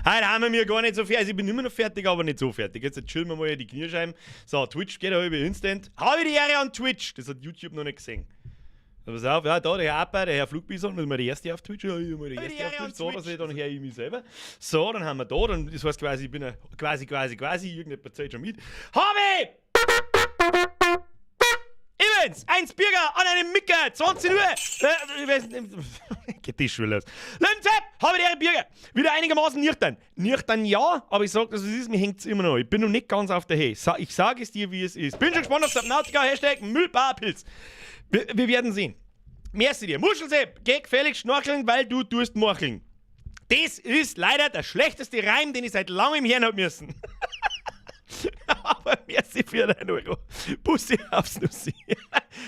Heute haben wir gar nicht so fertig. Also ich bin immer noch fertig, aber nicht so fertig. Jetzt chillen wir mal die Kniescheiben. So, Twitch geht über Instant. Habe ich die Ehre an Twitch? Das hat YouTube noch nicht gesehen. Pass auf, ja, da der Herr Appa, der Herr Flugbison, das ist mal der erste auf Twitch. Ja, ich mal der erste auf Twitch. So, da sehe ich dann her ich mich selber. So, dann haben wir da, dann, das heißt quasi, ich bin quasi, irgendjemand zählt schon mit. Habe Evans, 1 Bürger an einem Micker, 20 Uhr. Geht das schon los. Lenzepp, habe die Bürger. Wieder einigermaßen nüchtern. Nüchtern ja, aber ich sag, dass es ist, mir hängt es immer noch. Ich bin noch nicht ganz auf der Höhe. Ich sage es dir, wie es ist. Bin schon gespannt auf Subnautica, Hashtag Müllbarpilz. Wir werden sehen. Merci dir. Muschelsepp, geh gefällig schnorcheln, weil du tust morcheln. Das ist leider der schlechteste Reim, den ich seit langem hören habe müssen. Aber merci für deinen Euro. Bussi aufs Nussi.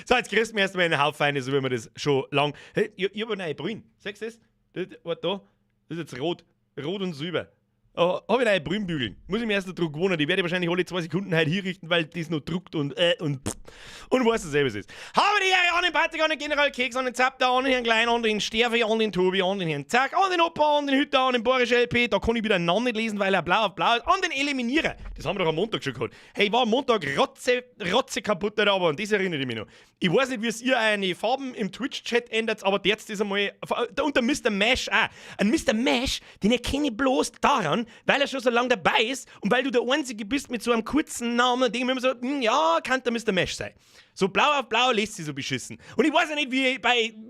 So, jetzt kriegst du mir erstmal einen Haufen, so wie wir das schon lang. Hey, ich habe eine neue Brühen. Siehst du das? Warte da. Das ist jetzt rot. Rot und silber. Oh, habe ich neue Brühenbügeln. Muss ich mir erst noch Druck gewohnen. Die werde ich wahrscheinlich alle 2 Sekunden heute hinrichten, weil das noch druckt und weißt du selber, was es ist. Habe die Ehre an den Patrick, an den General Keks, an den Zapter, an den Herrn Klein, an den Sterfi, an den Tobi, an den Herrn Zack, an den Opa, an den Hütter, an den Boris LP. Da kann ich wieder einen Namen nicht lesen, weil er blau auf blau ist. An den Eliminierer. Das haben wir doch am Montag schon gehabt. Hey, ich war am Montag rotze kaputt da, aber an das erinnere ich mich noch. Ich weiß nicht, wie ihr eine Farben im Twitch-Chat ändert, aber jetzt ist einmal, und der Mr. Mash auch. Ein Mr. Mash, den erkenne ich bloß daran, weil er schon so lange dabei ist und weil du der Einzige bist mit so einem kurzen Namen, denke ich mir immer so, ja, kann der Mr. Mash sein. So blau auf blau lässt sie so beschissen. Und ich weiß ja nicht, wie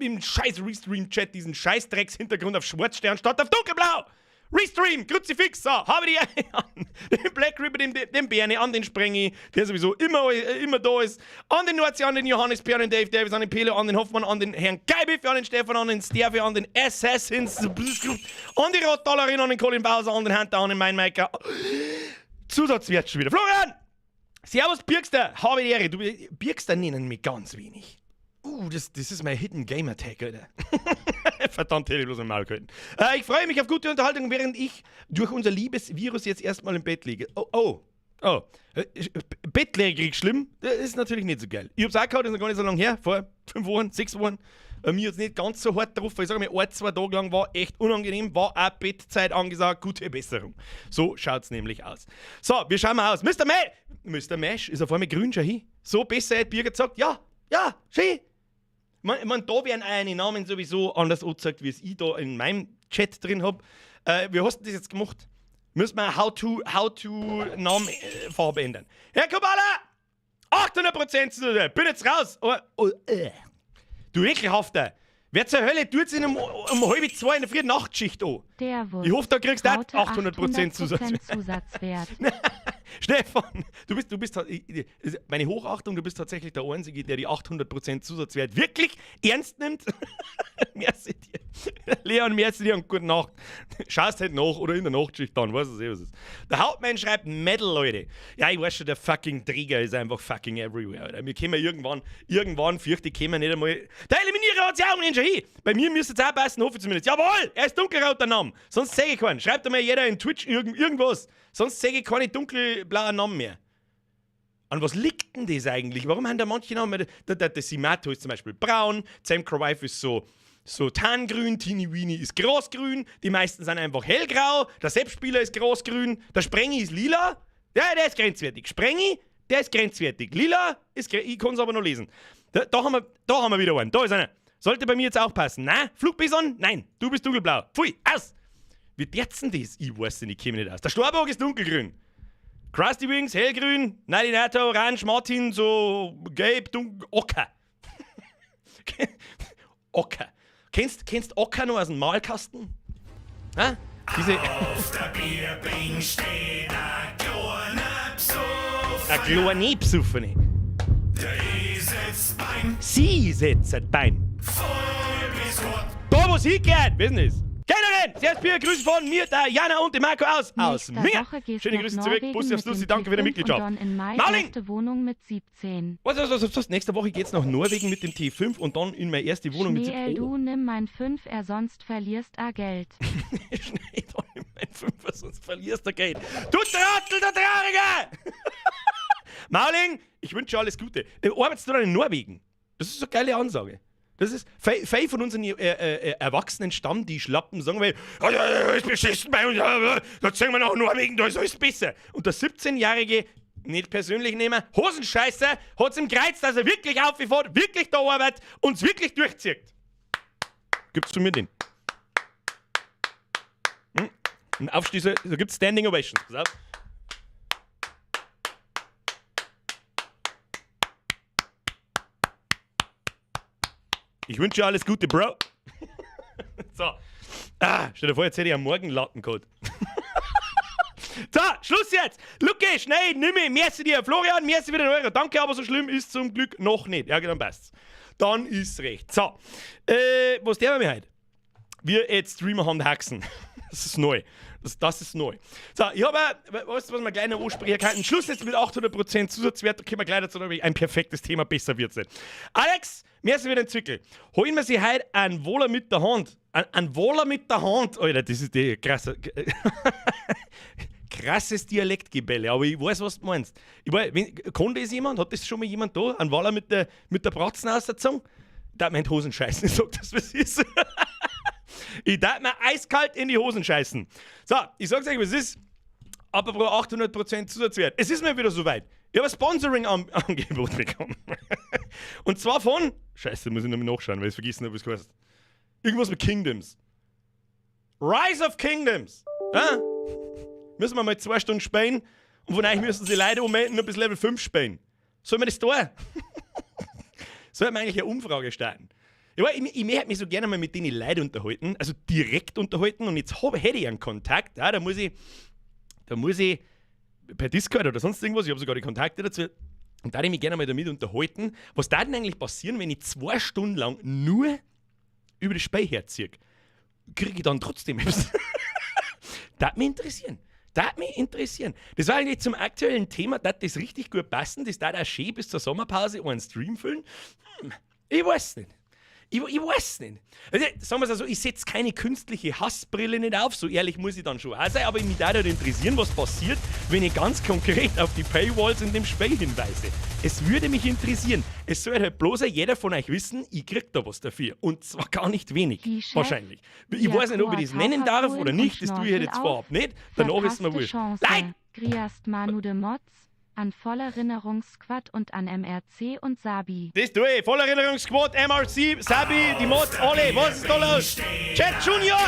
im scheiß Restream-Chat diesen Scheißdrecks-Hintergrund auf Schwarzstern statt auf dunkelblau. Restream, Kruzifix, so, habe die an. Den Black Ribbon, den Bernie, an den Sprengi, der sowieso immer da ist. An den Norzi, an den Johannes, Pierre, an den Dave Davis, an den Pele, an den Hoffmann, an den Herrn Geibiff, an den Stefan, an den Sterfi, an den Assassins, an die Rottalerin, an den Colin Bowser, an den Hunter, an den Mainmaker. Zusatzwert schon wieder. Florian! Servus, Birkster, habe die Ehre. Birkster nennen mich ganz wenig. Das ist mein Hidden Gamer Tag, Alter. Verdammt, hätte ich bloß ein Maul gehalten. Ich freue mich auf gute Unterhaltung, während ich durch unser Liebesvirus jetzt erstmal im Bett liege. Oh. Bettlägerig schlimm? Das ist natürlich nicht so geil. Ich hab's auch gehabt, das ist noch gar nicht so lange her, vor 5 Wochen, 6 Wochen. Mir jetzt nicht ganz so hart drauf, weil ich sage mal, 1-2 Tage lang war echt unangenehm, war auch Bettzeit angesagt, gute Besserung. So schaut's nämlich aus. So, wir schauen mal aus. Mr. Mash ist auf einmal grün schon hin. So besser hätte Birger gesagt, ja, schön. Ich meine, da werden eine Namen sowieso anders angezeigt, wie es ich da in meinem Chat drin habe. Wie hast du das jetzt gemacht? Müssen wir How-to Namenfarbe ändern. Herr Kubala! 800% bin jetzt raus! Du ekelhafter! Wer zur Hölle tut es um 1:30 in der frühen Nachtschicht an? Ich hoffe, da kriegst du auch 800% Zusatzwert. Stefan, du bist meine Hochachtung, du bist tatsächlich der Einzige, der die 800% Zusatzwert wirklich ernst nimmt. Merci dir. Leon, merci dir und gute Nacht. Schaust halt nach oder in der Nachtschicht dann, weißt du, was es ist. Der Hauptmann schreibt Metal, Leute. Ja, ich weiß schon, der fucking Trigger ist einfach fucking everywhere, Alter. Wir kommen irgendwann fürchte ich, kommen nicht einmal. Der Eliminierer hat sich auch nicht schon hin. Bei mir müsste es auch passen, hoffe ich zumindest. Jawohl, er ist dunkelrot, der Name. Sonst sage ich keinen. Schreibt einmal jeder in Twitch irgendwas. Sonst sage ich keine dunkelblauen Namen mehr. An was liegt denn das eigentlich? Warum haben da manche Namen? Der Simato ist zum Beispiel braun, Sam Crowwife ist so Tangrün, Teeny Weeny ist großgrün, die meisten sind einfach hellgrau, der Sepp-Spieler ist großgrün, der Sprengi ist lila, ja, der ist grenzwertig. Sprengi, der ist grenzwertig. Lila, ich kann es aber noch lesen. Da haben wir wieder einen, da ist einer. Sollte bei mir jetzt auch passen. Nein, Flugbison? Nein, du bist dunkelblau. Pfui, aus! Wie jetzt denn das? Ich weiß nicht, ich käme nicht aus. Der Storburg ist dunkelgrün. Krusty Wings, hellgrün. Nadinato, orange, Martin, so gelb, dunkel, Ocker. Ocker. Kennst Ocker noch aus dem Malkasten? Ha? Auf der Bierbing steht ein kleiner Psuffene. Ein kleiner Psuffene. Sie setzt Bein. Da, wo sie geht, wissen Sie es? Generell, sehr viele Grüße von mir, der Jana und dem Marco aus mir. Schöne Grüße zurück, Bussi aufs Lucy, danke für die Mitgliedschaft. Marling! Wohnung mit 17. Was? Nächste Woche geht's nach Norwegen mit dem T5 und dann in meine erste Wohnung mit 17. Du nimm mein 5, sonst verlierst Geld. Schnell, du nimm mein 5, sonst verlierst Geld. Du Trottel, der Traurige! Marling, ich wünsche dir alles Gute. Arbeitest du dann in Norwegen? Das ist so eine geile Ansage. Das ist, viele von unseren erwachsenen Stamm, die schlappen, sagen wir, ist beschissen bei uns, da zeigen wir nach Norwegen, da ist alles besser. Und der 17-Jährige, nicht persönlich nehmen, Hosenscheiße, hat es im Kreuz, dass er wirklich aufgefährt, wirklich da arbeitet und es wirklich durchzieht. Gibt's zu mir den? Ein Aufstießer, da gibt's Standing Ovations. Pass auf. Ich wünsche dir alles Gute, Bro. So. Stell dir vor, jetzt hätte ich am Morgenlatten gehabt. So, Schluss jetzt. Luke, schnell, nimm mich. Merci dir. Florian, merci wieder €. Danke, aber so schlimm ist zum Glück noch nicht. Ja, dann passt's. Dann ist's recht. So, was der wir heute? Wir jetzt Streamer haben Haxen. Das ist neu. Das ist neu. So, ich habe, was wir gleich noch ansprechen können. Schluss jetzt mit 800% Zusatzwert. Da können wir gleich dazu noch ein perfektes Thema, besser wird's nicht. Alex, merci wieder entwickeln. Holen wir sie heute einen Wohler mit der Hand. Ein Wohler mit der Hand. Alter, das ist die krasse... krasses Dialektgebälle, aber ich weiß, was du meinst. Kann das jemand? Hat das schon mal jemand da? Ein Waller mit der Bratzen aus der Zunge? Da meint Hosen scheißen, ich sag das, was ist. Ich darf mir eiskalt in die Hosen scheißen. So, ich sag's euch, was ist. Apropos 800% Zusatzwert. Es ist mir wieder soweit. Ich habe ein Sponsoring-Angebot bekommen. Und zwar von... Scheiße, muss ich nochmal nachschauen, weil ich vergessen habe, was es heißt. Irgendwas mit Kingdoms. Rise of Kingdoms. Ja? Müssen wir mal 2 Stunden spielen und von euch müssen sie leider ummelden und bis Level 5 spielen. Sollen wir das tun? Sollten wir eigentlich eine Umfrage starten? Ich möchte mich so gerne mal mit denen Leuten unterhalten, also direkt unterhalten und jetzt hätte ich einen Kontakt, ja, da muss ich per Discord oder sonst irgendwas, ich habe sogar die Kontakte dazu, und da hätte ich mich gerne mal damit unterhalten, was da denn eigentlich passieren, wenn ich 2 Stunden lang nur über das Spiel herziehe? Kriege ich dann trotzdem etwas? Das würde mich interessieren. Das war eigentlich zum aktuellen Thema, das richtig gut passen, das da auch schön bis zur Sommerpause einen Stream füllen. Ich weiß nicht. Ich weiß nicht. Also, sagen wir es also, ich setze keine künstliche Hassbrille nicht auf, so ehrlich muss ich dann schon auch sein, aber mich würde interessieren, was passiert, wenn ich ganz konkret auf die Paywalls in dem Spiel hinweise. Es würde mich interessieren. Es soll halt bloß jeder von euch wissen, ich krieg da was dafür. Und zwar gar nicht wenig. Wahrscheinlich. Ich weiß nicht, ob ich das nennen darf oder nicht, das tue ich jetzt vorab nicht. Danach ist mir wurscht. Nein! Griast Manu de Mods, an Vollerinnerungssquad und an MRC und Sabi. Das tue ich. Vollerinnerungssquad, MRC, Sabi, die Mods, alle. Was ist da los? Chat Junior!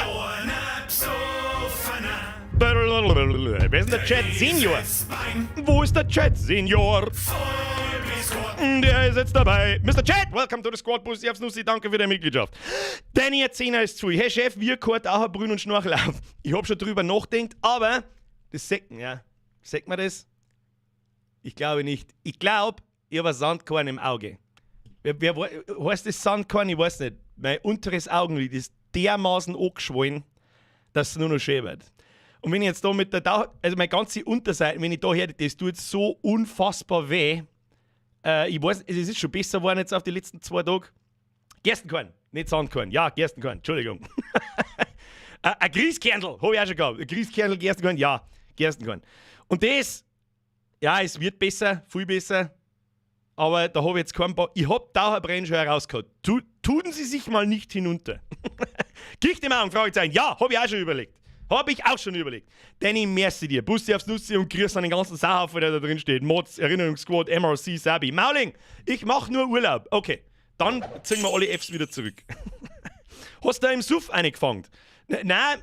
Wer ist denn der Chat Senior? Wo ist der Chat Senior? Der ist jetzt dabei. Mr. Chat, welcome to the Squad Bus. Ich hab's Nussi, danke für deine Mitgliedschaft. Danny 10er ist zu. Hey Chef, wir gehört auch ein Brünn und Schnorchel auf. Ich hab schon drüber nachgedacht, aber das Säcken, ja. Sagt man das? Ich glaube nicht. Ich glaube, ich habe ein Sandkorn im Auge. Heißt das Sandkorn? Ich weiß nicht. Mein unteres Augenlid ist dermaßen angeschwollen, dass es nur noch schön wird. Und wenn ich jetzt da mit der also meine ganze Unterseite, wenn ich da her, das tut so unfassbar weh. Ich weiß, es ist schon besser geworden jetzt auf die letzten 2 Tage. Gerstenkorn, nicht Sandkorn. Ja, Gerstenkorn, Entschuldigung. Ein Grießkernl, habe ich auch schon gehabt. Ein Grießkernl, Gerstenkorn, ja, Gerstenkorn. Und das, ja, es wird besser, viel besser. Aber da habe ich jetzt keinen Bock. Ich habe Dauerbrenn schon herausgehauen. Tun Sie sich mal nicht hinunter. Gicht im Augen, Fragezeichen. Ja, habe ich auch schon überlegt. Danny, merci dir. Bussi aufs Nussi und grüß an den ganzen Sauhaufen, der da drin steht. Mods, Erinnerungssquad, MRC, Sabi. Mauling, ich mache nur Urlaub. Okay, dann ziehen wir alle Fs wieder zurück. Hast du da im Suff eingefangen? Nein,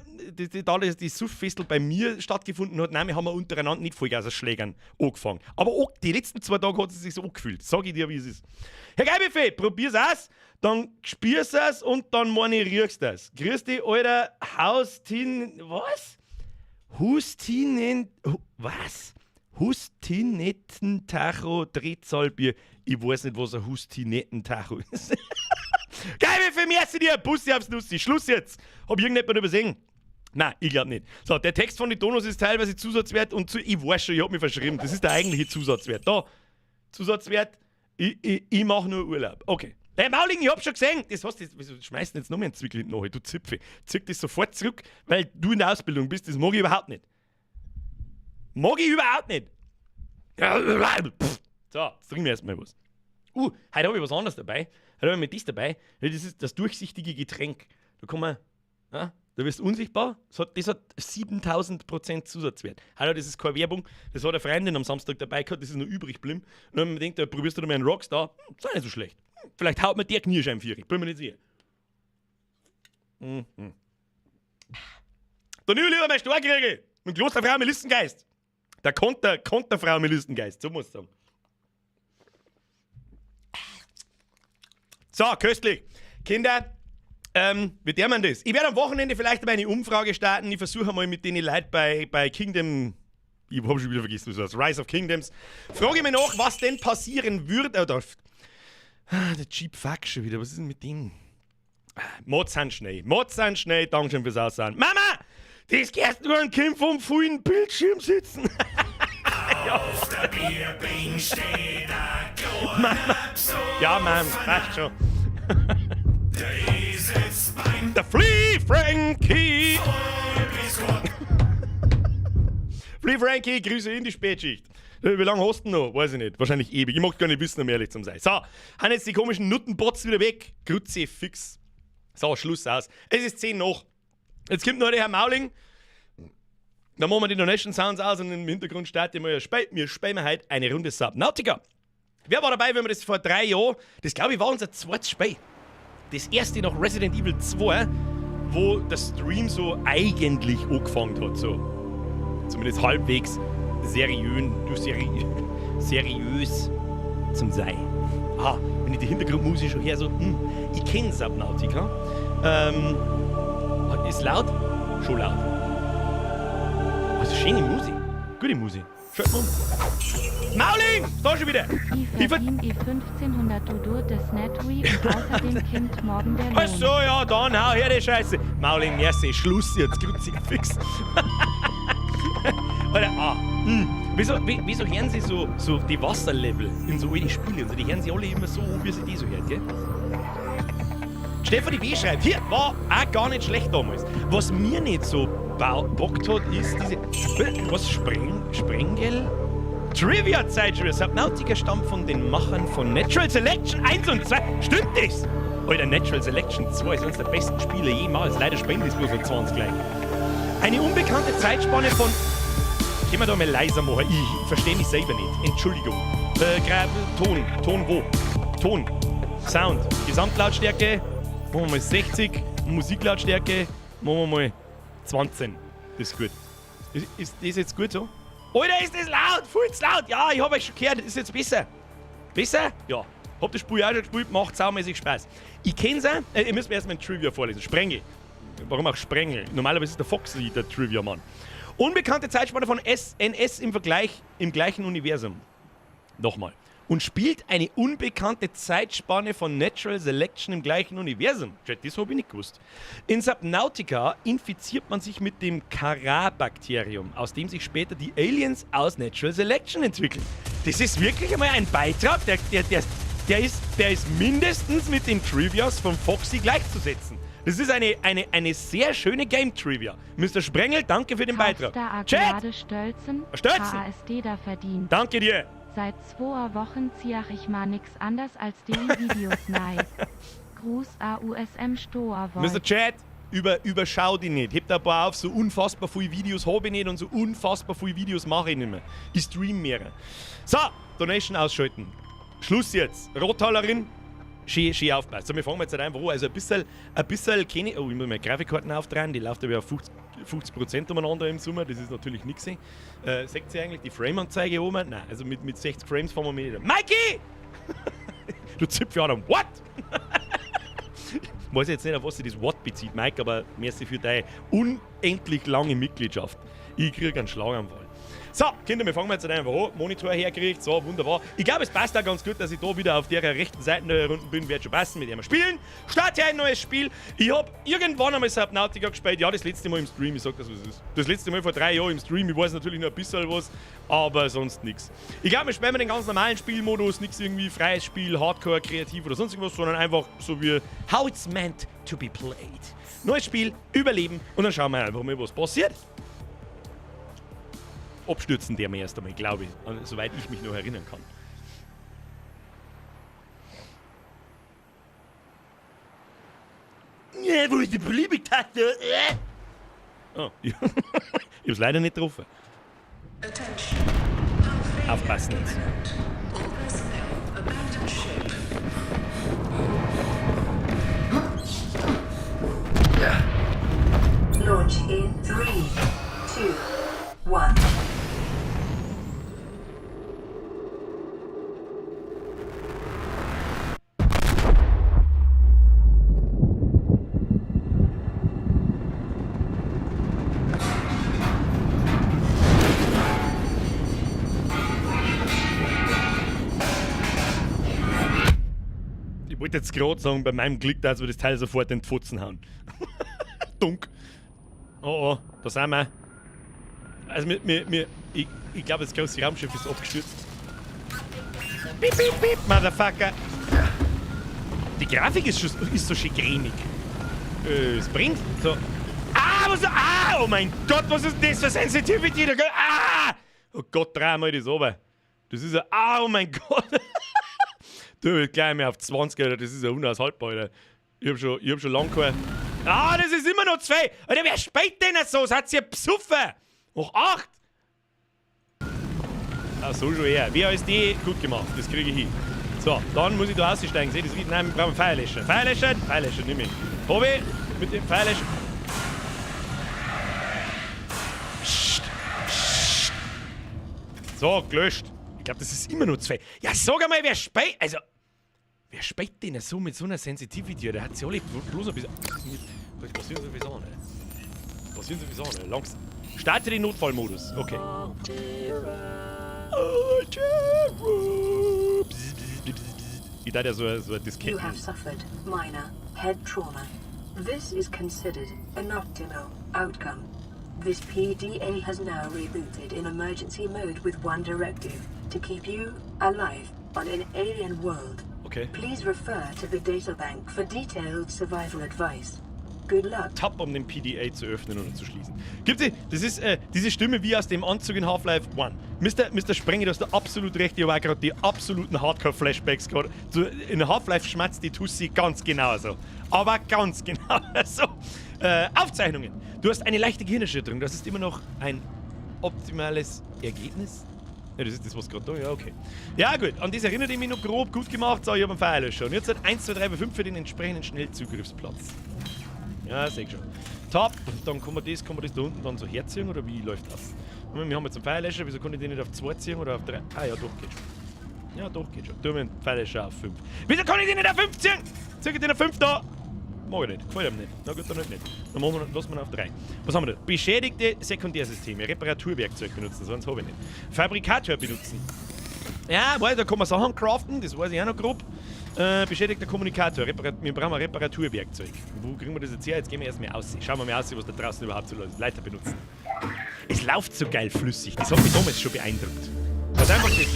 da die Suff-Festel bei mir stattgefunden hat, nein, wir haben untereinander nicht Vollgaserschlägern angefangen. Aber auch die letzten 2 Tage hat es sich so angefühlt. Sag ich dir, wie es ist. Herr Geibefee, probier's aus, dann spürst es und dann riechst es. Grüß dich, alter was? Hustinetten-Tacho-Drehzahlbier. Ich weiß nicht, was ein Hustinetten-Tacho ist. Geibefee, merci dir, Bussi aufs Nussi. Schluss jetzt. Hab irgendjemand übersehen? Nein, ich glaube nicht. So, der Text von den Donos ist teilweise Zusatzwert und ich weiß schon, ich hab mich verschrieben. Das ist der eigentliche Zusatzwert. Da, Zusatzwert, ich mache nur Urlaub. Okay. Hey, Mauling, ich hab schon gesehen. Das heißt, wieso schmeißt du jetzt noch mehr einen Zwickel hinten nach? Du Zipfe. Zieh das sofort zurück, weil du in der Ausbildung bist. Das mag ich überhaupt nicht. So, jetzt trinken wir erstmal was. Heute habe ich was anderes dabei. Da haben wir das dabei. Das ist das durchsichtige Getränk. Da kann man, ja, da wirst du unsichtbar. Das hat 7000% Zusatzwert. Hallo, das ist keine Werbung. Das hat eine Freundin am Samstag dabei gehabt, das ist noch übrig geblieben. Und dann haben wir gedacht, da probierst du noch mal einen Rockstar. Das ist auch nicht so schlecht. Vielleicht haut mir der Knierscheibenführer. Bin mir nicht sicher. Der Nü lieber mein Storkriegel. Und Klosterfrau Melissengeist. Der Konterfrau Melissengeist. So muss ich sagen. So, köstlich. Kinder, wie der man das? Ich werde am Wochenende vielleicht mal eine Umfrage starten. Ich versuche mal mit den Leuten bei Kingdom, ich habe schon wieder vergessen, was das Rise of Kingdoms. Frage mich nach, was denn passieren würde. Oder, der Cheap Fuck schon wieder, was ist denn mit denen? Mods sind schnell, danke schön fürs Aussehen. Mama, das gehört nur ein Kind vom vollen Bildschirm sitzen. Auf der Bierbing steht ein Mama. Ja, Mann, passt schon. Der sitzt beim Der Flea Frankie! Flea Frankie, Grüße in die Spätschicht. Wie lange hast du noch? Weiß ich nicht. Wahrscheinlich ewig. Ich mag gar nicht wissen, um ehrlich zu sein. So, haben jetzt die komischen Nuttenbots wieder weg. Grütze fix. So, Schluss aus. Es ist 10 nach. Jetzt kommt noch der Herr Mauling. Dann machen wir die Donation Sounds aus und im Hintergrund starten wir wir spielen heute eine Runde Subnautica. Wer war dabei, wenn wir das vor 3 Jahren, das glaube ich war unser zweites Spiel. Das erste nach Resident Evil 2, wo der Stream so eigentlich angefangen hat. So. Zumindest halbwegs seriös zum Sein. Aha, wenn ich die Hintergrundmusik schon her so, ich kenne Subnautica. Ist laut? Schon laut. Also schöne Musik. Gute Musik. Schaut mal um. Mauling! Da schon wieder! Ich verdiene 1500 Dudur des Netweek, außerdem kommt morgen der Lohn. Ach so, ja, dann hau her die Scheiße. Mauling, merci, Schluss jetzt, grüezi fix. Alter, wieso hören sie so die Wasserlevel in so alten Spielen? Also die hören sie alle immer so, wie sie die so hören, gell? Stefanie B. schreibt, hier, war auch gar nicht schlecht damals. Was mir nicht so bockt hat, ist diese, was, Sprengel? Trivia-Zeitschrift. Subnautica stammt von den Machern von Natural Selection 1 und 2. Stimmt das? Alter, Natural Selection 2 ist eines der besten Spiele jemals. Leider sprengt es bloß so 20 gleich. Eine unbekannte Zeitspanne von... Können wir da mal leiser machen? Ich verstehe mich selber nicht. Entschuldigung. Ton wo? Ton. Sound. Gesamtlautstärke. Machen wir mal 60. Musiklautstärke. Machen wir mal 20. Das ist gut. Ist das jetzt gut so? Alter, ist das laut! Viel zu laut! Ja, ich hab euch schon gehört. Ist jetzt besser? Besser? Ja. Hab das Spiel auch schon gespielt. Macht saumäßig Spaß. Ich kenn's auch. Ihr müsst mir erstmal ein Trivia vorlesen. Sprengel. Warum auch Sprengel? Normalerweise ist der Foxy der Trivia-Mann. Unbekannte Zeitspanne von NS im gleichen Universum. Nochmal. Und spielt eine unbekannte Zeitspanne von Natural Selection im gleichen Universum. Das habe ich nicht gewusst. In Subnautica infiziert man sich mit dem Kara-Bakterium, aus dem sich später die Aliens aus Natural Selection entwickeln. Das ist wirklich einmal ein Beitrag, der ist mindestens mit den Trivias von Foxy gleichzusetzen. Das ist eine sehr schöne Game-Trivia. Mr. Sprengel, danke für den Beitrag. Chat! Stölzen, KSD da verdient. Danke dir. Seit 2 Wochen zieh ich mal nix anders als die Videos nei. Gruß AUSM Stoerwold. Mr. Chat, überschau die nicht. Hebt ein paar auf, so unfassbar viele Videos habe ich nicht und so unfassbar viele Videos mache ich nicht mehr. Ich stream mehr. So, Donation ausschalten. Schluss jetzt. Rothalerin, schön aufpasst. So, wir fangen jetzt einfach an. Also ein bisschen kenne ich... Oh, ich muss meine Grafikkarten aufdrehen. Die läuft aber auf 50% umeinander im Sommer. Das ist natürlich nichts. Seht ihr eigentlich die Frame-Anzeige oben? Nein, also mit 60 Frames fahren wir mit. Mikey! Du Zipfjahren, what? Ich weiß jetzt nicht, auf was sich das What bezieht, Mike, aber merci für deine unendlich lange Mitgliedschaft. Ich kriege einen Schlaganfall. So, Kinder, wir fangen jetzt einfach an. Monitor hergekriegt, so, wunderbar. Ich glaube, es passt auch ganz gut, dass ich da wieder auf der rechten Seite der Runden bin. Wird schon passen, mit dem wir spielen. Start hier ein neues Spiel. Ich habe irgendwann einmal Subnautica gespielt. Ja, das letzte Mal im Stream. Ich sag das, was es ist. Das letzte Mal vor 3 Jahren im Stream. Ich weiß natürlich noch ein bisschen was, aber sonst nichts. Ich glaube, wir spielen den ganz normalen Spielmodus. Nichts irgendwie freies Spiel, Hardcore, kreativ oder sonst irgendwas, sondern einfach so wie how it's meant to be played. Neues Spiel, Überleben und dann schauen wir einfach mal, was passiert. Abstürzen der mir erst einmal, glaube ich, soweit ich mich noch erinnern kann. wo ist die Beliebig-Taste? Oh, ich hab's leider nicht getroffen. Aufpassen jetzt. Launch in 3, 2, 1. Ich wollte jetzt gerade sagen, bei meinem Glück, dass wir das Teil sofort in die Pfotzen hauen. Dunk. Oh, da sind wir. Also, ich glaube, das große Raumschiff ist abgestürzt. Piep, piep, piep, Motherfucker. Die Grafik ist so schön cremig. Es bringt so. Oh mein Gott, was ist denn das für Sensitivity? Oh Gott, dreimal das oben. Das ist oh mein Gott. Du willst gleich mehr auf 20, Alter. Das ist ja unaushaltbar, Alter. Ich hab schon lange kein... das ist immer noch 2. Alter, wer spielt denn so? Seid ihr psuffen? Hoch 8. So schon eher. WASD, gut gemacht. Das kriege ich hin. So, dann muss ich da aussteigen. Seht ihr das wieder? Nein, wir brauchen Feuerlöscher. Feuerlöscher, nimm ihn. Hobby, mit dem Feuerlöscher. So, gelöscht. Ich glaube, das ist immer nur 2. Ja, sag einmal, wer spielt... Also, wer spielt denn so mit so einer Sensitivity? Der hat sie alle bloß ein bisschen... Passieren Sie wieso nicht? Passieren Sie wieso nicht? Langsam. Starte den Notfallmodus. Okay. Ich dachte ja so ein Diskette. You have suffered minor head trauma. This is considered an optimal outcome. This PDA has now rebooted in emergency mode with one directive: to keep you alive on an alien world. Okay. Please refer to the databank for detailed survival advice. Good luck. Tab, um den PDA zu öffnen oder zu schließen. Gibt's das ist diese Stimme wie aus dem Anzug in Half-Life 1. Mr. Sprenger, du hast da absolut recht. Ich habe gerade die absoluten Hardcore-Flashbacks gerade. In Half-Life schmatzt die Tussi ganz genauso. Aber ganz genau so. Aufzeichnungen. Du hast eine leichte Gehirnerschütterung. Das ist immer noch ein optimales Ergebnis. Ja, das ist das, was gerade da ist. Ja, okay. Ja, gut. An das erinnert ich mich noch grob. Gut gemacht. So, ich habe einen Feuerlöscher. Und jetzt hat 1, 2, 3, 4, 5 für den entsprechenden Schnellzugriffsplatz. Ja, sehe ich schon. Top. Und dann kann man das da unten dann so herziehen, oder wie läuft das? Wir haben jetzt einen Feuerlöscher. Wieso kann ich den nicht auf 2 ziehen oder auf 3? Ah ja, doch, geht schon. Ja, doch, geht schon. Tun wir einen Feuerlöscher auf 5. Wieso kann ich den nicht auf 5 ziehen? Zieh ich den auf 5 da? Mag ich nicht. Gefällt ihm nicht. Na gut, dann halt nicht. Dann lassen wir ihn auf 3. Was haben wir da? Beschädigte Sekundärsysteme. Reparaturwerkzeug benutzen, sonst habe ich nicht. Fabrikator benutzen. Ja, weil da kann man Sachen craften, das weiß ich auch noch grob. Beschädigter Kommunikator. Wir brauchen ein Reparaturwerkzeug. Wo kriegen wir das jetzt her? Jetzt gehen wir erstmal aus. Schauen wir mal aus, was da draußen überhaupt so Leute benutzen. Es läuft so geil flüssig. Das hat mich damals schon beeindruckt. Das ist einfach nicht.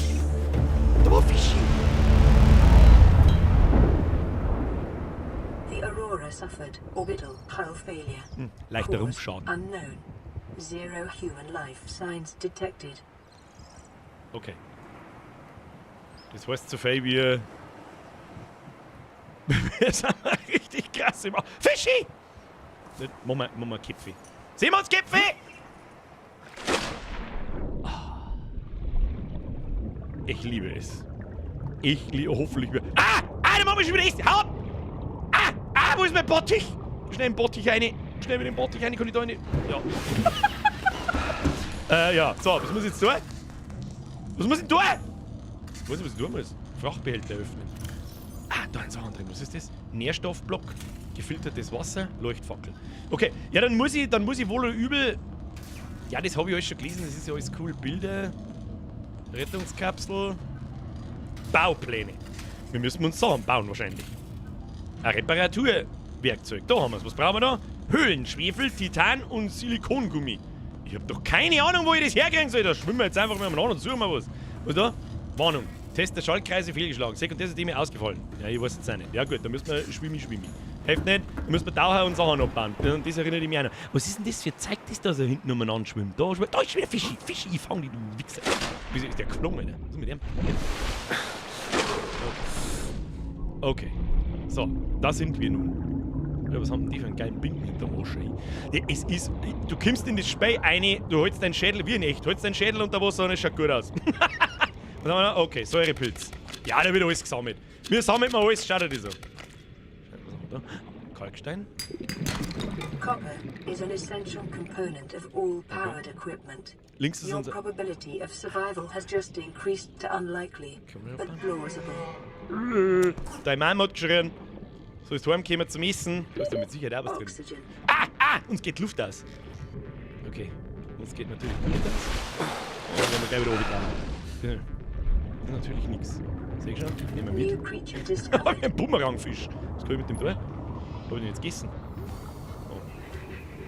Da war Fischi. The Aurora suffered orbital hull failure. Leichter Cause Rumpfschaden. unknown. Zero human life signs detected. Okay. Das heißt so viel wie... Wir sind richtig krass im... Fischi! Mama Kipfi. Simons Kipfi! Ich liebe es. Hoffentlich... Der Mama ist schon wieder ist! Hau ab! Wo ist mein Bottich? Schnell den Bottich rein. Schnell mit dem Bottich rein. Kann ich da rein? Ja. Ja. So, was muss ich jetzt tun? Was muss ich tun? Ich weiß nicht, was ich tun muss. Frachtbehälter öffnen. Da ein Sachen drin. Was ist das? Nährstoffblock, gefiltertes Wasser, Leuchtfackel. Okay, ja, dann muss ich wohl oder übel... Ja, das habe ich alles schon gelesen, das ist ja alles cool. Bilder, Rettungskapsel, Baupläne. Wir müssen uns Sachen bauen wahrscheinlich. Ein Reparaturwerkzeug, da haben wir es. Was brauchen wir da? Höhlen, Schwefel, Titan und Silikongummi. Ich habe doch keine Ahnung, wo ich das herkriegen soll. Da schwimmen wir jetzt einfach mal an und suchen wir was. Was da? Warnung. Test der Schaltkreise fehlgeschlagen. Sekundärsysteme ausgefallen. Ja, ich weiß jetzt auch nicht. Ja gut, dann müssen wir schwimmi. Hilft nicht. Dann müssen wir tauchen und Sachen abbauen. Und das erinnert mich auch noch. Was ist denn das für Zeug, das da so hinten umeinander schwimmt? Da ist wieder Fischi. Fischi, ich fang die, du Wichser. Wieso ist der geflogen, Alter? Was ist mit dem? Okay. So, da sind wir nun. Ja, was haben denn die für einen geilen Binden hinter dem Arsch? Ja, es ist... Du kommst in das Spiel rein, du holst deinen Schädel, wie in echt, holst deinen Schädel unter Wasser und es schaut gut aus. Was haben wir noch? Okay, Säurepilz. Ja, da wird alles gesammelt. Wir sammeln mal alles, schaut euch das an. Was haben wir da? Kalkstein. Copper is an essential component of all powered equipment. Links ist Your unser... probability of survival has just increased to unlikely, but plausible. Deine Mama hat geschrien. So ist heimgekommen zum Essen. Da ist da mit Sicherheit auch was drin. Oxygen. Uns geht Luft aus. Okay, uns geht natürlich Luft aus. Und wenn wir gleich wieder runtergehen. Das ist natürlich nichts. Seht ihr schon? Nehmen wir New mit. creature Oh, discovered. ein Bumerangfisch. Was kann ich mit dem tun? Hab ich den jetzt gegessen? Oh.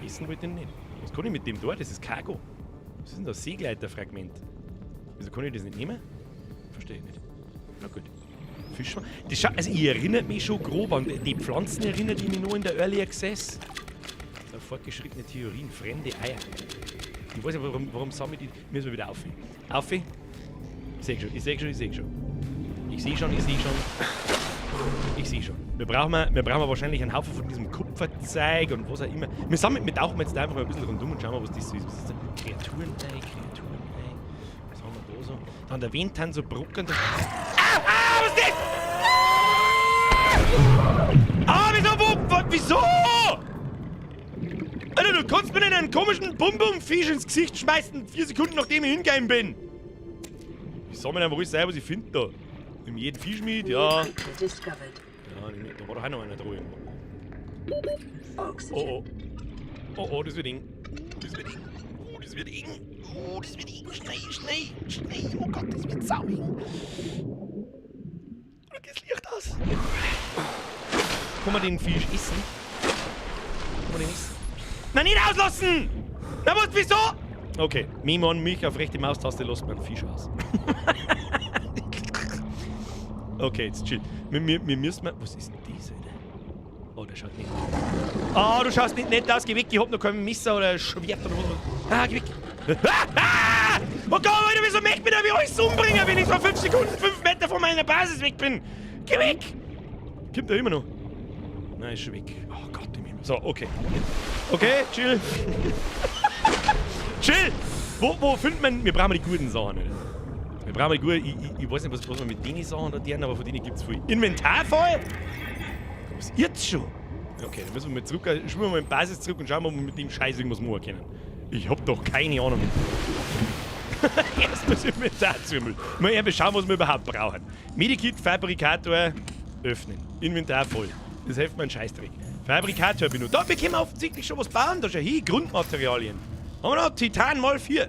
Essen wollte ich nicht. Was kann ich mit dem tun? Das ist Cargo. Was ist denn das? Seegleiterfragment. Wieso kann ich das nicht nehmen? Verstehe ich nicht. Na gut. Fisch. Das schaut, also ich erinnere mich schon grob an die Pflanzen, erinnert ich mich noch in der Early Access. Da fortgeschrittene Theorien, fremde Eier. Ich weiß nicht, warum sammle ich die? Müssen wir wieder aufhören. Aufhören? Ich sehe schon. Ich sehe schon. Wir brauchen wahrscheinlich einen Haufen von diesem Kupferzeug und was auch immer. Wir tauchen jetzt einfach mal ein bisschen rundum und schauen mal, was das so ist. Was ist das? Kreaturenei. Was haben wir da so? Dann der Wind so brocken. Was ist das? Wieso? Alter, du kannst mir nicht einen komischen Bum-Bum-Fisch ins Gesicht schmeißen, 4 Sekunden nachdem ich hingegangen bin. Ich sammle einfach alles selber, was ich finde da. Nimm jeden Fisch mit, ja. New creature discovered. Ja, da war doch auch noch einer drin. Oxygen. Oh, das wird eng. Das wird eng. Schnell. Oh Gott, das wird sau eng. Das Licht aus. Kann man den Fisch essen? Na, nicht auslassen! Na, was, wieso? Okay, Memo an mich auf rechte Maustaste, lässt man einen Fisch aus. Okay, jetzt chill. Wir müssen mal... Was ist denn das, Alter? Oh, der schaut nicht aus. Oh, du schaust nicht nett aus. Geh weg, ich hab noch kein Messer oder Schwert oder was. Ah, geh weg. Oh Gott, Alter, wieso möchte mich da wie alles umbringen, wenn ich so 5 Sekunden, 5 Meter von meiner Basis weg bin? Geh weg! Kommt er immer noch? Nein, ist schon weg. Oh Gott, im Himmel. So, okay. Okay, chill. Chill! Wo findet man... Wir brauchen die guten Sachen, Alter. Wir brauchen die guten... Ich weiß nicht, was man mit denen Sachen da deren, aber von denen gibt's viel. Inventar voll? Was jetzt schon? Okay, dann müssen wir mal zurück... Schwimmen wir mal in die Basis zurück und schauen wir, ob wir mit dem Scheiß irgendwas machen können. Ich hab doch keine Ahnung. Erst das Inventar zummeln. Mal eben schauen, was wir überhaupt brauchen. Medikit, Fabrikator, öffnen. Inventar voll. Das hilft mir ein Scheißdreck. Fabrikator benutzen. Da, wir können offensichtlich schon was bauen. Da schau hier, Grundmaterialien. Haben wir noch Titan mal 4.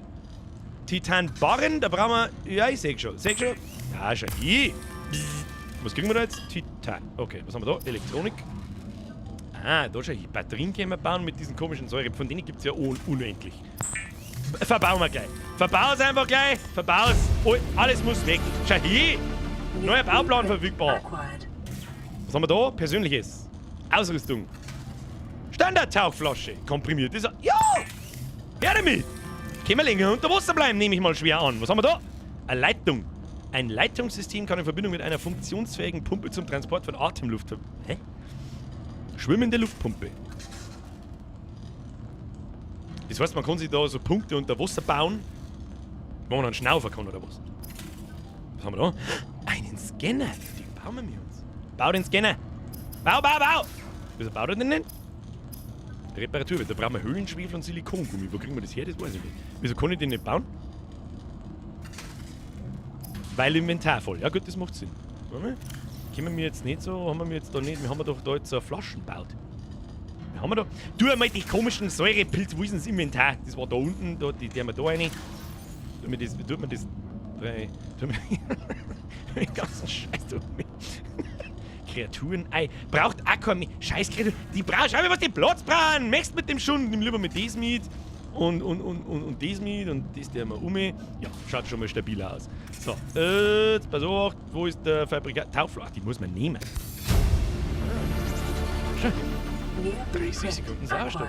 Titanbarren, da brauchen wir... Ja, ich seh schon. Ja, schau hier. Was kriegen wir da jetzt? Titan. Okay, was haben wir da? Elektronik. Ah, da schau hier. Batterien können wir bauen mit diesen komischen Säure. Von denen gibt es ja unendlich. Verbauen wir gleich. Verbau's einfach gleich. Verbau's. Oh, alles muss weg. Schau hier. Neuer Bauplan verfügbar. Acquired. Was haben wir da? Persönliches. Ausrüstung. Standard-Tauchflasche. Komprimiert. Ja! Her damit! Können wir länger unter Wasser bleiben, nehme ich mal schwer an. Was haben wir da? Eine Leitung. Ein Leitungssystem kann in Verbindung mit einer funktionsfähigen Pumpe zum Transport von Atemluft... Hä? Schwimmende Luftpumpe. Das heißt, man kann sich da so Punkte unter Wasser bauen, wo man dann schnaufen kann, oder was? Was haben wir da? Einen Scanner. Den bauen wir mit uns. Bau den Scanner. Bau! Wieso baut er den nicht? Reparatur, da brauchen wir Höhlenschwefel und Silikongummi. Wo kriegen wir das her? Das weiß ich nicht. Wieso kann ich den nicht bauen? Weil Inventar voll. Ja gut, das macht Sinn. Warte mal. Können wir jetzt nicht so, haben wir jetzt da nicht, wir haben doch da jetzt so Flaschen gebaut. Wir haben da. Tu einmal die komischen Säurepilz, wo ist denn das Inventar? Das war da unten, da, die haben wir da rein. Tut man das. Den ganzen Scheiß da mit. Kreaturen-Ei. Braucht auch keine Scheiß-Kreaturen. Die braucht, schau mal, was die Platz brauchen. Möchtest mit dem schon, nimm lieber mit das mit. Und das mit und das der mal um. Ja, schaut schon mal stabil aus. So, jetzt pass auf, wo ist der Fabrikat? Tauchflasche, die muss man nehmen. Schau. 30 Sekunden Sauerstoff.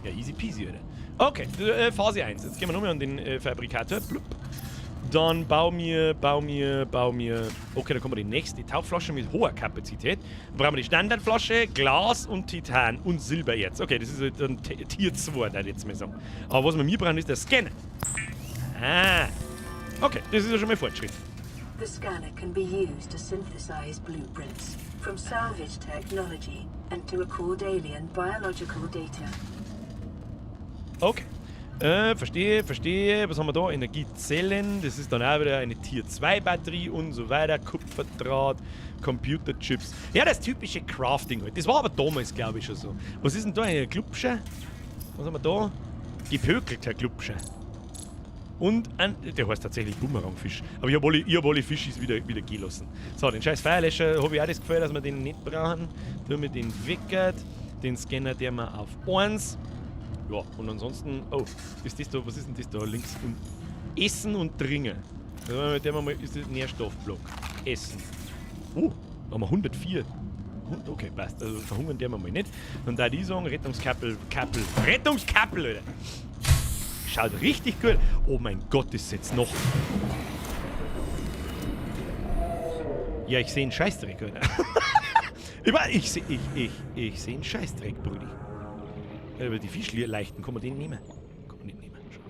Ja, easy peasy, oder? Okay, Phase 1. Jetzt gehen wir nochmal an den Fabrikator. Blub. Dann bau mir. Okay, dann kommen wir die nächste Tauchflasche mit hoher Kapazität. Dann brauchen wir die Standardflasche, Glas und Titan und Silbererz. Okay, das ist halt dann Tier 2, da jetzt mal sagen. Aber was wir mir brauchen, ist der Scanner. Ah. Okay, das ist ja schon mal Fortschritt. The scanner can be used to synthesize blueprints from salvage technology and to record alien biological data. Okay. Verstehe. Was haben wir da? Energiezellen. Das ist dann auch wieder eine Tier 2 Batterie und so weiter. Kupferdraht, Computerchips. Ja, das typische Crafting halt. Das war aber damals, glaube ich, schon so. Was ist denn da? Eine Glubsche? Was haben wir da? Gepökelter Glubsche. Und ein, der heißt tatsächlich Bumerangfisch. Aber ich hab alle Fischis wieder gehen lassen. So, den scheiß Feuerlöscher habe ich auch das Gefühl, dass wir den nicht brauchen. Tun wir den weg. Den Scanner, der wir auf 1. Ja, und ansonsten, oh, ist das da, was ist denn das da links? Und Essen und Trinken. Der mal ist das Nährstoffblock. Essen. Oh, da haben wir 104. Okay, passt. Also verhungern der wir mal nicht. Und da die sagen, Rettungskappel, Alter. Schaut richtig gut. Oh mein Gott, ist jetzt noch. Ja, ich sehe einen Scheißdreck, Alter. Ich sehe einen Scheißdreck, Brudi. Über die Fischleichten, kann man den nehmen? Kann man nicht nehmen. Schau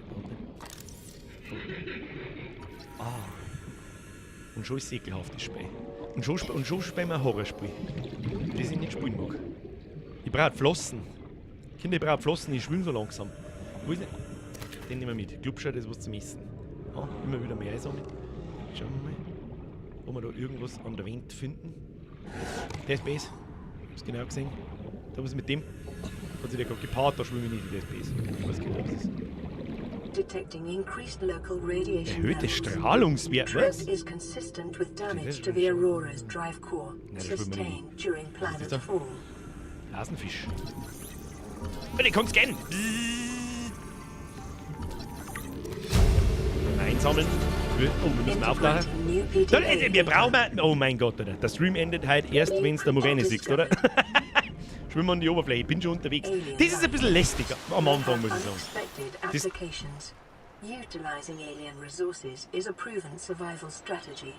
mal. Ah. Und schon ist es ekelhaftes Spiel. Und schon spielen wir ein Horrorspiel. Das ich nicht spielen mag. Ich brauche Flossen. Kinder, ich brauche Flossen, ich schwimme so langsam. Wo ist der? Den nehmen wir mit. Glubscher, das ist was zum Essen. Ah, immer wieder mehr sammeln. Schauen wir mal, ob wir da irgendwas an der Wand finden. Der ist Base. Hast du genau gesehen? Da was mit dem. Hat sich der gerade gepaart, da schwimme ich nicht in der Base. Ich weiß genau, was das ist. Detecting increased local radiation Erhöhte levels. Strahlungswert, Trend was? is consistent with damage to the Aurora's drive core, das will man sustained during planet da? fall. Blasenfisch. Und ich kann's gern. Einsammeln. Oh, wir müssen auftauchen. Integrating new Wir PDA brauchen. Oh mein Gott, Alter. Der Stream endet halt erst, wenn es der Moräne siehst, oder? Schwimmen wir an die Oberfläche, ich bin schon unterwegs. Das ist ein bisschen lästiger am Anfang, muss ich sagen. unexpected Das- applications. Utilizing alien resources is a proven survival strategy.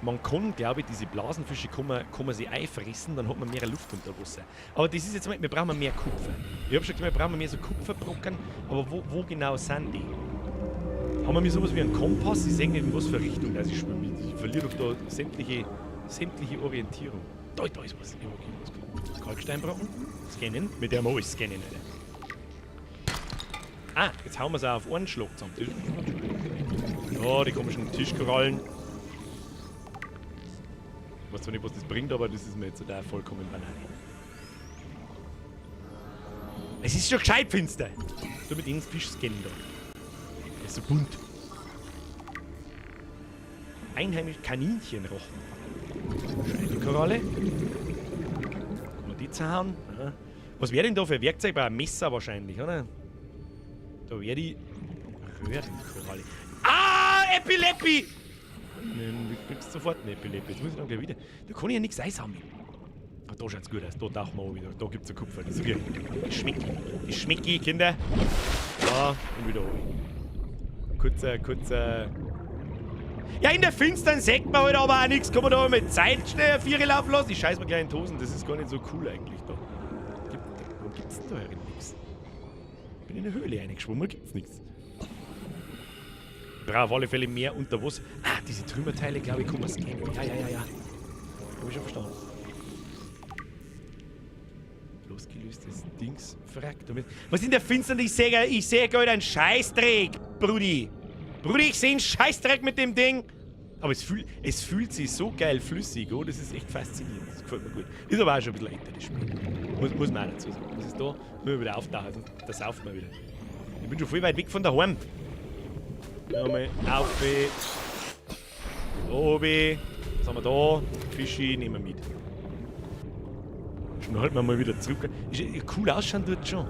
Man kann, glaube ich, diese Blasenfische kann man sie einfressen, dann hat man mehr Luft unter Wasser. Aber das ist jetzt mal, wir brauchen mehr Kupfer. Ich habe schon gesagt, wir brauchen mehr so Kupferbrocken, aber wo genau sind die? Haben wir sowas wie einen Kompass? Ich sehe nicht, in was für Richtung dass ich schwimme. Ich verliere doch da sämtliche Orientierung. Da ist was. Ja, okay, was gut. Kalksteinbrocken. Scannen. Mit der wir alles scannen, Alter. Ah, jetzt hauen wir es auch auf einen Schlag zusammen. Ja, die komischen Tischkorallen. Ich weiß zwar nicht, was das bringt, aber das ist mir jetzt da vollkommen Banane. Es ist schon gescheit finster. So mit ihnen Fisch scannen da. Der ist so bunt. Einheimisch Kaninchenrochen. Scheidenkoralle. Kann man die zerhauen? Aha. Was wäre denn da für ein Werkzeug? Bei einem Messer wahrscheinlich, oder? Da wäre die Röhrenkoralle. Ah, Epileppi! Du kriegst sofort eine Epileppi. Jetzt muss ich dann gleich wieder. Da kann ich ja nichts einsammeln. Ah, da schaut's gut aus. Da tauchen wir auch wieder. Da gibt's ein Kupfer. Das ist gut. Die Schmecki, Kinder. Ja, und wieder oben. Kurzer. Ja, in der Finstern sagt man halt aber auch nichts. Kann man da mit Zeit schnell eine Viere laufen lassen? Ich scheiß mir gleich in die Hosen. Das ist gar nicht so cool eigentlich da. Wo gibt's denn da herin nichts? Ich bin in eine Höhle reingeschwommen, gibt's nichts. Ich brauche auf alle Fälle mehr unter Wasser. Ah, diese Trümmerteile, glaube ich, kann man scannen. Ja. Hab ich schon verstanden. Losgelöstes Dings. Frack damit. Was in der Finsternis? Ich sehe gerade einen Scheißdreck, Brudi. Brudi, ich sehe einen Scheißdreck mit dem Ding. Aber es fühlt sich so geil flüssig, oh, das ist echt faszinierend. Das gefällt mir gut. Ist aber auch schon ein bisschen älter, das Spiel. Muss man auch dazu sagen. Was ist da? Müssen wir wieder auftauchen, das sauft man wieder. Ich bin schon voll weit weg von daheim. Nochmal auf. Obi. Was haben wir da? Fischi, nehmen wir mit. Schon halten wir mal wieder zurück. Cool ausschauen tut schon.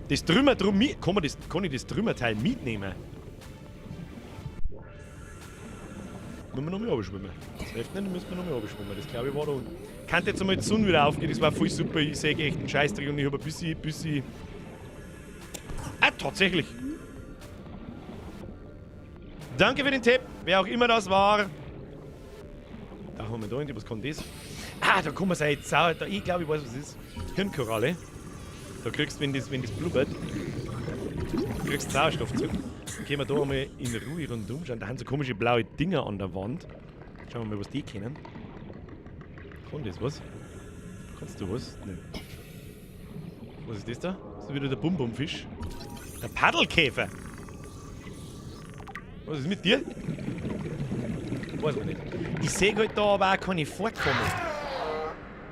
Das Trümmer drum mit. Kann ich das Trümmerteil mitnehmen? Müssen wir noch mal runterschwimmen. Das hilft nicht, müssen wir noch mal runterschwimmen. Das glaube ich war da unten. Kann jetzt einmal die Sonne wieder aufgehen, das war voll super. Ich sehe echt einen Scheißdreck und ich habe ein bisschen. Ah, tatsächlich. Danke für den Tipp, wer auch immer das war. Da haben wir da hinten, was kann das? Ah, da kann man sein Sau. Ich glaube, ich weiß, was das ist. Hirnkoralle. Da kriegst du, wenn das blubbert, kriegst du Sauerstoff zurück. Dann gehen wir da einmal in Ruhe rundum schauen. Da haben so komische blaue Dinger an der Wand. Schauen wir mal, was die kennen. Kann das was? Kannst du was? Nein. Was ist das da? Das ist wieder der Bum-Bum-Fisch. Der Paddelkäfer. Was ist mit dir? Weiß man nicht. Ich sehe halt da aber auch keine Vorkommen.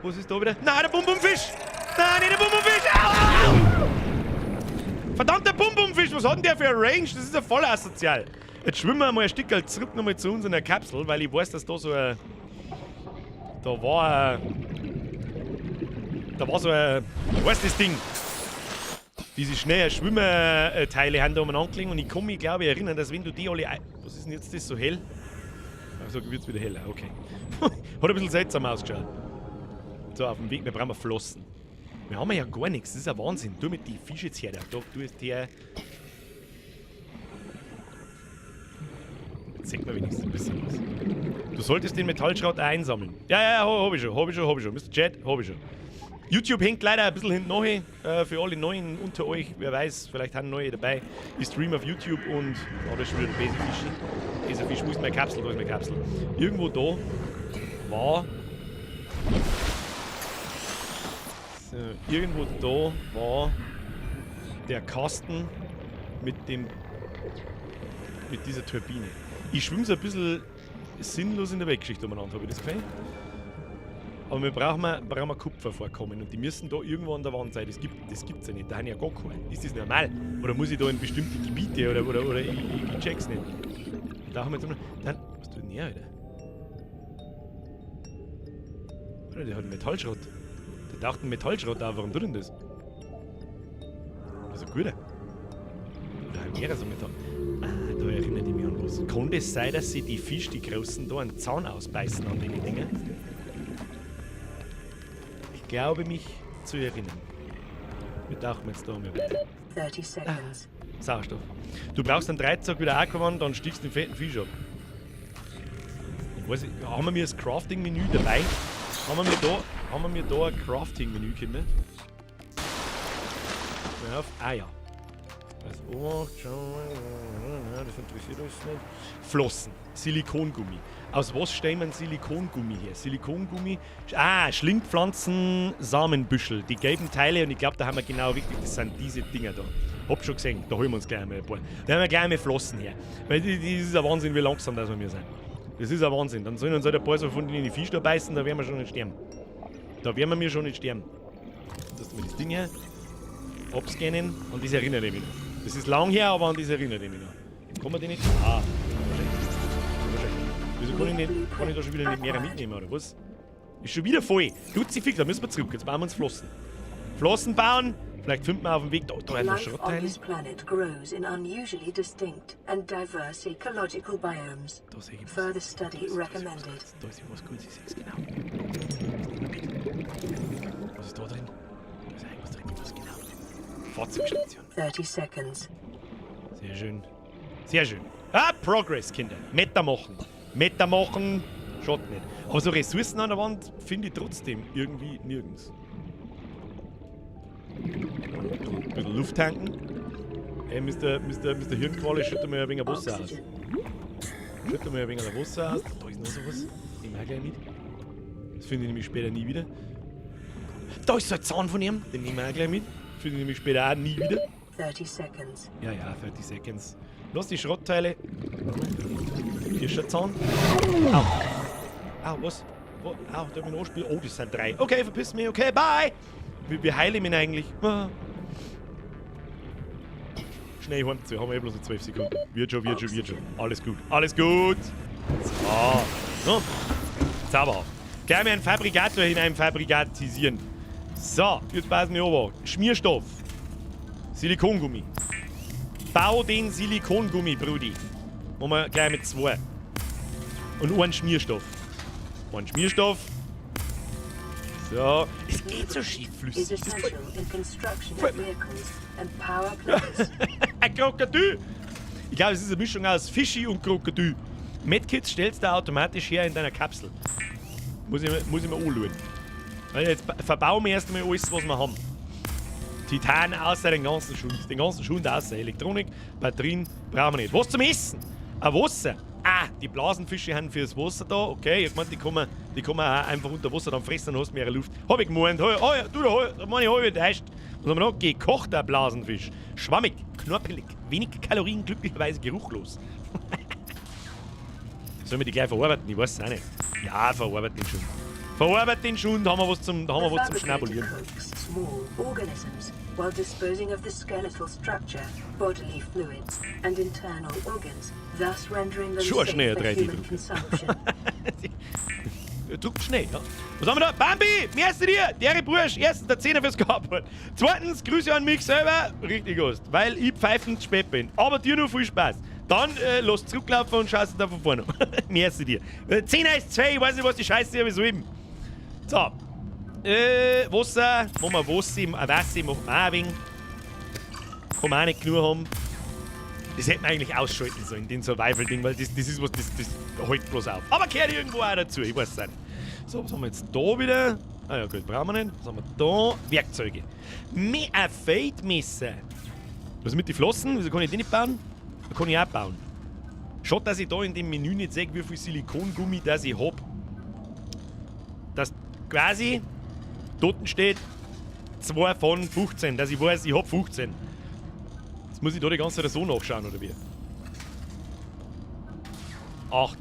Was ist da wieder? Nein, der Bum-Bum-Fisch! Nein, nicht der Bum-Bum-Fisch! Au! Verdammt, der Bum-Bum-Fisch! Was hat denn der für eine Range? Das ist ja voll asozial. Jetzt schwimmen wir mal ein Stück zurück nochmal zu uns in der Kapsel, weil ich weiß, dass da so ein... Da war so ein... Ich weiß das Ding. Diese schnellen Schwimmerteile haben da umeinander gelegen und ich kann mich, glaube ich, erinnern, dass wenn du die alle... Was ist denn jetzt das so hell? Achso, wird es wieder heller, okay. Hat ein bisschen seltsam ausgeschaut. So, auf dem Weg, wir brauchen Flossen. Wir haben ja gar nichts, das ist ein Wahnsinn. Du mit die Fische jetzt her, da, du ist der... Jetzt sieht man wenigstens ein bisschen was. Du solltest den Metallschrott einsammeln. Ja, hab ich schon. Mr. Chat, hab ich schon. YouTube hängt leider ein bisschen hinten nach. Für alle Neuen unter euch, wer weiß, vielleicht haben neue dabei. Ich stream auf YouTube und... Oh, da ist schon wieder der Basifisch. Dieser Fisch, wo ist meine Kapsel? Da ist meine Kapsel. Irgendwo da war... So, irgendwo da war der Kasten mit dieser Turbine. Ich schwimme so ein bisschen sinnlos in der Weltgeschichte umeinander, habe ich das Gefühl. Aber wir brauchen Kupfervorkommen und die müssen da irgendwo an der Wand sein. Das gibt's ja nicht, da haben ja gar keinen. Ist das normal? Oder muss ich da in bestimmte Gebiete oder ich check's nicht. Da haben wir jetzt einmal... Dann, was tut denn der, Alter? Oder der hat einen Metallschrott. Der taucht einen Metallschrott auf, warum tut denn das? Also gut. Da haben mehrere so Metall... Ah, da erinnert ich mich an was. Kann das sein, dass sie die Fische, die Großen, da einen Zahn ausbeißen an den Dingen? Ich glaube mich zu erinnern. Wir tauchen jetzt da mal weiter. 30 seconds. Sauerstoff. Du brauchst einen Dreizack wieder Aquaman, dann stichst du den fetten Fisch ab. Ich weiß nicht, haben wir das Crafting-Menü dabei? Haben wir da ein Crafting-Menü, Kinder? Auf. Ah ja. Das interessiert uns nicht. Flossen. Silikongummi. Aus was stellen wir Silikongummi her? Silikongummi. Schlingpflanzen, Samenbüschel. Die gelben Teile und ich glaube, da haben wir genau richtig, das sind diese Dinger da. Hab schon gesehen, da holen wir uns gleich mal ein paar. Da haben wir gleich mal Flossen her. Weil das ist ein Wahnsinn, wie langsam das wir sind. Das ist ein Wahnsinn. Dann sollen uns halt ein paar so von denen die Fisch da beißen, da werden wir schon nicht sterben. Da werden wir schon nicht sterben. Dass wir das Ding her abscannen und das erinnert mich noch. Das ist lang her, aber an das erinnert mich noch. Kann man die nicht? Ah, wahrscheinlich. Wieso kann ich da schon wieder nicht mehr mitnehmen, oder was? Ist schon wieder voll. Luzifix, da müssen wir zurück. Jetzt bauen wir uns Flossen. Flossen bauen. Vielleicht finden wir auf dem Weg da ein Life on Schrottteil. this planet grows in unusually distinct and diverse ecological biomes. Da sehe ich was. Further study recommended. Da ist irgendwas Gutes, ich seh's genau. Was ist da drin? Da ist irgendwas drin, was genau. Fahrzeugstation. 30 seconds. Sehr schön. Sehr schön. Ah, Progress, Kinder. Meta machen. Meta machen, schaut nicht. Aber so Ressourcen an der Wand finde ich trotzdem irgendwie nirgends. Ein bisschen Luft tanken. Hey, Mr. Hirnqualle, schütt mir ein wenig Wasser aus. Schütt mir ein wenig Wasser aus. Da ist noch sowas. Nehmen wir gleich mit. Das finde ich nämlich später nie wieder. Da ist so ein Zahn von ihm. Den nehmen wir auch gleich mit. Finde ich nämlich später auch nie wieder. 30 seconds. Ja, 30 Seconds. Lass die Schrottteile. Hier ist ein Zahn. Au. Au, was? Au, da hab ich noch angespielt. Oh, das sind 3. Okay, verpiss mich. Okay, bye. Wie heile ich mich eigentlich? Ah. Schnell heim zu. Haben wir bloß noch 12 Sekunden. Wird schon. Alles gut. Alles gut. So. No. Zauberhaft. Gleich mal einen Fabrikator hinein fabrikatisieren. So, jetzt passen wir auf. Schmierstoff. Silikongummi. Bau den Silikongummi, Brudi. Machen wir gleich mit 2. Und einen Schmierstoff. Einen Schmierstoff. So. Es geht so schieflüssig. Is essential in construction of vehicles and power plants. Ein Krokodil. Ich glaube, es ist eine Mischung aus Fischi und Krokodil. Medkits stellst du automatisch her in deiner Kapsel. Muss ich mir anschauen. Also jetzt verbauen wir erst einmal alles, was wir haben. Titan außer den ganzen Schund. Den ganzen Schund außer Elektronik, Batterien brauchen wir nicht. Was zum Essen? Ein Wasser. Ah, die Blasenfische haben fürs Wasser da. Okay, ich meine, die kann man auch einfach unter Wasser dann fressen, dann hast du mehr Luft. Hab ich gemeint. Da meine ich halb enttäuscht. Was haben wir noch? Gekochter Blasenfisch. Schwammig, knorpelig, wenig Kalorien, glücklicherweise geruchlos. Sollen wir die gleich verarbeiten? Ich weiß es auch nicht. Ja, verarbeiten den Schund. Verarbeiten den Schund, haben wir was zum Schnabulieren. Small organisms while disposing of the skeletal structure, bodily fluids, and internal organs, thus rendering them Schon safe schnell, for 3D human drucken. consumption. Druckt Schnee, ja. Was haben wir da? Bambi! Merci dir! Der Bursch! Erstens der Zehner fürs Carport. Zweitens, Grüße an mich selber. Richtig Gast. Weil ich pfeifend spät bin. Aber dir noch viel Spaß. Dann lass zurücklaufen und schaust da von vorne. Merci dir. 10er ist 2. Ich weiß nicht, was die Scheiße hier so eben. So. Wasser. Machen wir Wasser machen wir auch ein wenig. Kann man auch nicht genug haben. Das hätten wir eigentlich ausschalten sollen, den Survival-Ding, weil das ist was, das hält bloß auf. Aber gehört irgendwo auch dazu, ich weiß es nicht. So, was haben wir jetzt da wieder? Ah ja, gut, brauchen wir nicht. Was haben wir da? Werkzeuge. Ein Feldmesser. Was mit den Flossen? Wieso kann ich die nicht bauen? Da kann ich auch bauen. Schaut, dass ich da in dem Menü nicht sehe, wie viel Silikongummi das ich habe. Dass quasi dort steht 2 von 15, dass ich weiß, ich habe 15. Muss ich da die ganze Zeit so nachschauen, oder wie? 8.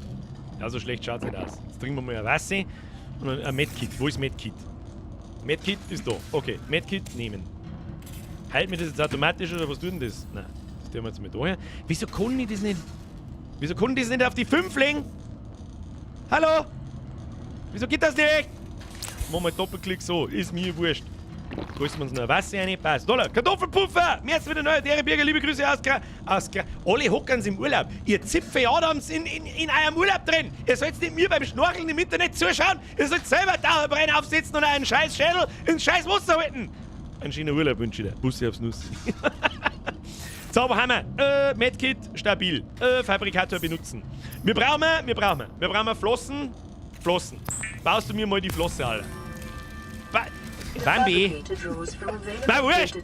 Ja, so schlecht schaut es nicht aus. Jetzt trinken wir mal ein Wasser und ein Medkit. Wo ist Medkit? Medkit ist da. Okay, Medkit nehmen. Heilt mir das jetzt automatisch oder was tut denn das? Nein, das tun wir jetzt mit daher. Wieso kann ich das nicht? Wieso kann ich das nicht auf die 5 legen? Hallo? Wieso geht das nicht? Machen wir Doppelklick so. Ist mir wurscht. Grüßen wir uns noch ein Wasser rein, passt. Dollar, Kartoffelpuffer! Mir jetzt wieder neue Deribirger, liebe Grüße aus alle hockern's im Urlaub. Ihr Zipfe Adams in eurem Urlaub drin. Ihr sollt nicht mir beim Schnorcheln im Internet zuschauen. Ihr sollt selber Dauerbrenner aufsetzen und einen scheiß Schädel ins scheiß Wasser halten. Einen schönen Urlaub wünsche ich dir. Bussi aufs Nuss. So, aber haben wir. Medkit, stabil. Fabrikator benutzen. Wir brauchen Flossen. Flossen. Baust du mir mal die Flosse, Alter. Bambi! Na wurscht!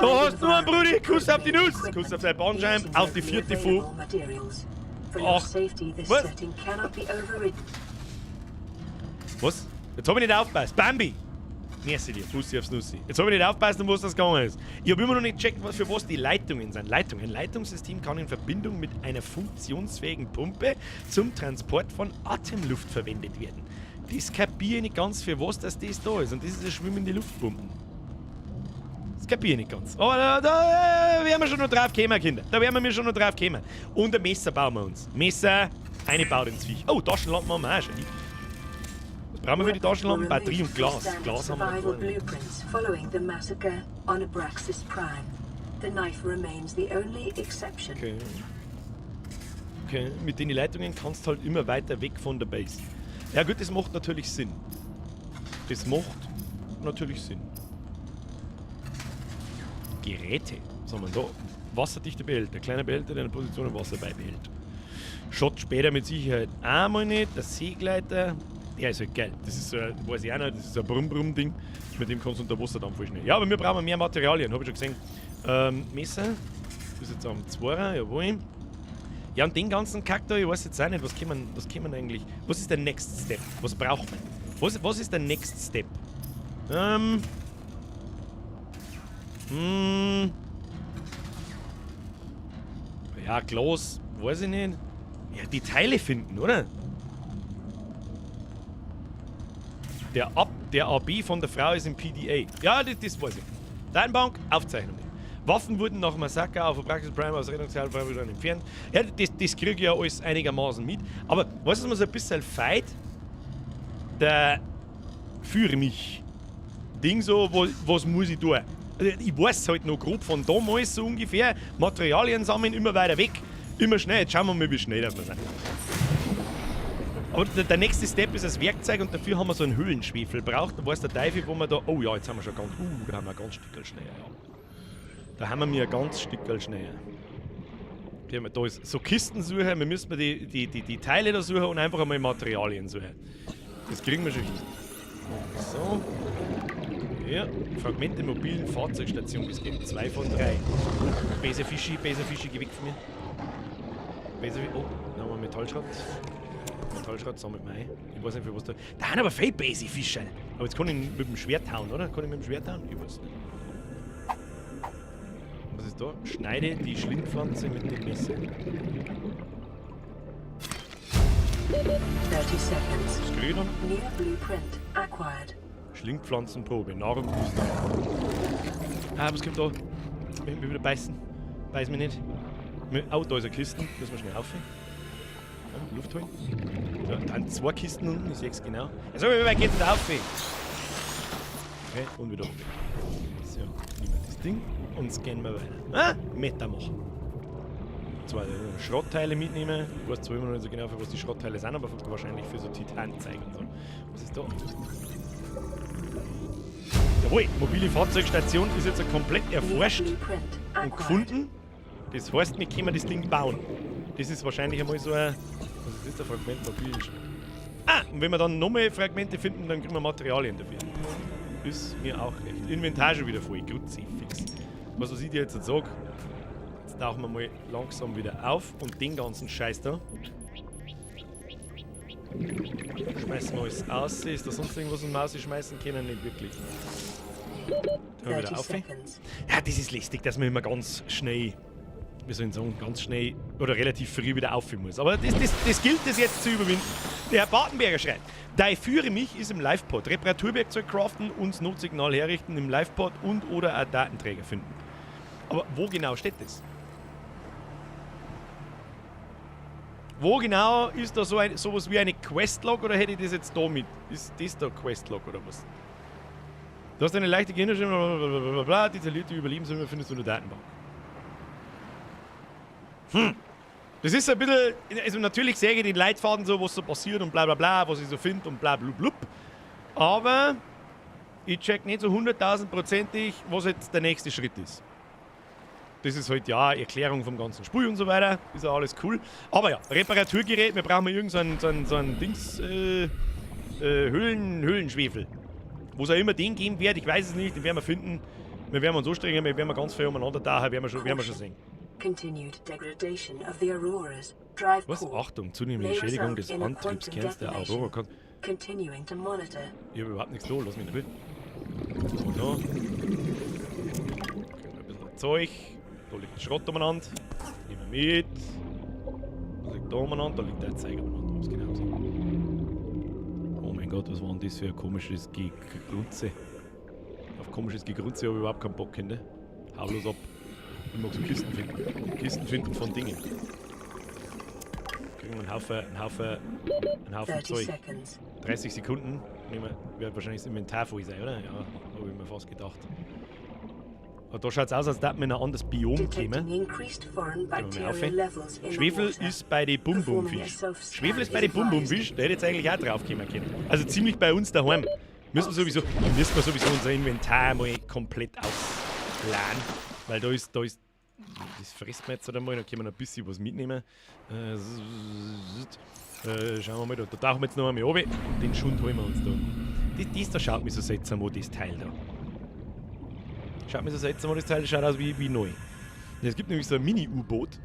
Da hast du einen Brudi! Kuss auf die Nuss! Kuss auf dein Bandscheiben, auf die 4. Fu. Ach, was? Was? Jetzt hab ich nicht aufgepasst. Bambi! Merci dir, Bussi aufs Nussi. Jetzt hab ich nicht aufgepasst, um was das gegangen ist. Ich hab immer noch nicht gecheckt, für was die Leitungen sind. Ein Leitungssystem kann in Verbindung mit einer funktionsfähigen Pumpe zum Transport von Atemluft verwendet werden. Das kapiere ich nicht ganz, für was das da ist. Und das ist eine schwimmende Luftpumpe. Das kapiere ich nicht ganz. Aber da werden wir schon noch drauf kommen, Kinder. Da werden wir schon noch drauf kommen. Und ein Messer bauen wir uns. Messer, eine baut ins Viech. Oh, Taschenlampen haben wir auch schon. Was brauchen wir für die Taschenlampen? Batterie und Glas. Glas haben wir noch gar nicht. Okay, mit den Leitungen kannst du halt immer weiter weg von der Base. Ja gut, das macht natürlich Sinn. Geräte. Was haben wir da? Wasserdichte Behälter. Kleiner Behälter, der eine Position im Wasser beibehält. Schaut später mit Sicherheit einmal nicht. Der Seegleiter. Der ist halt geil. Das ist so ein, weiß ich auch nicht, das ist so ein Brumm-Brumm-Ding. Mit dem kannst du unter Wasser dann voll schnell. Ja, aber wir brauchen mehr Materialien, habe ich schon gesehen. Messer. Das ist jetzt am 2er, jawohl. Ja, und den ganzen Kack da, ich weiß jetzt auch nicht, was kann man eigentlich... Was ist der Next Step? Was braucht man? Was ist der Next Step? Ja, Glas, weiß ich nicht. Ja, die Teile finden, oder? Der AB von der Frau ist im PDA. Ja, das weiß ich. Datenbank, Aufzeichnungen. Waffen wurden nach Massaker auf der Praxis Prime aus Rettungsheil entfernt. Ja, das kriege ich ja alles einigermaßen mit. Aber weißt du, was mir so ein bisschen feit? Der für mich Ding so, was muss ich tun? Also ich weiß halt noch grob von damals so ungefähr. Materialien sammeln, immer weiter weg, immer schnell. Jetzt schauen wir mal, wie schnell das wir sind. Aber der nächste Step ist das Werkzeug und dafür haben wir so einen Höhlenschwefel braucht. Da weiß der Teufel, wo wir da... Oh ja, jetzt haben wir schon ganz... da haben wir ein ganz Stückchen schneller, ja. Da haben wir mir ein ganz Stückchen schneller. Da ist so Kisten suchen, wir müssen die Teile da suchen und einfach einmal Materialien suchen. Das kriegen wir schon hin. So. Ja, Fragmente mobilen Fahrzeugstation bis Game 2 von 3. Bese Fischi, geh weg von mir. Oh, da haben wir Metallschrott. Metallschrott sammelt man ein. Ich weiß nicht, für was da. Da haben aber viele Base Fische. Aber jetzt kann ich mit dem Schwert hauen, oder? Kann ich mit dem Schwert hauen? Ich weiß nicht. Was ist da? Schneide die Schlingpflanze mit dem Messer. 30 seconds. Was krieg ich dann? New blueprint acquired. Schlingpflanzenprobe, Nahrung. Ah, was kommt da? Ich will wieder beißen. Beiß mich nicht. Oh, da ist eine Kiste. Müssen wir schnell aufhören. Ja, Luft holen. Ja, dann 2 Kisten unten, ich seh's genau. Also, wie weit geht's denn da auf? Okay, und wieder runter. So, nehmen wir das Ding und scannen wir weiter. Ah, Meter machen. Zwar Schrottteile mitnehmen. Ich weiß zwar immer noch nicht so genau, für was die Schrottteile sind, aber wahrscheinlich für so Titanzeigen und so. Was ist da? Jawohl, mobile Fahrzeugstation ist jetzt komplett erforscht und gefunden. Das heißt, wir können das Ding bauen. Das ist wahrscheinlich einmal so ein... Was ist das, der Fragment mobil? Ah, und wenn wir dann nochmal Fragmente finden, dann kriegen wir Materialien dafür. Ist mir auch recht. Inventar schon wieder voll, fix. Was ich dir jetzt sage, jetzt tauchen wir mal langsam wieder auf und den ganzen Scheiß da. Schmeißen wir alles aus. Ist da sonst irgendwas um Maus schmeißen können? Nicht wirklich. Dann wieder auf. Ja, das ist lästig, dass man immer ganz schnell, wie soll ich sagen, ganz schnell oder relativ früh wieder aufhören muss. Aber das gilt es jetzt zu überwinden. Der Herr Bartenberger schreibt, da ich führe mich ist im Livepod. Reparaturwerkzeug craften und Notsignal herrichten im Livepod und oder auch Datenträger finden. Aber wo genau steht das? Wo genau ist da sowas wie eine Questlog oder hätte ich das jetzt da mit? Ist das da Questlog oder was? Du hast eine leichte Gehirnerschütterung, blablabla, detaillierte Überlebenssumme findest du in der Datenbank. Das ist ein bisschen, also natürlich sehe ich die Leitfaden so, was so passiert und bla bla bla, was ich so finde und bla bla blub. Aber ich check nicht so 100.000%ig, was jetzt der nächste Schritt ist. Das ist halt ja Erklärung vom ganzen Spiel und so weiter, ist ja alles cool. Aber ja, Reparaturgerät, wir brauchen irgend so ein Dings, Höhlenschwefel. Wo es auch immer den geben wird, ich weiß es nicht, den werden wir finden. Wir werden uns anstrengen, wir werden ganz viel umeinander tauchen, werden wir schon sehen. Was? Achtung, zunehmende Schädigung des Antriebskerns der Aurora. Ich habe überhaupt nichts da, lass mich nicht will. Und da. Ein bisschen Zeug. Da liegt Schrott umeinander. Nehmen wir mit. Was liegt da umeinander? Da liegt der Zeiger umeinander, ob es genau so. Oh mein Gott, was war denn das für ein komisches Gegrunze? Auf komisches Gegrunze habe ich überhaupt keinen Bock, Kinder. Hau los ab. Ich mag so Kisten finden. Kisten finden von Dingen. Kriegen wir einen Haufen Zeug. 30 Sekunden. Wird wahrscheinlich das Inventar voll sein, oder? Ja, habe ich mir fast gedacht. Aber da schaut es aus, als würde man in ein anderes Biom kommen. Schwefel ist bei den Bum-Bum-Fisch. Schwefel ist bei den Bum-Bum-Fisch, da hätte jetzt eigentlich auch drauf kommen können. Also ziemlich bei uns daheim. Müssen wir sowieso unser Inventar mal komplett ausplanen. Weil da ist, das frisst man jetzt halt einmal, da können wir noch ein bisschen was mitnehmen. Schauen wir mal, da tauchen wir jetzt noch einmal runter. Den Schund holen wir uns da. Das da schaut mich so seltsam an, das Teil da. Schaut mir so seltsam an, das Teil schaut aus wie neu. Es gibt nämlich so ein Mini-U-Boot.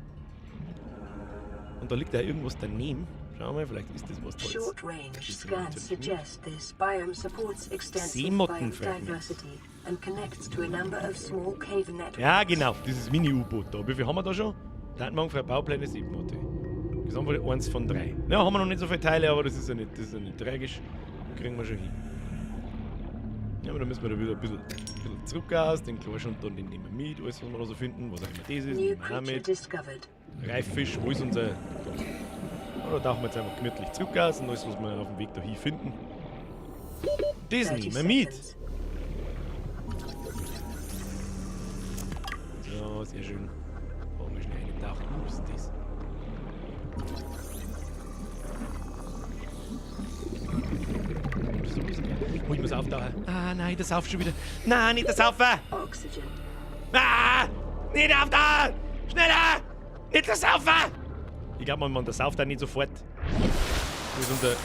Und da liegt da irgendwas daneben. Schauen wir mal, vielleicht ist das was Tolles. Seemottenfragment. Ja, genau, dieses Mini-U-Boot da. Wie viel haben wir da schon? Datenbank für Baupläne 7 Motte. Gesamt 1 von 3. Ja, haben wir noch nicht so viele Teile, aber das ist ja nicht tragisch. Kriegen wir schon hin. Ja, aber dann müssen wir da wieder ein bisschen zurück aus, den Klarschund und den nehmen wir mit, alles was wir da so finden, was auch immer das ist, nehmen wir auch mit. Reiffisch, wo ist unser... Da tauchen wir jetzt einfach gemütlich zurück aus und alles was wir auf dem Weg dahin finden. Das nehmen wir mit. So, sehr schön. Brauchen wir schnell eintauchen. Was ist das? Oh, ich muss auftauchen. Ah, nein, das Sauf schon wieder. Nein, nicht das Saufen! Ah! Nicht auftauchen! Schneller! Nicht der Saufer! Ich glaube, man der sauft auch nicht sofort. Wo ist unser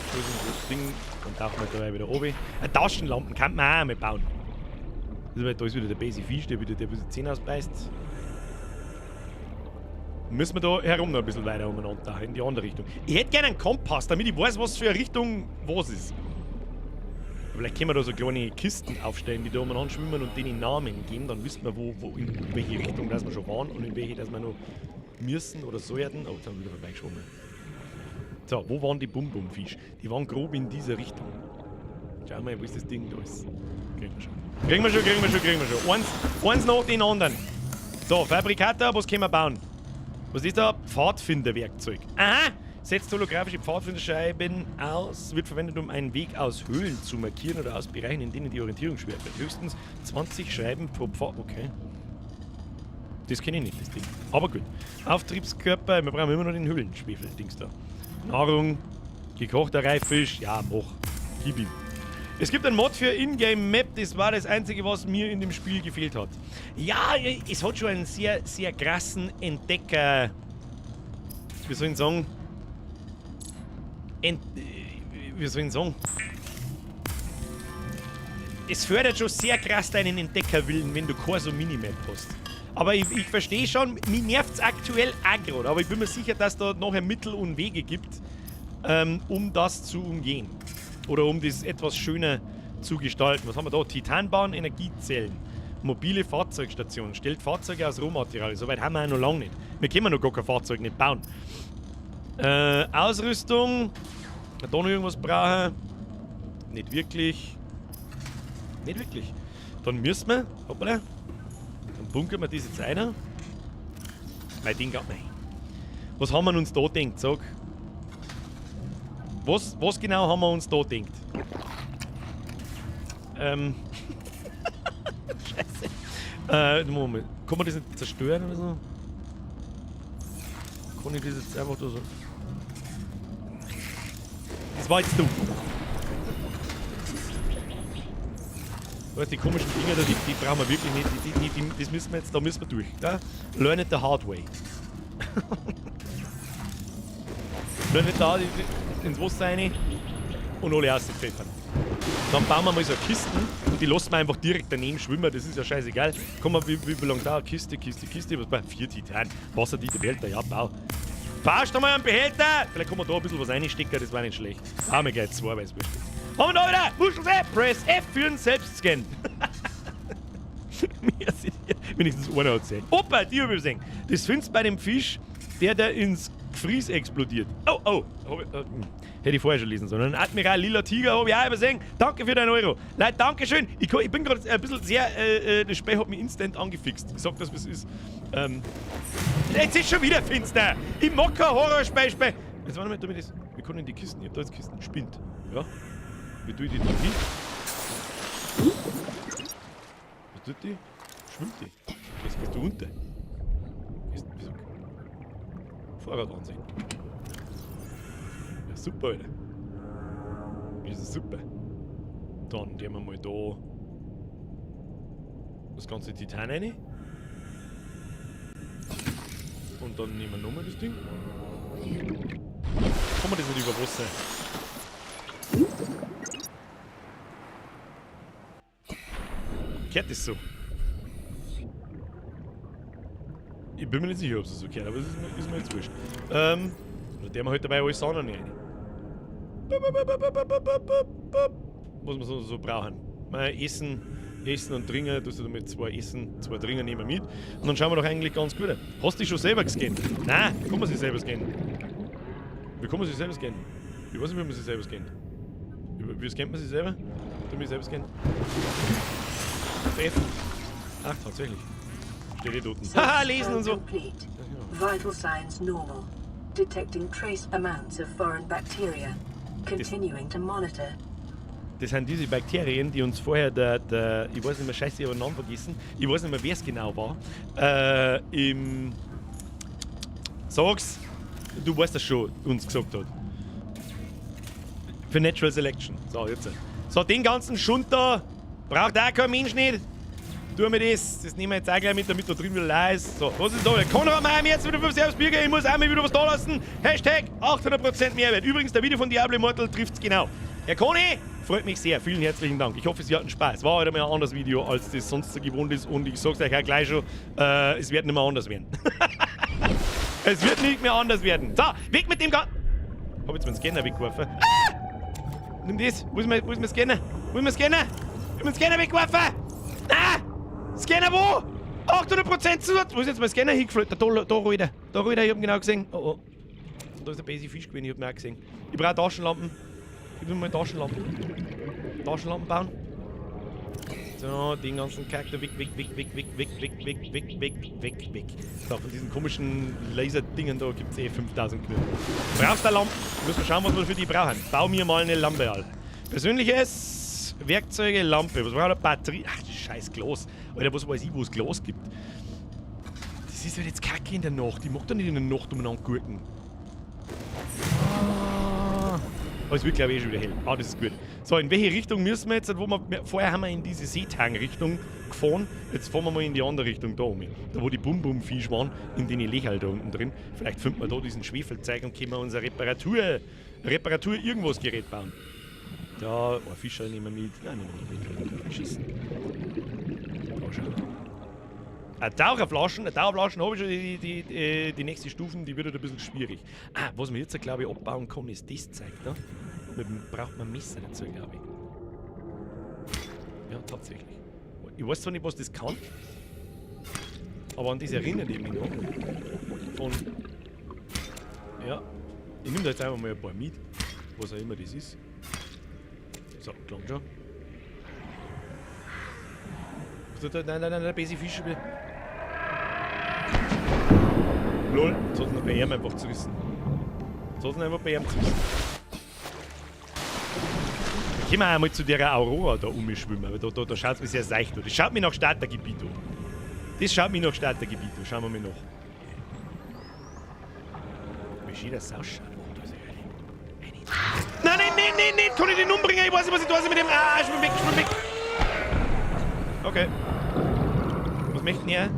Ding? Dann tauchen wir da wieder oben. Taschenlampen kann man auch einmal bauen. Da ist wieder der Basic Fisch, der wieder die Zähne ausbeißt. Müssen wir da herum noch ein bisschen weiter umeinander, in die andere Richtung. Ich hätte gerne einen Kompass, damit ich weiß, was für eine Richtung was ist. Vielleicht können wir da so kleine Kisten aufstellen, die da umeinander schwimmen und denen Namen geben. Dann wissen wir, in welche Richtung dass wir schon waren und in welche dass wir noch müssen oder sollten. Oh, jetzt haben wir wieder vorbeigeschoben. So, wo waren die Bum-Bum-Fisch? Die waren grob in dieser Richtung. Schau mal, wo ist das Ding da ist. Kriegen wir schon. Eins nach den anderen. So, Fabrikator, was können wir bauen? Was ist da? Pfadfinderwerkzeug. Aha! Setzt holographische Pfadfinderscheiben aus, wird verwendet, um einen Weg aus Höhlen zu markieren oder aus Bereichen, in denen die Orientierung schwer wird. Höchstens 20 Scheiben pro Pfad. Okay. Das kenne ich nicht, das Ding. Aber gut. Auftriebskörper, wir brauchen immer noch den Höhlenschwefel-Dings da. Nahrung, gekochter Reiffisch, ja, mach. Gib ihm. Es gibt einen Mod für Ingame-Map, das war das Einzige, was mir in dem Spiel gefehlt hat. Ja, es hat schon einen sehr, sehr krassen Entdecker... Wie soll ich sagen? Wie soll ich sagen? Es fördert schon sehr krass deinen Entdeckerwillen, wenn du keine so Minimap hast. Aber ich verstehe schon, mich nervt es aktuell auch gerade, aber ich bin mir sicher, dass da nachher Mittel und Wege gibt, um das zu umgehen. Oder um das etwas schöner zu gestalten. Was haben wir da? Titanbahn, Energiezellen. Mobile Fahrzeugstationen. Stellt Fahrzeuge aus Rohmaterial. Soweit haben wir ja noch lange nicht. Wir können noch gar kein Fahrzeug nicht bauen. Ausrüstung. Da noch irgendwas brauchen. Nicht wirklich. Nicht wirklich. Dann müssen wir. Hoppala. Dann bunkern wir das jetzt ein. Mein Ding geht nicht. Was haben wir uns da gedacht? Sag. Was genau haben wir uns da gedacht? Scheiße. Moment. Kann man das nicht zerstören oder so? Kann ich das jetzt einfach da so... Das war jetzt dumm. Weißt, die komischen Dinger da, die brauchen wir wirklich nicht. Das müssen wir jetzt, da müssen wir durch. Ja? Learn it the hard way. Learn it da ins Wasser rein und alle auspfeffern. Dann bauen wir mal so Kisten und die lassen wir einfach direkt daneben schwimmen, das ist ja scheißegal. Komm mal, wie lange dauert Kiste, was bei 4 Titan. Wassertitelbehälter, ja, bau. Baust du mal einen Behälter? Vielleicht kann man da ein bisschen was reinstecken, das war nicht schlecht. Ah, mir geht's 2, weil es wurscht ist. Haben wir da wieder? Muschel-App, Press F für den Selbstscan. Wenigstens einer hat gesehen. Opa, die habe ich gesehen. Das findest du bei dem Fisch, der ins Gefries explodiert. Oh. Hätte ich vorher schon lesen sollen. Admiral Lila Tiger habe ich auch übersehen. Danke für deinen Euro. Leute, danke schön. Ich bin gerade ein bisschen sehr... das Spiel hat mich instant angefixt. Ich sag das, was es ist. Jetzt ist schon wieder finster. Ich mag kein Horrorspiel. Jetzt warte mal, damit das... Wir können in die Kisten. Ich hab da jetzt Kisten. Spinnt. Ja. Wie tue ich die hin? Was tut die? Schwimmt die? Jetzt gehst du runter. Wieso? Fahrrad ansehen. Ja, super, Alter. Das ist super. Dann gehen wir mal da das ganze Titan rein. Und dann nehmen wir nochmal das Ding. Kann man das nicht über Wasser? Gehört das so? Ich bin mir nicht sicher, ob es so gehört, aber das ist mir jetzt wurscht. Da der wir halt dabei alles anderen rein. Was wir so brauchen. Essen und Trinken, tust du damit 2 Essen, 2 Trinken nehmen wir mit. Und dann schauen wir doch eigentlich ganz gut. Hast du dich schon selber gescannt? Nein, wie kann man sich selber scannen? Wie kann man sich selber scannen? Ich weiß nicht, wie man sich selber scannt. Wie scannt man sich selber? Du mich selber scannen? F. Ach, tatsächlich. Steht eh dort. Haha, lesen und so. Complete. Vital signs normal. Detecting trace amounts of foreign bacteria. Continuing to monitor. Das sind diese Bakterien, die uns vorher ich weiß nicht mehr, scheiße, ich habe den Namen vergessen. Ich weiß nicht mehr, wer es genau war. Sag's, du weißt das schon, uns gesagt hat. Für Natural Selection. So, jetzt. So, den ganzen Schund da braucht auch kein Mensch nicht. Tu mir das. Das nehmen wir jetzt auch gleich mit, damit da drin wieder leer ist. So, was ist da? Konrad Meier mir jetzt wieder 5 aufs Bier gehen. Ich muss auch mal wieder was da lassen. Hashtag 800% Mehrwert. Übrigens, der Video von Diablo Immortal trifft's genau. Herr Koni, freut mich sehr. Vielen herzlichen Dank. Ich hoffe, Sie hatten Spaß. War heute mal ein anderes Video, als das sonst so gewohnt ist. Und ich sag's euch auch gleich schon, es wird nicht mehr anders werden. Es wird nicht mehr anders werden. So, weg mit dem Hab jetzt meinen Scanner weggeworfen. Ah! Nimm das. Wo ist mein Scanner? Wo ist mein Scanner? Ich hab meinen Scanner weggeworfen. Ah! Scanner wo? 800% Zusatz. Wo ist jetzt mein Scanner hingeflogen? Da ruhig. Da ruhig, ich hab ihn genau gesehen. Oh oh. Da ist ein Basic Fisch gewesen, ich hab ihn auch gesehen. Ich brauche Taschenlampen. Gib mir mal Taschenlampen. Taschenlampen bauen. So, den ganzen Kack da weg. So, von diesen komischen Laserdingen da gibt's 5000 Knöpfe. Brauchst du eine Lampe? Müssen wir schauen, was wir für die brauchen. Bau mir mal eine Lampe, Alter. Persönliches Werkzeuge, Lampe. Was braucht eine Batterie? Ach, scheiß Glas. Alter, was weiß ich, wo es Glas gibt. Das ist halt jetzt Kacke in der Nacht. Ich mag doch nicht in der Nacht umeinander gurken. Aber es wird, glaube ich, schon wieder hell. Ah, das ist gut. So, in welche Richtung müssen wir jetzt? Vorher haben wir in diese Seetang-Richtung gefahren. Jetzt fahren wir mal in die andere Richtung da um. Da, wo die Bum-Bum-Fisch waren, in den Lecherl da unten drin. Vielleicht finden wir da diesen Schwefelzeug und können wir unser Reparatur-Irgendwas-Gerät bauen. Da, ein Fischerl nehmen wir mit. Nein, nehmen wir nicht mit. Schießen. Da, schau. Taucherflaschen habe ich schon die nächste Stufen, die wird halt ein bisschen schwierig. Ah, was man jetzt, glaube ich, abbauen kann, ist das Zeug da. Braucht man Messer dazu, glaube ich. Ja, tatsächlich. Ich weiß zwar nicht, was das kann, aber an das erinnert ich mich noch. Von. Ja, ich nehme da jetzt einfach mal ein paar mit, was auch immer das ist. So, klang schon. Nein, Basic Fisch wieder. Lol, jetzt hat es noch bei ihm einfach zerrissen. Jetzt hat es einfach bei ihm zerrissen. Gehen wir einmal zu der Aurora da umschwimmen, weil da schaut es mir sehr seicht aus. Das schaut mir nach Startergebiet an. Das schaut mir nach Startergebiet an. Schauen wir mal nach. Wie schön das ausschaut. Nein! Kann ich den umbringen? Ich weiß nicht, was ich da mit dem. Ah, schwimm weg! Okay. Was möchten ihr?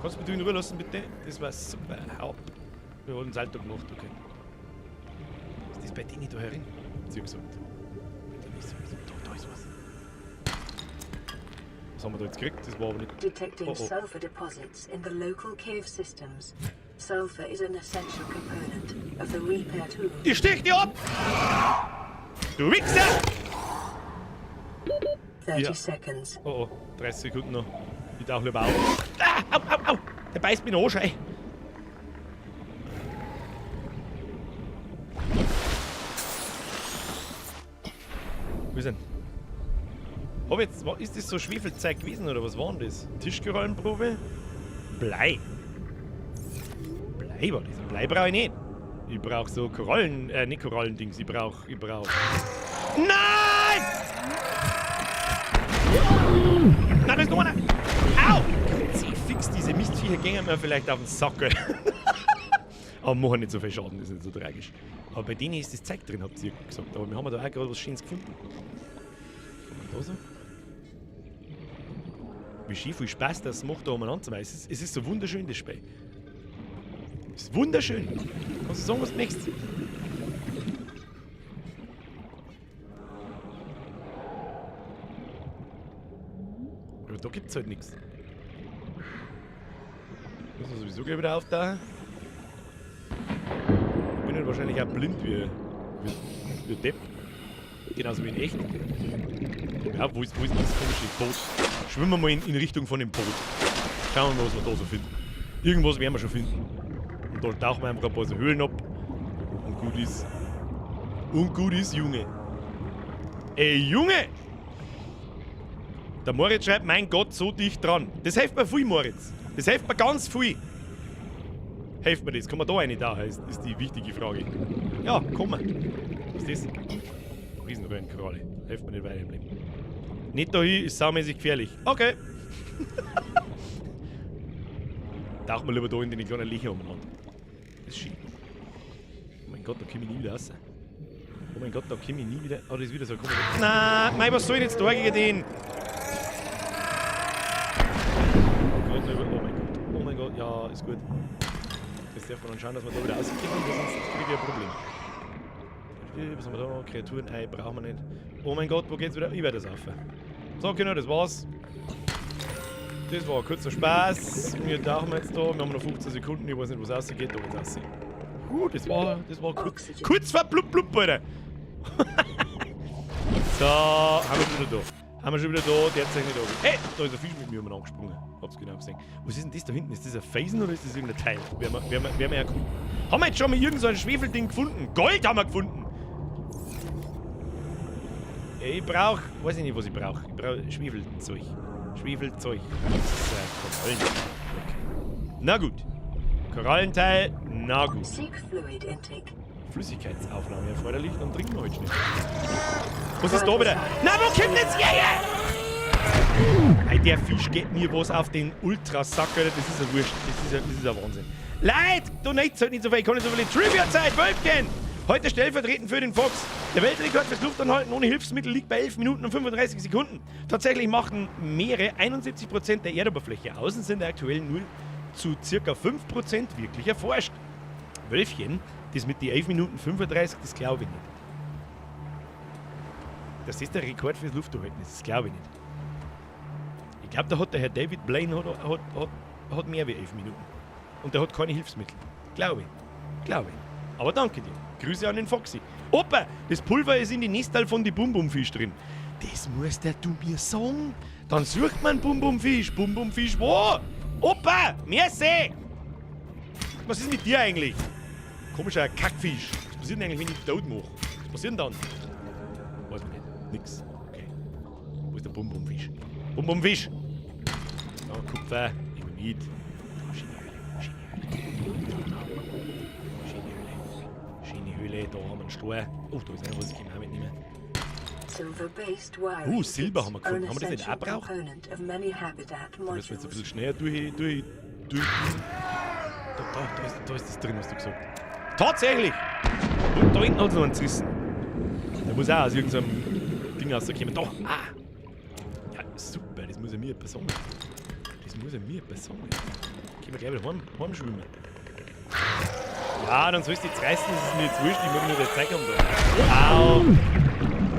Kannst du mich in Ruhe lassen, bitte? Das war super. Hau. Wir haben einen Salto gemacht, okay. Ist das bei denen da herin? Sie haben gesagt. Da ist was. Was haben wir da jetzt gekriegt? Das war aber nicht. Detecting sulfur deposits in the local cave systems. Sulfur is an essential component of the repair tool. Ich stech dir ab! Du Wichser! 30 seconds. Oh, 30 Sekunden noch. Ich tauche lieber auf. Ah, au! Der beißt mich in den Arsch, ey. Wo ist denn? Ist das so Schwefelzeug gewesen oder was war denn das? Tischgerollenprobe? Blei. Blei war das. Blei brauche ich nicht. Ich brauche so nicht Korallendings. Ich brauch. Nein! Nein, da ist noch einer! Au! Fix, diese Mistviecher gehen mir vielleicht auf den Sack. Aber machen nicht so viel Schaden, das ist nicht so tragisch. Aber bei denen ist das Zeug drin, habt ihr gesagt. Aber wir haben da auch gerade was Schönes gefunden. Kann man da so? Wie schön viel Spaß das macht, da umeinander zu machen. Es ist so wunderschön, das Spiel. Es ist wunderschön. Kannst du sagen, was du möchtest? Aber da gibt's halt nichts. Muss man sowieso gleich wieder auftauchen. Ich bin halt wahrscheinlich auch blind wie Depp. Genauso wie in echt. Ja, wo ist das komische Boot? Schwimmen wir mal in Richtung von dem Boot. Schauen wir mal, was wir da so finden. Irgendwas werden wir schon finden. Und da tauchen wir einfach ein paar so Höhlen ab. Und gut ist, Junge. Ey, Junge! Der Moritz schreibt, mein Gott, so dicht dran. Das hilft mir viel, Moritz. Das hilft mir ganz viel. Hilft mir das? Kann man da rein tauchen? Ist die wichtige Frage. Ja, komm mal. Was ist das? Riesenröhrenkralle. Hilft mir nicht weiter im Leben. Nicht dahin, ist saumäßig gefährlich. Okay. Tauchen wir lieber da in den kleinen Löcher umeinander. Das ist schön. Oh mein Gott, da komme ich nie wieder raus. Oh mein Gott, da komme ich nie wieder. Oh, das ist wieder so komisch. Nein, was soll ich jetzt da gegen den? Oh mein Gott, ja, ist gut. Jetzt darf man dann schauen, dass wir da wieder rauskommen, weil sonst kriege ich ein Problem. Was haben wir da noch? Kreaturen-Ei brauchen wir nicht. Oh mein Gott, wo geht's wieder? Ich werde das auf. So, genau, das war's. Das war ein kurzer Spaß. Wir tauchen jetzt da. Wir haben noch 15 Sekunden. Ich weiß nicht, was rausgeht. Da wird's aussehen. Das war kurz vor blub blub, Alter. So, haben wir schon wieder da. Der hat sich nicht da. Hey, da ist ein Fisch mit mir angesprungen. Hab's genau gesehen. Was ist denn das da hinten? Ist das ein Felsen oder ist das irgendein Teil? Werden wir erkunden. Haben wir jetzt schon mal irgend so ein Schwefelding gefunden? Gold haben wir gefunden! Ich brauch, weiß ich nicht, was ich brauche. Ich brauche Schwefelzeug. Schwefelzeug. Das ist Korallen. Okay. Na gut. Korallenteil, na gut. Flüssigkeitsaufnahme erforderlich, dann trinken wir heute schnell. Was ist da wieder? Na, wo kommt jetzt hierher? Hey, der Fisch geht mir was auf den Ultrasack, Alter. Das ist ja wurscht. Das ist ja Wahnsinn. Leute, du nichts halt nicht so viel. Ich kann nicht so viel Trivia-Zeit, Wölfchen! Heute stellvertretend für den Fox. Der Weltrekord fürs Luftanhalten ohne Hilfsmittel liegt bei 11 Minuten und 35 Sekunden. Tatsächlich machten Meere 71% der Erdoberfläche aus und sind aktuell nur zu ca. 5% wirklich erforscht. Wölfchen, das mit den 11 Minuten 35, das glaube ich nicht. Dass das der Rekord fürs Luftanhalten ist, das glaube ich nicht. Ich glaube, da hat der Herr David Blaine hat mehr wie 11 Minuten. Und der hat keine Hilfsmittel. Glaube ich. Glaube ich. Aber danke dir. Grüße an den Foxy. Opa, das Pulver ist in die Nestal von die Bum-Bum-Fisch drin. Das muss der du mir sagen. Dann sucht man Bum-Bum-Fisch. Bum-Bum-Fisch wo? Opa, merci! Was ist mit dir eigentlich? Komischer Kackfisch. Was passiert denn eigentlich, wenn ich tot mache? Was passiert denn dann? Weiß man nicht. Nix. Okay. Wo ist der Bum-Bum-Fisch? Bum-Bum-Fisch! Da, Kupfer. Immer mit. Schienehöhle. Da haben wir einen Stor. Oh, da ist einer, was ich genau mitnehme. Silber haben wir gefunden. Haben wir das nicht auch gebraucht? Das wird jetzt ein bisschen schneller durch. Da ist das drin, hast du gesagt. Tatsächlich! Und da hinten hat es noch einen zerrissen. Der muss auch aus irgendeinem Ding rauskommen. Da! Ah! Ja, super, das muss ja mir sagen. Können wir gleich wieder heimschwimmen. Ja, dann sollst du jetzt reißen, das ist mir jetzt wurscht. Ich muss nur der Zeit haben da. Au!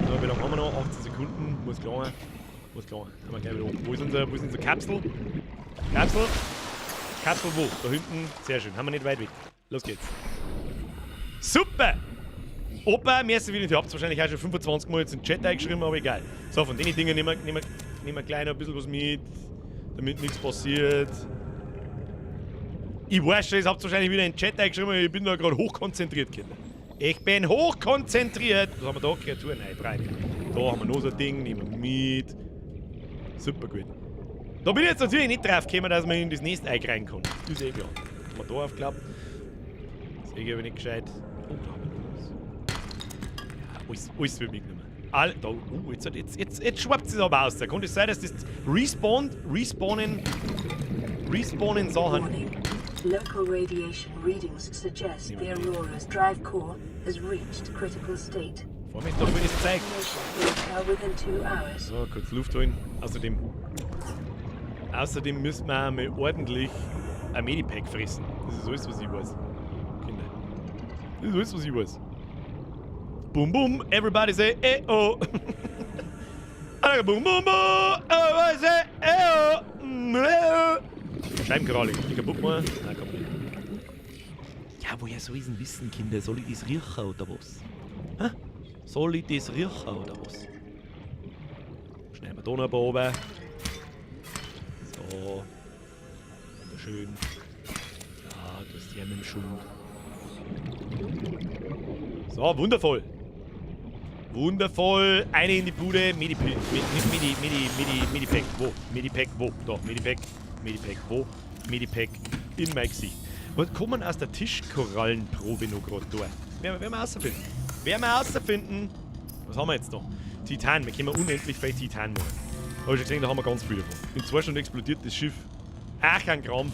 So, wie lange haben wir noch? 18 Sekunden. Muss klar. Haben wir gleich wieder um. Wo ist unsere Kapsel? Kapsel wo? Da hinten. Sehr schön. Haben wir nicht weit weg. Los geht's. Super! Opa, merci wieder. Ihr habt wahrscheinlich auch schon 25 Mal jetzt in den Chat eingeschrieben, aber egal. So, von den Dingen nehmen wir gleich noch ein bisschen was mit, damit nichts passiert. Ich weiß schon, ihr habt wahrscheinlich wieder in den Chat eingeschrieben, aber ich bin da gerade hochkonzentriert, Kinder. Ich bin hochkonzentriert. Was haben wir da? Kreaturen? Nein, 3. Da haben wir noch so ein Ding, nehmen wir mit. Super gut. Da bin ich jetzt natürlich nicht drauf gekommen, dass man in das nächste Ei rein kann. Das ist eh klar. Wenn man da aufklappt. Das ist eh aber nicht gescheit. Oh, da haben wir was. Ja, alles wird mitgenommen. Jetzt schwappt es aber aus. Kann es sein, dass das respawnen Sachen. Local radiation readings suggest the Aurora's drive core has reached critical state. Vor mich doch, wenn ich es zeige. Within 2 hours. So, kurz Luft holen. Außerdem müssen wir mal ordentlich ein Medipack fressen. Das ist alles, was ich weiß. Kinder. Das ist alles, was ich weiß. Boom, boom, everybody say, oh. Boom, boom, boom, everybody say, oh. Scheibenkralle, die kaputt machen? Nein, kaputt nicht. Ja, woher soll ich denn wissen, Kinder? Soll ich das riechen oder was? Hä? Soll ich das riechen oder was? Schneiden wir da noch ein paar oben. So. Wunderschön. Ja, das ist ja mit dem Schund. So, wundervoll. Wundervoll. Eine in die Bude. Medipack. Wo? Medipack. Wo? Da. Medipack. Wo? Medipack. In mein Gesicht. Was kommen aus der Tischkorallenprobe noch gerade da? Werden wir rausfinden. Was haben wir jetzt noch? Titan. Wir können unendlich viel Titan machen. Habe ich schon gesehen, da haben wir ganz viel davon. In 2 Stunden explodiert das Schiff. Ach, ein Krampf.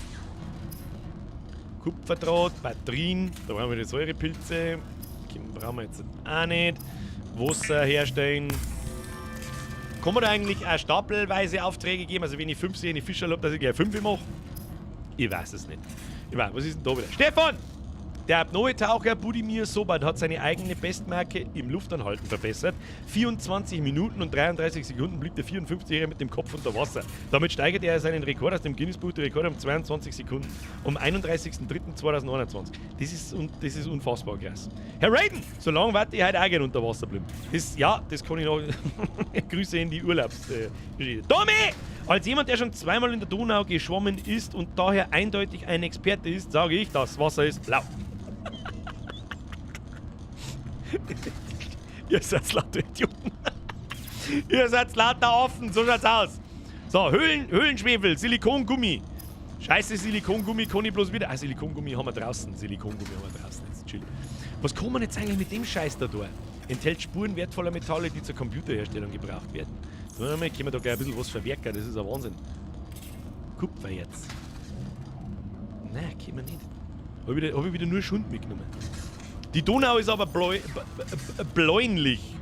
Kupferdraht, Batterien. Da brauchen wir die Säurepilze. Brauchen wir jetzt auch nicht. Wasser herstellen. Kann man da eigentlich auch stapelweise Aufträge geben? Also wenn ich 5 sehe, eine Fischer habe, dass ich gleich 5 mache? Ich weiß es nicht. Ich weiß, was ist denn da wieder? Stefan! Der Apnoe-Taucher Budimir Sobat hat seine eigene Bestmarke im Luftanhalten verbessert. 24 Minuten und 33 Sekunden blieb der 54-Jährige mit dem Kopf unter Wasser. Damit steigerte er seinen Rekord aus dem Guinness-Buch der Rekorde um 22 Sekunden. Um 31.03.2021. Das ist unfassbar krass. Herr Raiden, so lange warte ich heute auch gerne unter Wasser bleiben. Das kann ich noch. Grüße in die Urlaubsgeschichte. Tommy! Als jemand, der schon zweimal in der Donau geschwommen ist und daher eindeutig ein Experte ist, sage ich, das Wasser ist blau. Ihr seid lauter Idioten. Ihr seid lauter offen, so schaut's aus. So, Höhlenschwefel, Silikongummi. Scheiße, Silikongummi kann ich bloß wieder. Ah, Silikongummi haben wir draußen. Jetzt chill. Was kann man jetzt eigentlich mit dem Scheiß da tun? Enthält Spuren wertvoller Metalle, die zur Computerherstellung gebraucht werden. Können wir da gleich ein bisschen was verwerken, das ist ein Wahnsinn. Kupfer jetzt. Nein, können wir nicht. Hab ich wieder nur Schund mitgenommen. Die Donau ist aber bläunlich.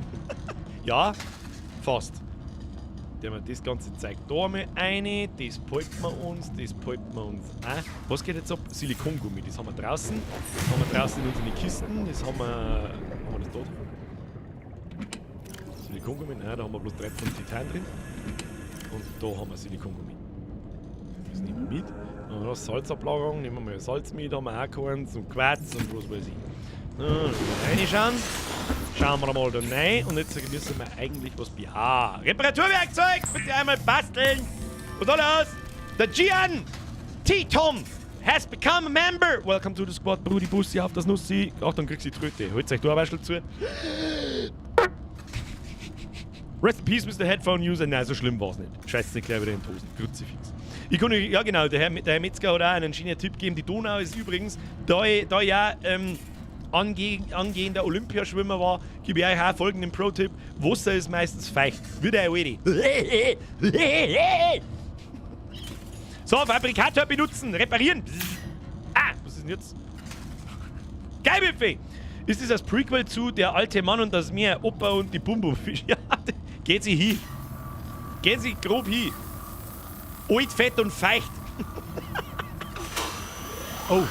Ja, fast. Der wir das ganze zeigt. Da haben wir eine, das behalten wir uns auch. Was geht jetzt ab? Silikongummi, das haben wir draußen. Das haben wir draußen in unseren Kisten. Das haben wir das da? Silikongummi, nein, da haben wir bloß 13 Titan drin. Und da haben wir Silikongummi. Das nehmen wir mit. Dann haben wir noch Salzablagerung, nehmen wir mal Salz mit, haben wir auch keins und Quarz und was weiß ich. Reinschauen. Schauen wir mal da rein. Und jetzt müssen wir eigentlich was Reparaturwerkzeug! Bitte einmal basteln! Was soll das? Der Gian T-Tom has become a member! Welcome to the squad, Brudi Bussi auf das Nussi. Ach, dann kriegst du die Tröte. Holt euch da ein Beispiel zu. Rest in peace, Mr. Headphone User. Nein, so schlimm war's nicht. Scheiße, nicht gleich wieder in die Hosen. Kruzifix. Ich kann ja genau, der Herr Metzger hat auch einen schönen Tipp gegeben. Die Donau ist übrigens, da ja angehender Olympiaschwimmer war, gebe ich euch auch folgenden Pro-Tipp. Wasser ist meistens feucht. Würde er ready. So, Fabrikator benutzen, reparieren. Was ist denn jetzt? Geilbuffet! Ist das Prequel zu Der alte Mann und das Meer, Opa und die Bum-Bum-Fisch? Ja, geht sie hin. Geht sie grob hin. Alt, fett und feucht. Oh,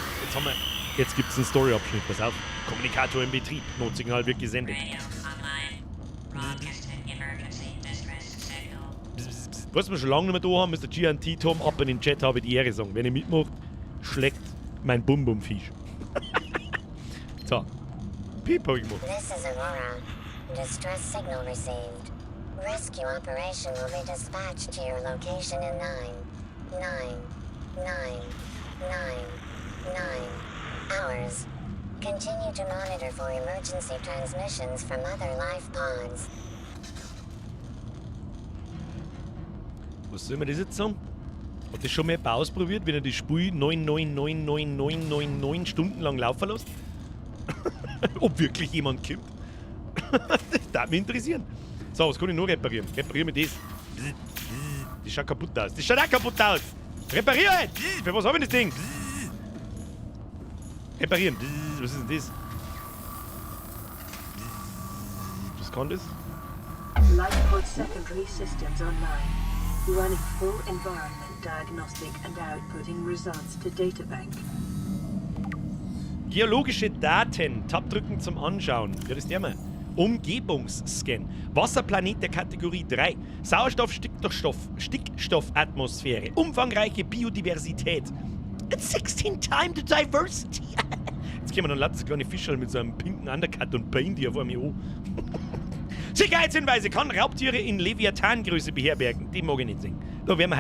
jetzt gibt's einen Story-Abschnitt, pass auf. Kommunikator im Betrieb, Notsignal wird gesendet. Was wir schon lange nicht mehr da haben, ist der GNT Tom ab in den Chat, habe ich die Ehre sagen. Wenn ihr mitmacht, schlägt mein Bum-Bum-Fisch. So. Piep hab ich gemacht. This is Aurora. Distress signal received. Rescue operation will be dispatched to your location in 9 hours. Continue to monitor for emergency transmissions from other life pods. Was soll man das jetzt sagen? Hat das schon mal ausprobiert, wenn er das Spiel 9999999 Stunden lang laufen lässt? Ob wirklich jemand kommt? Das darf mich interessieren. So, was kann ich noch reparieren? Reparieren wir das. Das schaut kaputt aus. Das schaut auch kaputt aus. Reparieren! Für was habe ich das Ding? Reparieren. Was ist denn das? Was kann das? Lightpod secondary systems online. Running full environment diagnostic and outputting results to databank. Geologische Daten. Tab drücken zum Anschauen. Ja, das ist der mal. Umgebungsscan. Wasserplanet der Kategorie 3. Sauerstoff, Stickstoffatmosphäre. Umfangreiche Biodiversität. It's 16 times the diversity. Jetzt können wir dann lauter kleine Fischerl mit so einem pinken Undercut und Bein, die auf einmal an. Sicherheitshinweise: kann Raubtiere in Leviathan-Größe beherbergen. Die mag ich nicht sehen. Die werden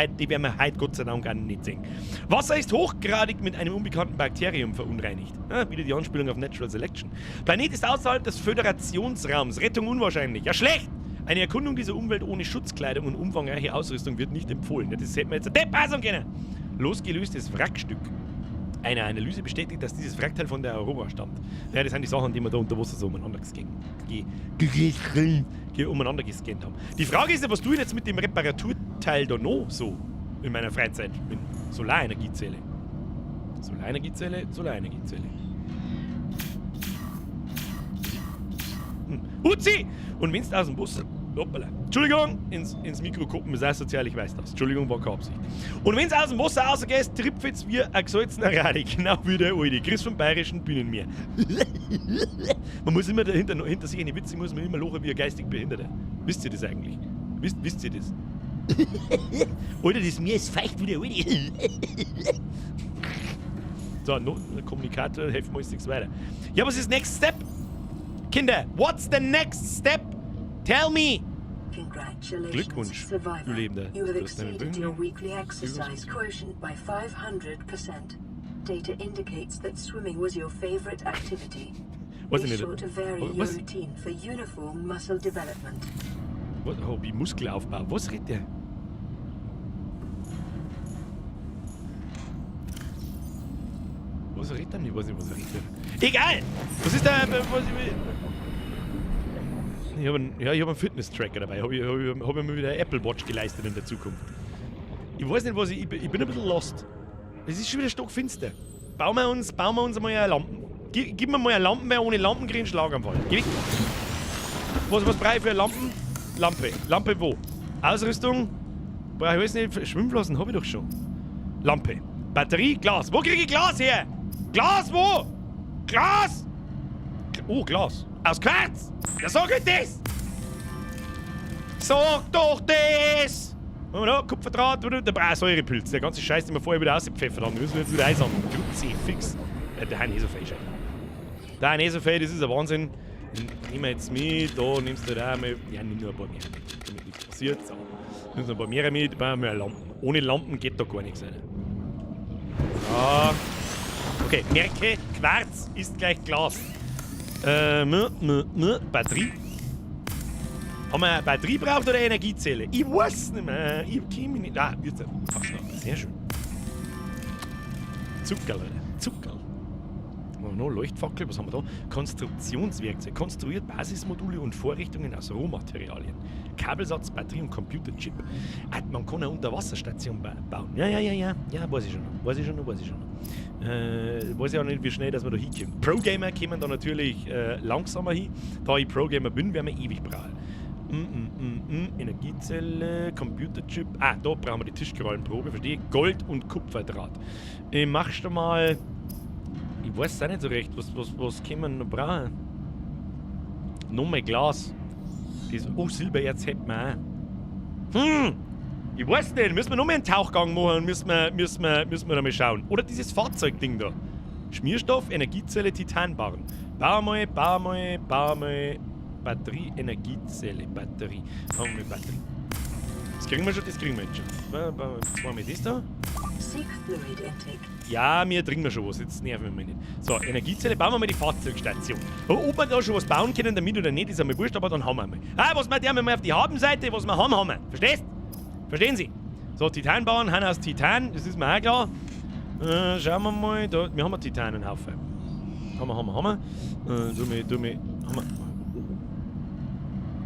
wir heute Gott sei Dank auch nicht sehen. Wasser ist hochgradig mit einem unbekannten Bakterium verunreinigt. Wieder die Anspielung auf Natural Selection. Planet ist außerhalb des Föderationsraums. Rettung unwahrscheinlich. Ja, schlecht! Eine Erkundung dieser Umwelt ohne Schutzkleidung und umfangreiche Ausrüstung wird nicht empfohlen. Das hätten wir jetzt eine Deppasung können. Losgelöstes Wrackstück. Eine Analyse bestätigt, dass dieses Wrackteil von der Aurora stammt. Ja, das sind die Sachen, die wir da unter Wasser so umeinander gescannt haben. Die Frage ist ja, was tue ich jetzt mit dem Reparaturteil da noch so in meiner Freizeit? Mit Solarenergiezelle. Solarenergiezelle. Uzi! Und wenn du aus dem Bus Hoppala. Entschuldigung, ins Mikro gucken, ist auch sozial, ich weiß das. Entschuldigung, war keine Absicht. Und wenn es aus dem Wasser rausgeht, tripft wie ein gesalzener Radi, genau wie der alte Chris vom Bayerischen Bühnenmeer. Man muss immer hinter sich eine Witze, muss man immer lachen wie ein geistig Behinderter. Wisst ihr das eigentlich? Wisst ihr das? Alter, das Meer ist feucht wie der alte. So, der Kommunikator hilft mir nichts weiter. Ja, was ist next step? Kinder, what's the next step? Tell me! Congratulations, Glückwunsch, survivor. du Lebender. You have Du hast deine exceeded Bünde. your weekly exercise quotient by 500%. Data indicates that swimming was your favorite activity. Was Be denn sure to vary your was? routine for uniform muscle development. Wie Muskelaufbau. Was redet der? Was redet er nicht? Ich weiß nicht, was er redet. Egal! Was ist da? Ich habe einen Fitness-Tracker dabei. Hab ich mir wieder eine Apple Watch geleistet in der Zukunft. Ich weiß nicht, was ich bin ein bisschen lost. Es ist schon wieder stockfinster. Bauen wir uns einmal eine Lampen. Gib mir mal eine Lampe, weil ohne Lampen kriege ich einen Schlaganfall. Geh weg! Was brauche ich für eine Lampen? Lampe. Lampe wo? Ausrüstung? Brauche ich alles nicht. Schwimmflossen habe ich doch schon. Lampe. Batterie, Glas. Wo kriege ich Glas her? Glas, wo? Glas! Oh, Glas. Aus Quarz! Ja, sag ich das! Sag doch das! Oh, da, Kupferdraht, da brauche ich Säurepilz. Der ganze Scheiß, den wir vorher wieder ausgepfeffert haben. Wir müssen jetzt wieder einsammeln. Grüezi, fix. Der hat nicht so viel Scheiß. Der hat nicht so viel, das ist ein Wahnsinn. Nehmen wir jetzt mit, da nimmst du da mal. Ja, nimm nur ein paar mehr mit, damit nichts passiert. So. Nimmst du ein paar mehr mit, brauchen wir Lampen. Ohne Lampen geht da gar nichts rein. So. Okay, merke, Quarz ist gleich Glas. Batterie. Haben wir eine Batterie braucht oder eine Energiezelle? Ich weiß nicht mehr. Ich komme nicht. Ah, jetzt fast noch. Sehr schön. Zuckerl, Leute. Zuckerl. Noch Leuchtfackel, was haben wir da? Konstruktionswerkzeug. Konstruiert Basismodule und Vorrichtungen aus Rohmaterialien. Kabelsatz, Batterie und Computerchip. Man kann eine Unterwasserstation bauen. Ja, weiß ich schon noch. Weiß ich auch nicht, wie schnell dass wir da hinkommen. Pro-Gamer kommen da natürlich langsamer hin. Da ich Pro-Gamer bin, werden wir ewig brauchen. Energiezelle, Computerchip. Ah, da brauchen wir die Tischgerollenprobe, verstehe. Gold und Kupferdraht. Machst du mal. Ich weiß auch nicht so recht, was können wir noch brauchen? Nochmal Glas. Silbererz hätten wir auch. Ich weiß nicht, müssen wir noch mal einen Tauchgang machen und müssen wir da mal schauen. Oder dieses Fahrzeugding da. Schmierstoff, Energiezelle, Titanbarren. Bau mal. Batterie, Energiezelle, Batterie. Haben wir Batterie. Das kriegen wir jetzt schon. Zweimal das da. Ja, wir trinken wir schon was, jetzt nerven wir mich nicht. So, Energiezelle, bauen wir mal die Fahrzeugstation. Ob wir da schon was bauen können damit oder nicht, ist einmal wurscht, aber dann haben wir mal. Was wir mal auf die Habenseite, was wir haben wir. Verstehst? Verstehen Sie? So, Titanbauern haben aus Titan, das ist mir auch klar. Schauen wir mal, da, wir haben einen Titanenhaufen. Haben wir.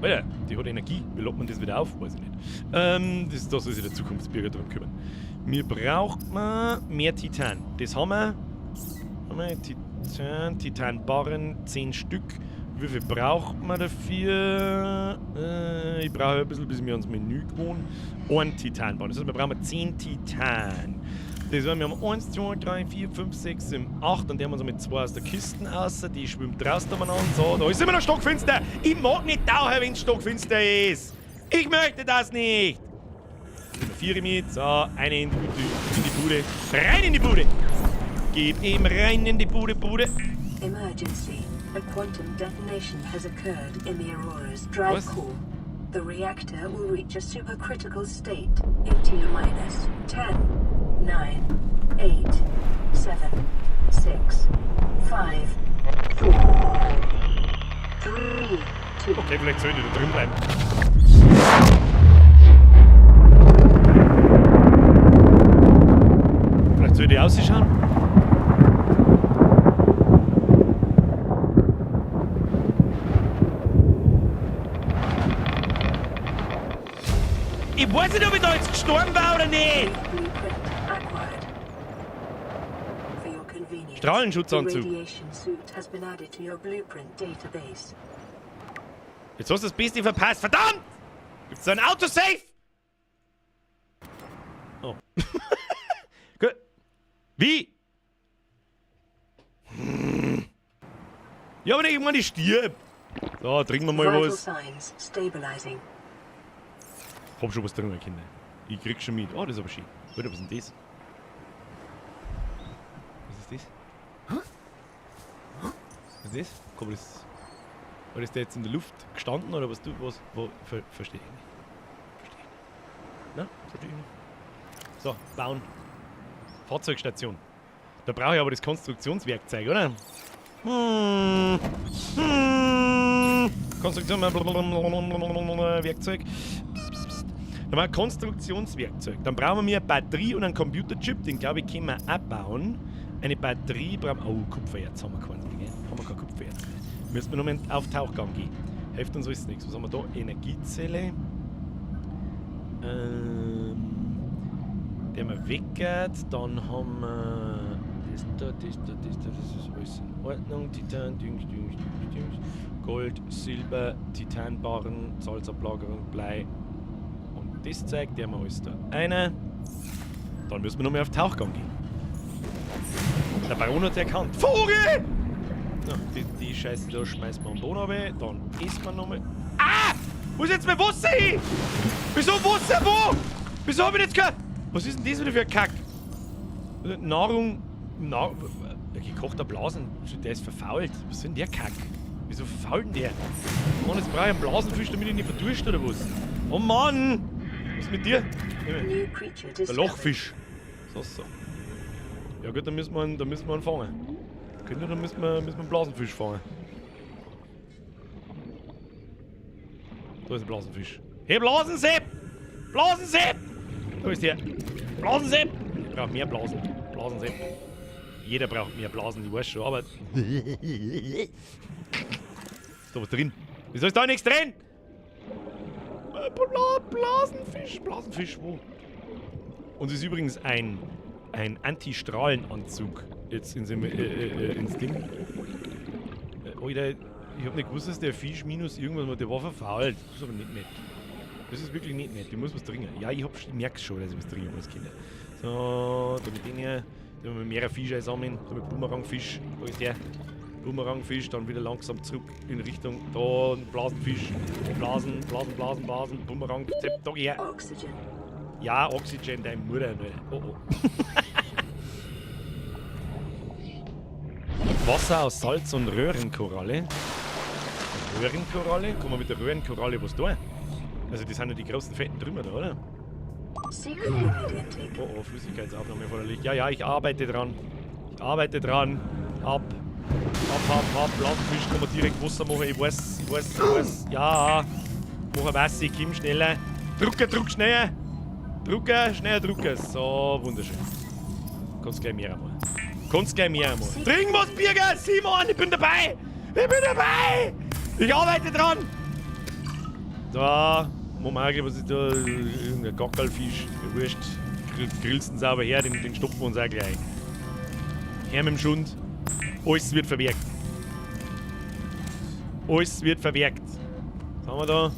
Alter, die hat Energie. Wie lädt man das wieder auf? Weiß ich nicht. Da soll sich der Zukunftsbürger drum kümmern. Wir brauchen mehr Titan. Das haben wir. Titanbarren, 10 Stück. Wie viel braucht man dafür? Ich brauche ein bisschen, bis wir ans Menü gewohnt. Ein Titanbarren. Das heißt, wir brauchen 10 Titan. Das heißt, wir haben 1, 2, 3, 4, 5, 6, 7, 8. Und die haben wir so mit 2 aus der Kiste raus. Die schwimmt draußen umeinander. So, da ist immer noch stockfinster. Ich mag nicht tauchen, wenn es stockfinster ist. Ich möchte das nicht. Nehmen wir 4 mit. So, eine in die Bude. Rein in die Bude. Gib ihm rein in die Bude. Emergency. A quantum detonation has occurred in the Aurora's drive Was? core. The reactor will reach a supercritical state in T-minus 10, 9, 8, 7, 6, 5, 4, 3, 2. Okay, vielleicht soll ich da drin bleiben. Vielleicht soll ich ausschauen. Ich weiß nicht, ob ich da jetzt gestorben war oder nicht. Blueprint acquired. For your convenience, Strahlenschutzanzug. the radiation suit has been added to your blueprint database. Jetzt hast du das Beste verpasst. Verdammt! Gibt's da ein Autosave? Oh. Gut. Wie? Ja, aber irgendwann ich stirb. So, trinken wir mal Vital was. signs stabilizing. Hab schon was drin, Kinder. Ich krieg schon mit. Oh, das ist aber schön. Warte, was ist denn das? Was ist das? Was ist das? Komm, das... War das da jetzt in der Luft gestanden oder was du... Was... Verstehe ich nicht. Verstehe ich nicht. Na? Verstehe ich nicht. So, bauen. Fahrzeugstation. Da brauche ich aber das Konstruktionswerkzeug, oder? Konstruktion... Werkzeug. Dann haben wir ein Konstruktionswerkzeug. Dann brauchen wir eine Batterie und einen Computerchip. Den, glaube ich, können wir abbauen. Eine Batterie brauchen wir... Oh, Kupfererz haben wir keinen. Haben wir kein Kupfererz. Müssen wir nochmal auf Tauchgang gehen. Hilft uns alles nichts. Was haben wir da? Energiezelle. Die haben wir weggehört. Dann haben wir... Das ist alles in Ordnung. Titan, Düngs. Gold, Silber, Titanbarren, Salzablagerung, Blei. Und das zeigt der mal alles da eine. Dann müssen wir nochmal auf Tauchgang gehen. Der Baron hat erkannt. Vogel! Ja, die Scheiße da schmeißt man am Boden runter. Dann isst man nochmal. Ah! Wo ist jetzt mein Wasser hin? Wieso Wasser? Wo? Wieso hab ich jetzt kein... Was ist denn das wieder für ein Kack? Nahrung... gekochter Blasen. Der ist verfault. Was ist denn der Kack? Wieso verfault denn der? Mann, jetzt brauche ich einen Blasenfisch, damit ich nicht verdurst oder was? Oh Mann! Was ist mit dir? New creature Der discovered. Lochfisch. So. Ja gut, dann müssen wir ihn fangen. Kinder, dann müssen wir einen Blasenfisch fangen. Da ist ein Blasenfisch. Hey, Blasensepp! Blasensepp! Da ist der. Blasensepp! Ich brauche mehr Blasen. Blasensepp. Jeder braucht mehr Blasen, ich weiß schon, aber... Ist da was drin? Wieso ist da nichts drin? Blasenfisch, wo? Und es ist übrigens ein Anti-Strahlenanzug jetzt ins Ding. Alter, ich hab nicht gewusst, dass der Fisch minus irgendwas war, der war verfault. Das ist aber nicht nett. Das ist wirklich nicht nett, ich muss was trinken. Ja, ich merk's schon, dass ich was trinken muss, Kinder. So, da mit denen hier, da haben wir mehrere Fische sammeln, da mit Bumerangfisch, wo ist der? Bumerangfisch, dann wieder langsam zurück in Richtung, da ein Blasenfisch, Blasen, Bumerang, da her. Oxygen. Ja, Oxygen, deine Mutter, ne? Oh. Wasser aus Salz und Röhrenkoralle. Röhrenkoralle? Kann man mit der Röhrenkoralle was tun? Also die sind ja die großen fetten Trümmer da, oder? Secret fluid intake. Oh, Flüssigkeitsaufnahme erforderlich. Ja, ich arbeite dran. Ab. Blasenfisch kann man direkt Wasser machen. Ich weiß. Ja. Mach Wasser, komm schneller. Druck schneller. Schneller. So, wunderschön. Kannst gleich mehr machen. Trink was, Birger! Simon, ich bin dabei! Ich arbeite dran! Da, Moment, was ist da? Irgendein Gackerlfisch. Wurscht. Grillst ihn sauber her, den stopfen wir uns auch gleich. Her mit dem Schund. Alles wird verwerkt. Was haben wir da?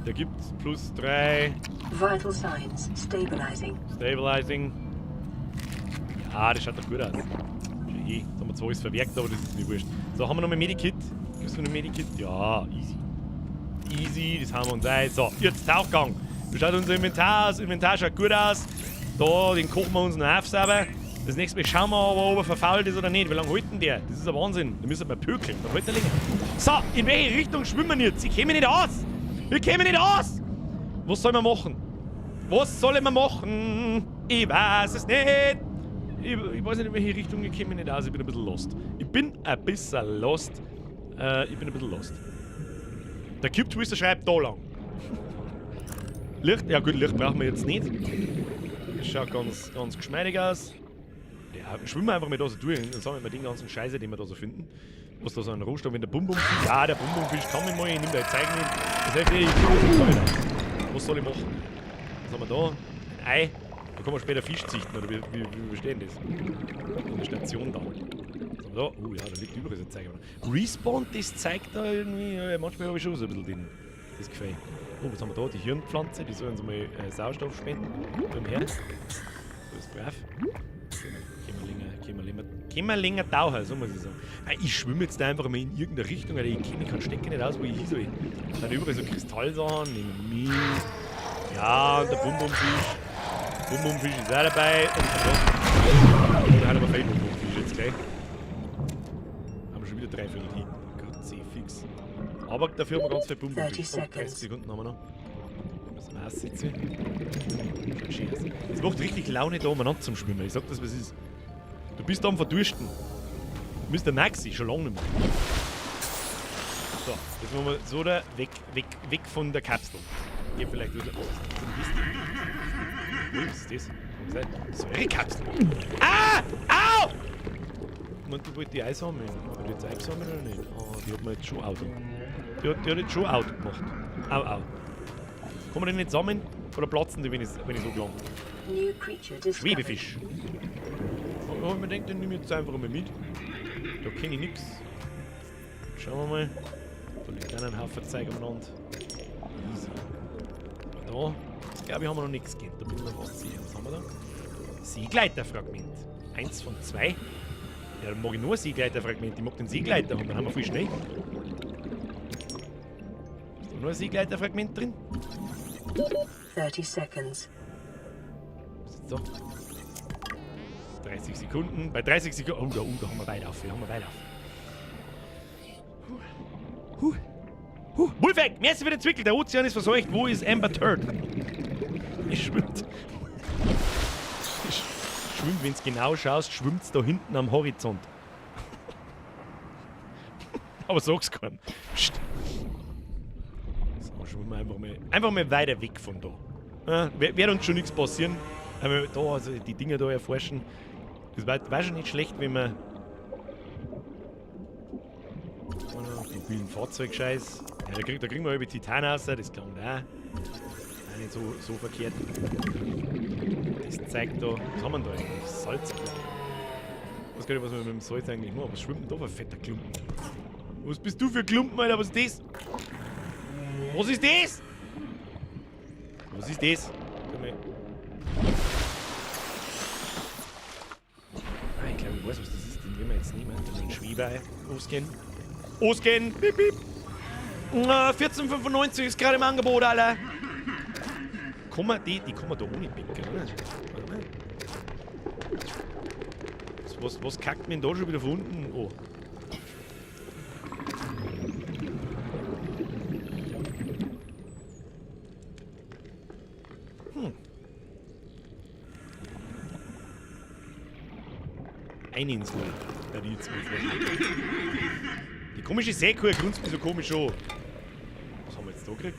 Da gibt's +3. Vital signs stabilizing. Ja, das schaut doch gut aus. Jetzt haben wir zwar alles verwerkt, aber das ist mir wurscht. So, haben wir noch ein Medikit? Gibt's noch ein Medikit? Ja, easy, das haben wir uns ein. So, jetzt Tauchgang. Wie schaut unser Inventar aus? Das Inventar schaut gut aus. Da, den kochen wir uns noch auf sauber. Das nächste Mal schauen wir aber, ob er verfault ist oder nicht. Wie lange hält denn der? Das ist ein Wahnsinn. Da müssen wir pökeln. Dann hält er länger. So, in welche Richtung schwimmen wir jetzt? Ich käme nicht aus. Was soll man machen? Ich weiß es nicht. Ich weiß nicht, in welche Richtung ich käme nicht aus. Ich bin ein bisschen lost. Der Cube Twister schreibt da lang. Licht? Ja gut, Licht brauchen wir jetzt nicht. Das schaut ganz geschmeidig aus. Ja, schwimmen wir einfach mal da so durch und sammeln wir den ganzen Scheiße, den wir da so finden. Was da so ein Rohstoff, wenn der Bumbumfisch. Ja, der Bumbumfisch kann mich mal, ich nehme da jetzt Zeichen hin. Das heißt, was soll ich machen? Was haben wir da? Ein Ei. Da kann man später Fisch züchten, oder wie verstehen das? In der Station da. Was haben wir da? Oh ja, da liegt überall so ein Zeichen. Respawn, das zeigt da irgendwie, manchmal habe ich schon so ein bisschen Das gefällt. Oh, was haben wir da? Die Hirnpflanze, die soll uns mal Sauerstoff spenden. Beim Herz. Das ist brav. Gehen wir länger tauchen, so muss ich sagen. Ich schwimme jetzt da einfach mal in irgendeine Richtung, weil ich kenne mich stecke nicht aus, wo ich hin soll. Da sind überall so Kristallsachen, nehmen wir mit. Ja, und der Bumbumfisch. Bumbumfisch ist auch dabei. Und da hat aber fehlt Bumbumfisch jetzt gleich. Haben wir schon wieder 3 Viertel hin. Gott sei fix. Aber dafür haben wir ganz viel Bumbumfisch. Oh, 30 Sekunden haben wir noch. Müssen wir aussitzen. Es macht richtig Laune, da umeinander zum Schwimmen. Ich sag das, was ist. Du bist am Verdursten. Du bist der Maxi, schon lange nicht mehr. So, jetzt machen wir so da weg von der Kapsel. Hier vielleicht wieder. Was ist das? Das ist eine Kapsel. Ah! Au! Und du wolltest die Eis haben. Hat die jetzt Eis haben oder nicht? Oh, die hat mir jetzt schon Auto. Die hat jetzt schon Auto gemacht. Au, au. Kommen wir denn nicht zusammen? Oder platzen die, wenn ich so lang? Schwebefisch. Oh, ich mir denkt, den nehme ich jetzt einfach mal mit. Da kenne ich nichts. Schauen wir mal. Da liegt einen Haufen Zeug umeinander. Easy. Da, glaube ich, haben wir noch nichts gegeben. Da bin ich mir fast sicher. Was haben wir da? Seegleiterfragment. 1 von 2. Ja, dann mag ich nur ein Seegleiterfragment. Ich mag den Seegleiter haben, dann haben wir viel schnell. Ist da nur ein Seegleiterfragment drin? 30 seconds. Was ist jetzt da? 30 Sekunden. Bei 30 Sekunden. Oh, da haben wir weit auf. Wolfgang, mir ist wieder entwickelt. Der Ozean ist verseucht. Wo ist Amber Turd? Es schwimmt. Schwimmt, wenn du genau schaust, schwimmt es da hinten am Horizont. Aber sag's keinem. Psst. So, schwimmen wir einfach mal weiter weg von da. Ja, wird uns schon nichts passieren. Wenn wir da also die Dinge da erforschen. Das war schon nicht schlecht, wenn wir mobilen Fahrzeugscheiß. Ja, da kriegen wir über Titan raus, das klang da auch nicht so verkehrt. Das zeigt da, was haben wir da eigentlich? Salz. Ich weiß gar nicht, was wir mit dem Salz eigentlich machen. Was schwimmt denn da für ein fetter Klumpen? Was bist du für ein Klumpen, Alter? Was ist das? Was ist das? Was ist das? Ich glaube, ich weiß, was das ist. Den werden wir jetzt nehmen. Dann den Schwieber ausgehen. Ausgehen! Piep, piep! 14,95 ist gerade im Angebot, Alter. Die kann man da ohne picken, oder? Was kackt mir denn da schon wieder von unten? Oh. Eine Insel. Ja, die jetzt die komische Seekuh grunzt mich so komisch an. Was haben wir jetzt da gekriegt?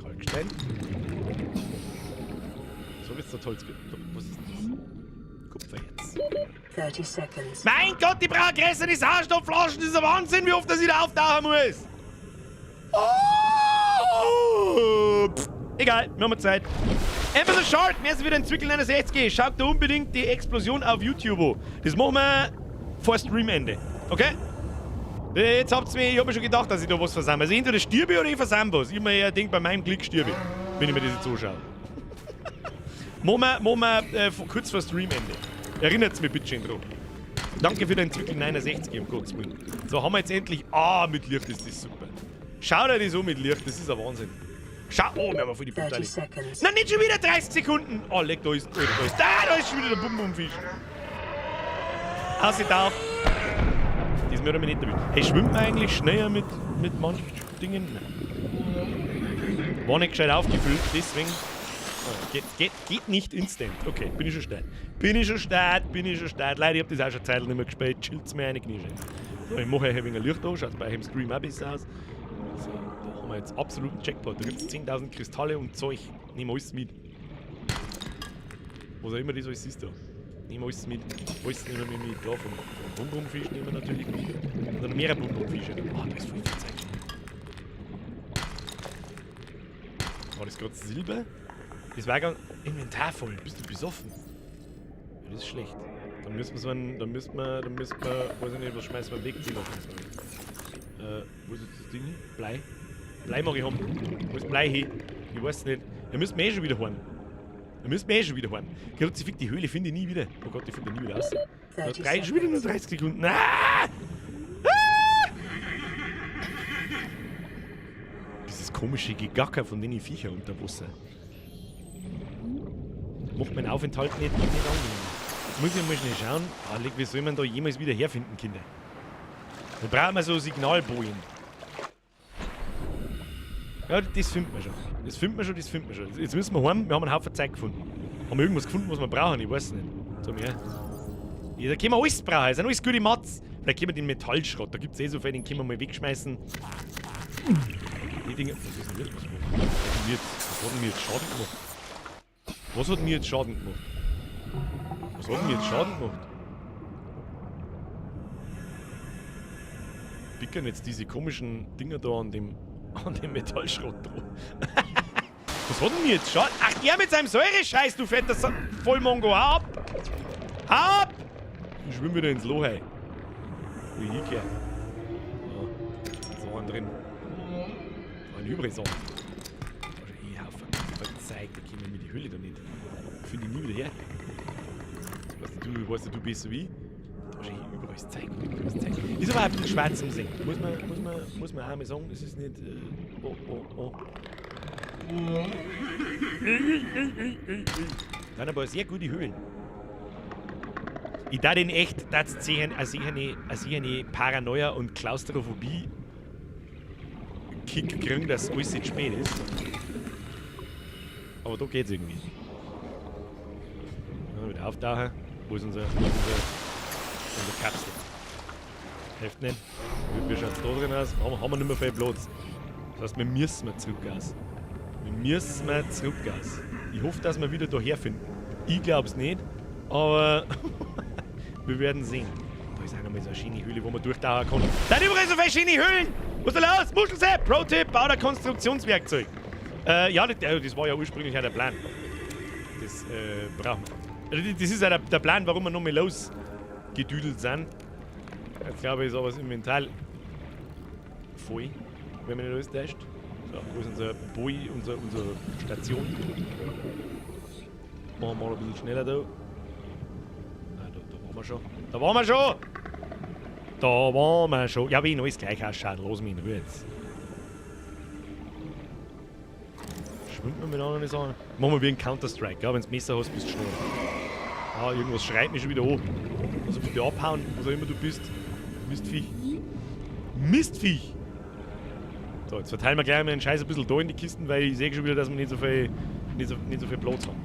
Kalkstein. So wird's da toll. Was ist das? Kupfererz. 30 seconds. Mein Gott, die brauchen größere Sauerstoffflaschen. Das ist ein Wahnsinn, wie oft das ich da auftauchen muss. Oh! Pff, egal, wir haben Zeit. Amber the Shark, wir sind wieder entwickelt 61. Schaut da unbedingt die Explosion auf YouTube an. Das machen wir vor Streamende. Okay? Jetzt habt's mir, ich hab mir schon gedacht, dass ich da was versammle. Also entweder stirbe oder ich versammle was. Ich hab mir eher gedacht, bei meinem Klick stirbe ich, wenn ich mir das jetzt anschaue. machen wir kurz vor Streamende. Erinnert's mich bitte schön dran. Danke für den Entwickeln 69, um Gottes Willen. So, haben wir jetzt endlich... Ah, mit Licht ist das super. Schau dir das an mit Licht, das ist ein Wahnsinn. Schau, oh, wir haben voll die Butter. Nein, nicht schon wieder 30 Sekunden. Oh, leck, da ist schon wieder der Bumbumfisch. Aussieht. Die ist mir aber nicht erwischt. Hey, schwimmt man eigentlich schneller mit manchen Dingen? Nein. War nicht gescheit aufgefüllt, deswegen... Oh, geht nicht instant. Okay, bin ich schon stark. Leute, ich hab das auch schon Zeit nicht mehr gespielt. Chillt's mir eine Knie. So, ich mache euch ein wenig Licht an, schaut bei einem Stream auch besser aus. So, da haben wir jetzt absoluten Jackpot. Da gibt es 10.000 Kristalle und Zeug. Nehmen wir alles mit. Was auch immer das alles ist da. Nehmen wir alles mit. Alles nehmen wir mit. Klar, vom Bumbumfisch nehmen wir natürlich mit. Und dann mehrere Bumbumfische. Ah, da ist voll viel Zeit. War das gerade Silber? Das war ganz Inventar voll. Bist du besoffen? Ja, das ist schlecht. Dann müssen wir, weiß ich nicht, was schmeißen wir weg? Wo ist jetzt das Ding? Blei? Blei mag ich haben. Wo ist Blei hin? Ich weiß nicht. Wir müssen schon wieder heim. Kruzifix, die Höhle finde ich nie wieder. Oh Gott, die finde ich nie wieder aus. Schon wieder nur 30 Sekunden. Ah! Dieses komische Gegacker von den Viecher unter Wasser. Macht meinen Aufenthalt nicht angenehm. Jetzt muss ich mal schnell schauen. Wie soll man da jemals wieder herfinden, Kinder? Da brauchen wir so Signalbojen. Ja, das finden wir schon. Jetzt müssen wir heim, wir haben einen Haufen Zeit gefunden. Haben wir irgendwas gefunden, was wir brauchen? Ich weiß nicht. So mehr. Ja, da können wir alles brauchen, das sind alles gute Mats. Vielleicht können wir den Metallschrott, da gibt es eh so viel, den können wir mal wegschmeißen. Die Dinge. Was ist denn das? Was hat denn mir jetzt Schaden gemacht? Was hat mir jetzt Schaden gemacht? Pickern jetzt diese komischen Dinger da an dem Metallschrott dran. Was hat denn mir jetzt Schaden? Ach, der mit seinem Säure-Scheiß, du fetter Vollmongo, hau ab! Hau ab! Ich schwimm wieder ins Loch rein. Wo ich hingeh. Ja, so einen drin. Ein übriges auch. Ich haufe Zeit, da können wir mit die Höhle da nicht. Finde ich nie wieder her. Weißt du besser wie? Da ist überall das Zeug. Ist aber auch ein bisschen schwarz zum Sehen. Muss man auch mal sagen, das ist nicht. Dann aber sehr gute Höhlen. Ich da den echt sehen, als ich eine Paranoia und Klaustrophobie Kick kriegen, dass alles nicht spät ist. Aber da geht's irgendwie. Ja, wieder auftauchen. Wo ist unsere Kapsel? Hilft nicht. Wie schaut es da drin aus? Haben wir nicht mehr viel Platz. Das heißt, wir müssen zurück aus. Ich hoffe, dass wir wieder hierher finden. Ich glaube es nicht, aber wir werden sehen. Da ist auch noch mal so eine Schiene-Höhle, wo man durchtauchen kann. Da sind übrigens so viele Schiene-Höhlen! Was ist da los? Muschelsepp! Pro-Tipp, bau ein Konstruktionswerkzeug. Ja, das war ja ursprünglich auch der Plan. Das brauchen wir. Also, das ist ja der Plan, warum wir noch mal losgedüdelt sind. Jetzt glaube ich, ist aber das Inventar voll, wenn man nicht alles täuscht. So, wo ist unser Boy, unsere Station? Machen wir mal ein bisschen schneller da. Nein, da waren wir schon. Ja, wie alles gleich ausschaut. Lass mich in Ruhe jetzt. Schwimmt man mit anderen Sachen? Machen wir wie ein Counter-Strike, ja? Wenn du das Messer hast, bist du schnell. Ah, irgendwas schreit mich schon wieder an. Also bitte abhauen, was auch immer du bist. Mistviech! So, jetzt verteilen wir gleich mal den Scheiß ein bisschen da in die Kisten, weil ich sehe schon wieder, dass wir nicht so viel Platz haben.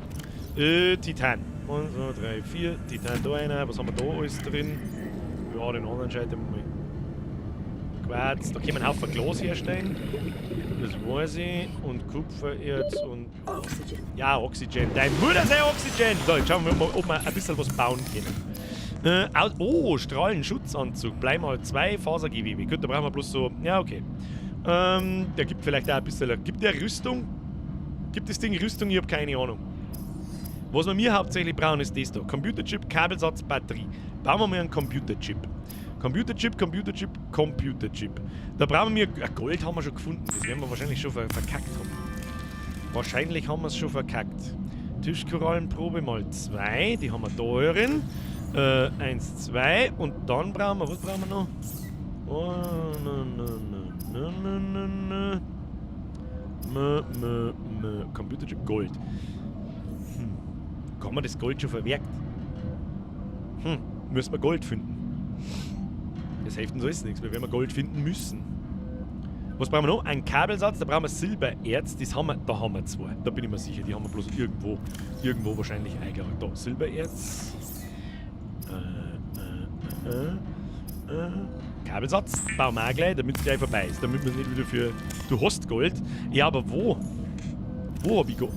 Titan. 1, 2, 3, 4. Titan da einer. Was haben wir da alles drin? Ja, den anderen Scheiß mal. Quarz. Da können wir einen Haufen Glas herstellen. Das weiß ich. Und Kupfererz und. Oxygen. Ja, Oxygen. Dein Mutter sei Oxygen! So, jetzt schauen wir mal, ob wir ein bisschen was bauen können. Strahlenschutzanzug. Bleib mal 2 Fasergewebe. Gut, da brauchen wir bloß so. Ja, okay. Der gibt vielleicht auch ein bisschen. Gibt der Rüstung? Gibt das Ding Rüstung? Ich habe keine Ahnung. Was wir hauptsächlich brauchen, ist das da. Computerchip, Kabelsatz, Batterie. Bauen wir mal einen Computerchip. Computerchip. Da brauchen wir. Gold haben wir schon gefunden. Das werden wir wahrscheinlich schon verkackt haben. Wahrscheinlich haben wir es schon verkackt. Tischkorallenprobe mal 2. Die haben wir da drin. 1, 2. Und dann brauchen wir. Was brauchen wir noch? Computerchip Gold. Kann man das Gold schon verwerten? Müssen wir Gold finden. Das hilft uns alles nichts, weil wir Gold finden müssen. Was brauchen wir noch? Ein Kabelsatz, da brauchen wir Silbererz, da haben wir 2. Da bin ich mir sicher, die haben wir bloß irgendwo wahrscheinlich eingelagert. Da, Silbererz. Kabelsatz, bauen wir auch gleich, damit es gleich vorbei ist. Damit wir es nicht wieder für. Du hast Gold. Ja, aber wo? Wo habe ich Gold?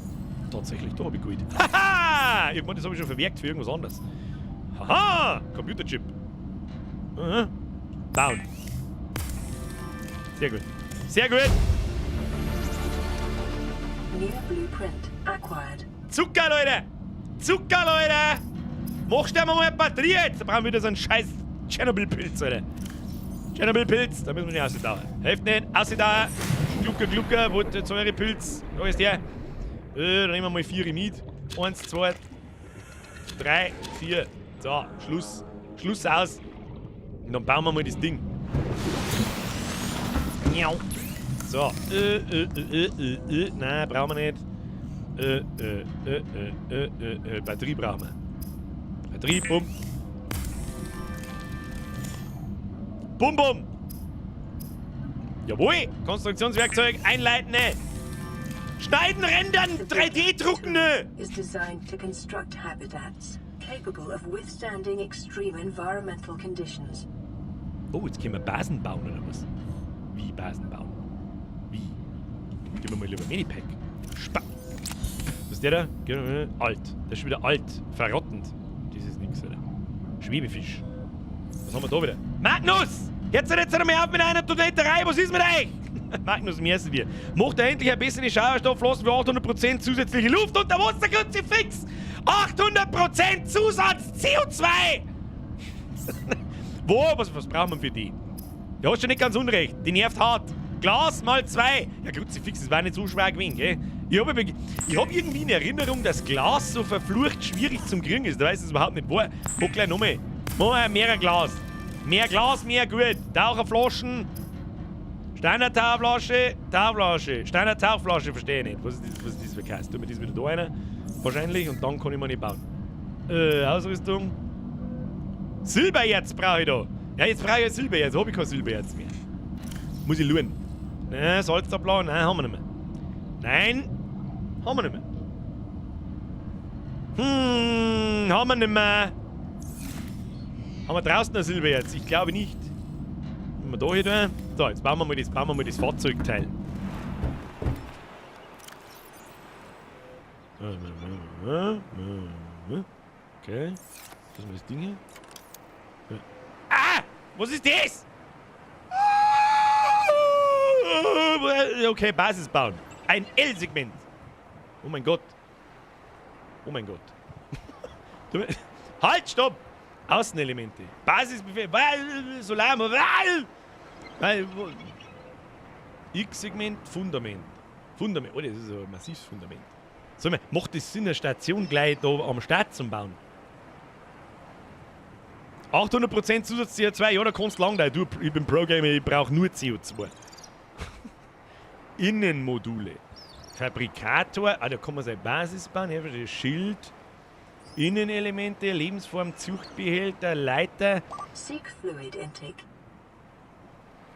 Tatsächlich, da habe ich Gold. Haha! Ich meine, das habe ich schon verwerkt für irgendwas anderes. Haha! Computerchip. Bauen. Sehr gut. Sehr gut! New blueprint acquired. Zucker, Leute! Zucker, Leute! Machst du mal eine Batterie jetzt? Da brauchen wir wieder so einen scheiß Tschernobyl-Pilz, Alter. Tschernobyl-Pilz, da müssen wir nicht aussehen. Hilft nicht, aussehen. Glucker, wo jetzt eure Pilz? Da ist der. Dann nehmen wir mal 4 mit. 1, 2, 3, 4. So, Schluss. Schluss aus. Und dann bauen wir mal das Ding. Miau. So. Nein, brauchen wir nicht. Batterie brauchen wir. Batterie, bumm. Bum, bum. Jawohl. Konstruktionswerkzeug einleiten. Schneiden, rendern, 3D-drucken. Is designed to construct habitats capable of withstanding extreme environmental conditions. Oh, jetzt können wir Basen bauen, oder was? Wie Basen bauen? Wie? Gib mir mal lieber Medipack. Was ist der da? Alt. Der ist schon wieder alt. Verrottend. Das ist nix, oder? Schwebefisch. Was haben wir da wieder? Magnus! Jetzt einmal auf mit einer Toiletterei. Was ist mit euch? Magnus, wie heißen wir? Macht er endlich ein bisschen Sauerstoffflossen für 800% zusätzliche Luft unter Wasser, Kruzifix! 800% Zusatz CO2! Wo? Was brauchen wir für die? Du hast schon nicht ganz unrecht. Die nervt hart. Glas mal 2. Ja, Kruzifix, das war nicht so schwer gewesen, gell? Ich hab irgendwie in Erinnerung, dass Glas so verflucht schwierig zum Kriegen ist. Da weiß ich es überhaupt nicht. Guck gleich nochmal. Mach mehr Glas. Mehr Glas, mehr gut. Taucherflaschen. Standard-Taucherflasche. Taucherflasche. Standard-Taucherflasche, verstehe ich nicht. Was ist das für Kasten? Tun wir das wieder da rein? Wahrscheinlich. Und dann kann ich mir nicht bauen. Ausrüstung. Silbererz brauche ich da. Ja, jetzt brauche ich ein Silbererz. Habe ich kein Silbererz mehr. Muss ich schauen. Nein, Salztablau. Nein, haben wir nicht mehr. Nein, haben wir nicht mehr. Haben wir nicht mehr. Haben wir draußen ein Silbererz? Ich glaube nicht. Wenn wir da hier tun. So, jetzt bauen wir mal das Fahrzeugteil. Okay. Was ist das Ding hier? Ah! Was ist das? Okay, Basis bauen. Ein L-Segment. Oh mein Gott. Oh mein Gott. Halt, stopp! Außenelemente. Basisbefehl. Solar. X-Segment, Fundament. Fundament. Oh, das ist ein massives Fundament. Sag mal, macht es Sinn, eine Station gleich da am Start zu bauen? 800% Zusatz CO2, ja, da kannst du lang da. Du, ich bin Pro-Gamer, ich brauche nur CO2. Innenmodule. Fabrikator, da kann man seine Basis bauen, ja, das Schild. Innenelemente, Lebensform, Zuchtbehälter, Leiter. Seek fluid intake.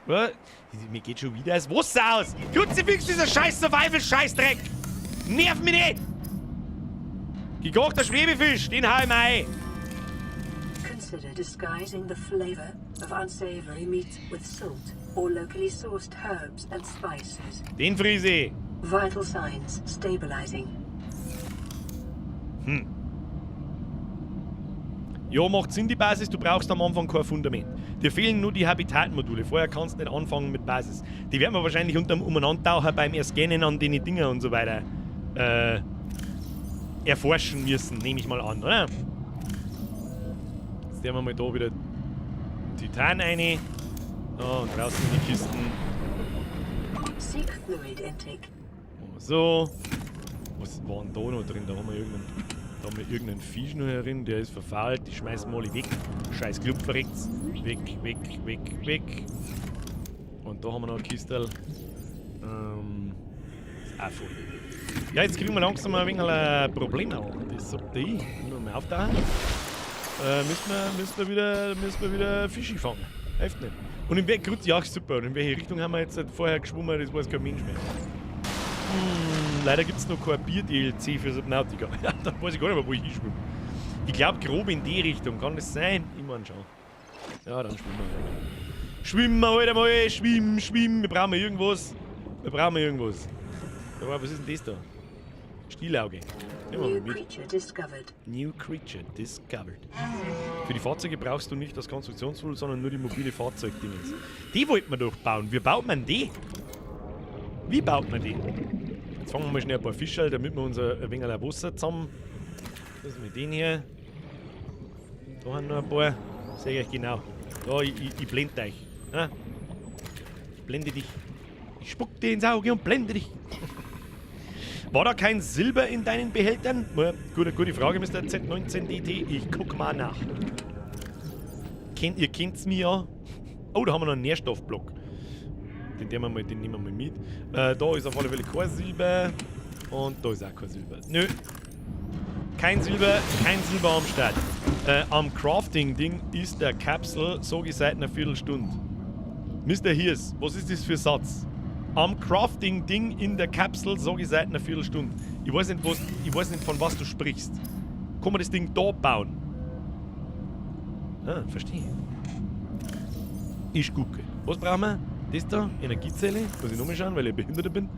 Was? Mir geht schon wieder das Wasser aus. Kruzifix, dieser scheiß Survival-Scheißdreck. Nerv mich nicht. Gekochter Schwebefisch, den hau ich mir ein. Consider disguising the flavor of unsavory meat with salt or locally sourced herbs and spices. Den Friese. Vital signs stabilizing. Ja, macht Sinn die Basis, du brauchst am Anfang kein Fundament. Dir fehlen nur die Habitatmodule. Vorher kannst du nicht anfangen mit Basis. Die werden wir wahrscheinlich Umeinandertauchen beim Scannen an den Dinger und so weiter erforschen müssen, nehme ich mal an, oder? Jetzt nehmen wir mal da wieder Titan rein. Oh, und draußen die Kisten. Seek fluid intake. So. Was war denn da noch drin? Da haben wir irgendeinen Fisch noch herin, der ist verfault. Die schmeißen wir alle weg. Scheiß Club verreckt's. Weg, weg, weg, weg. Und da haben wir noch eine Kistel. Ist auch voll. Ja, jetzt kriegen wir langsam ein wenig ein Problem. Das sagt ich. Nur mal auftauchen. Müssen wir wieder Fische fangen. Hilft nicht. Und in welche Grütze, ja, super. Und in welche Richtung haben wir jetzt vorher geschwommen, das weiß kein Mensch mehr. Leider gibt es noch kein Bier-DLC für Subnautica. Ja, da weiß ich gar nicht mehr, wo ich hinschwimme. Ich glaube grob in die Richtung. Kann das sein? Ich meine schon. Ja, dann schwimmen wir. Schwimmen wir halt einmal. Schwimmen. Wir brauchen irgendwas. Ja, was ist denn das da? Stielauge. New creature discovered. New creature discovered. Für die Fahrzeuge brauchst du nicht das Konstruktionstool, sondern nur die mobile Fahrzeugdingens. Die wollten wir doch bauen. Wie baut man die? Wie baut man die? Jetzt fangen wir mal schnell ein paar Fische, damit wir unser ein wenig Wasser zusammen. Das mit den hier. Da haben noch ein paar. Sehe ich genau. Ja, ich blende euch. Ja? Ich blende dich. Ich spuck dir ins Auge und blende dich. War da kein Silber in deinen Behältern? Ja, gute Frage, Mr. Z19DT. Ich guck mal nach. Ihr kennt's mir ja. Oh, da haben wir noch einen Nährstoffblock. Den nehmen wir mal mit. Da ist auf alle Fälle kein Silber. Und da ist auch kein Silber. Nö. Kein Silber am Start. Am Crafting-Ding ist der Kapsel so seit einer Viertelstunde. Mr. Hirs, was ist das für ein Satz? Am Crafting-Ding in der Kapsel sag ich seit einer Viertelstunde. Ich weiß nicht, von was du sprichst. Kann man das Ding da bauen? Ah, verstehe. Ich gucke. Was brauchen wir? Das da? Energiezelle? Muss ich nochmal schauen, weil ich Behinderter bin.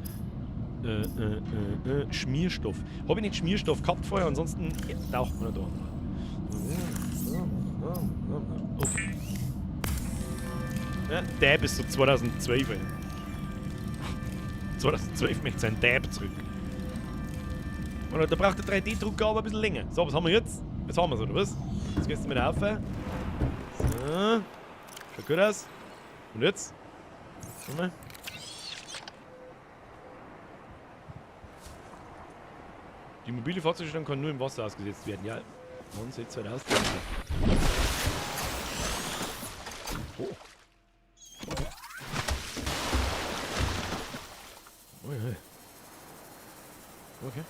Schmierstoff. Habe ich nicht Schmierstoff gehabt vorher? Ansonsten taucht man da. Okay. Ja, Dab ist so 2012. 2012 möchte sein Dab zurück. Und da braucht der 3D-Drucker aber ein bisschen länger. So, was haben wir jetzt? Jetzt haben wir es, oder was? Jetzt gehst du mit auf. So. Schaut gut aus. Und jetzt? Nochmal. Die mobile Fahrzeugstellung kann nur im Wasser ausgesetzt werden. Ja, wann sieht es halt aus? Oh. Okay.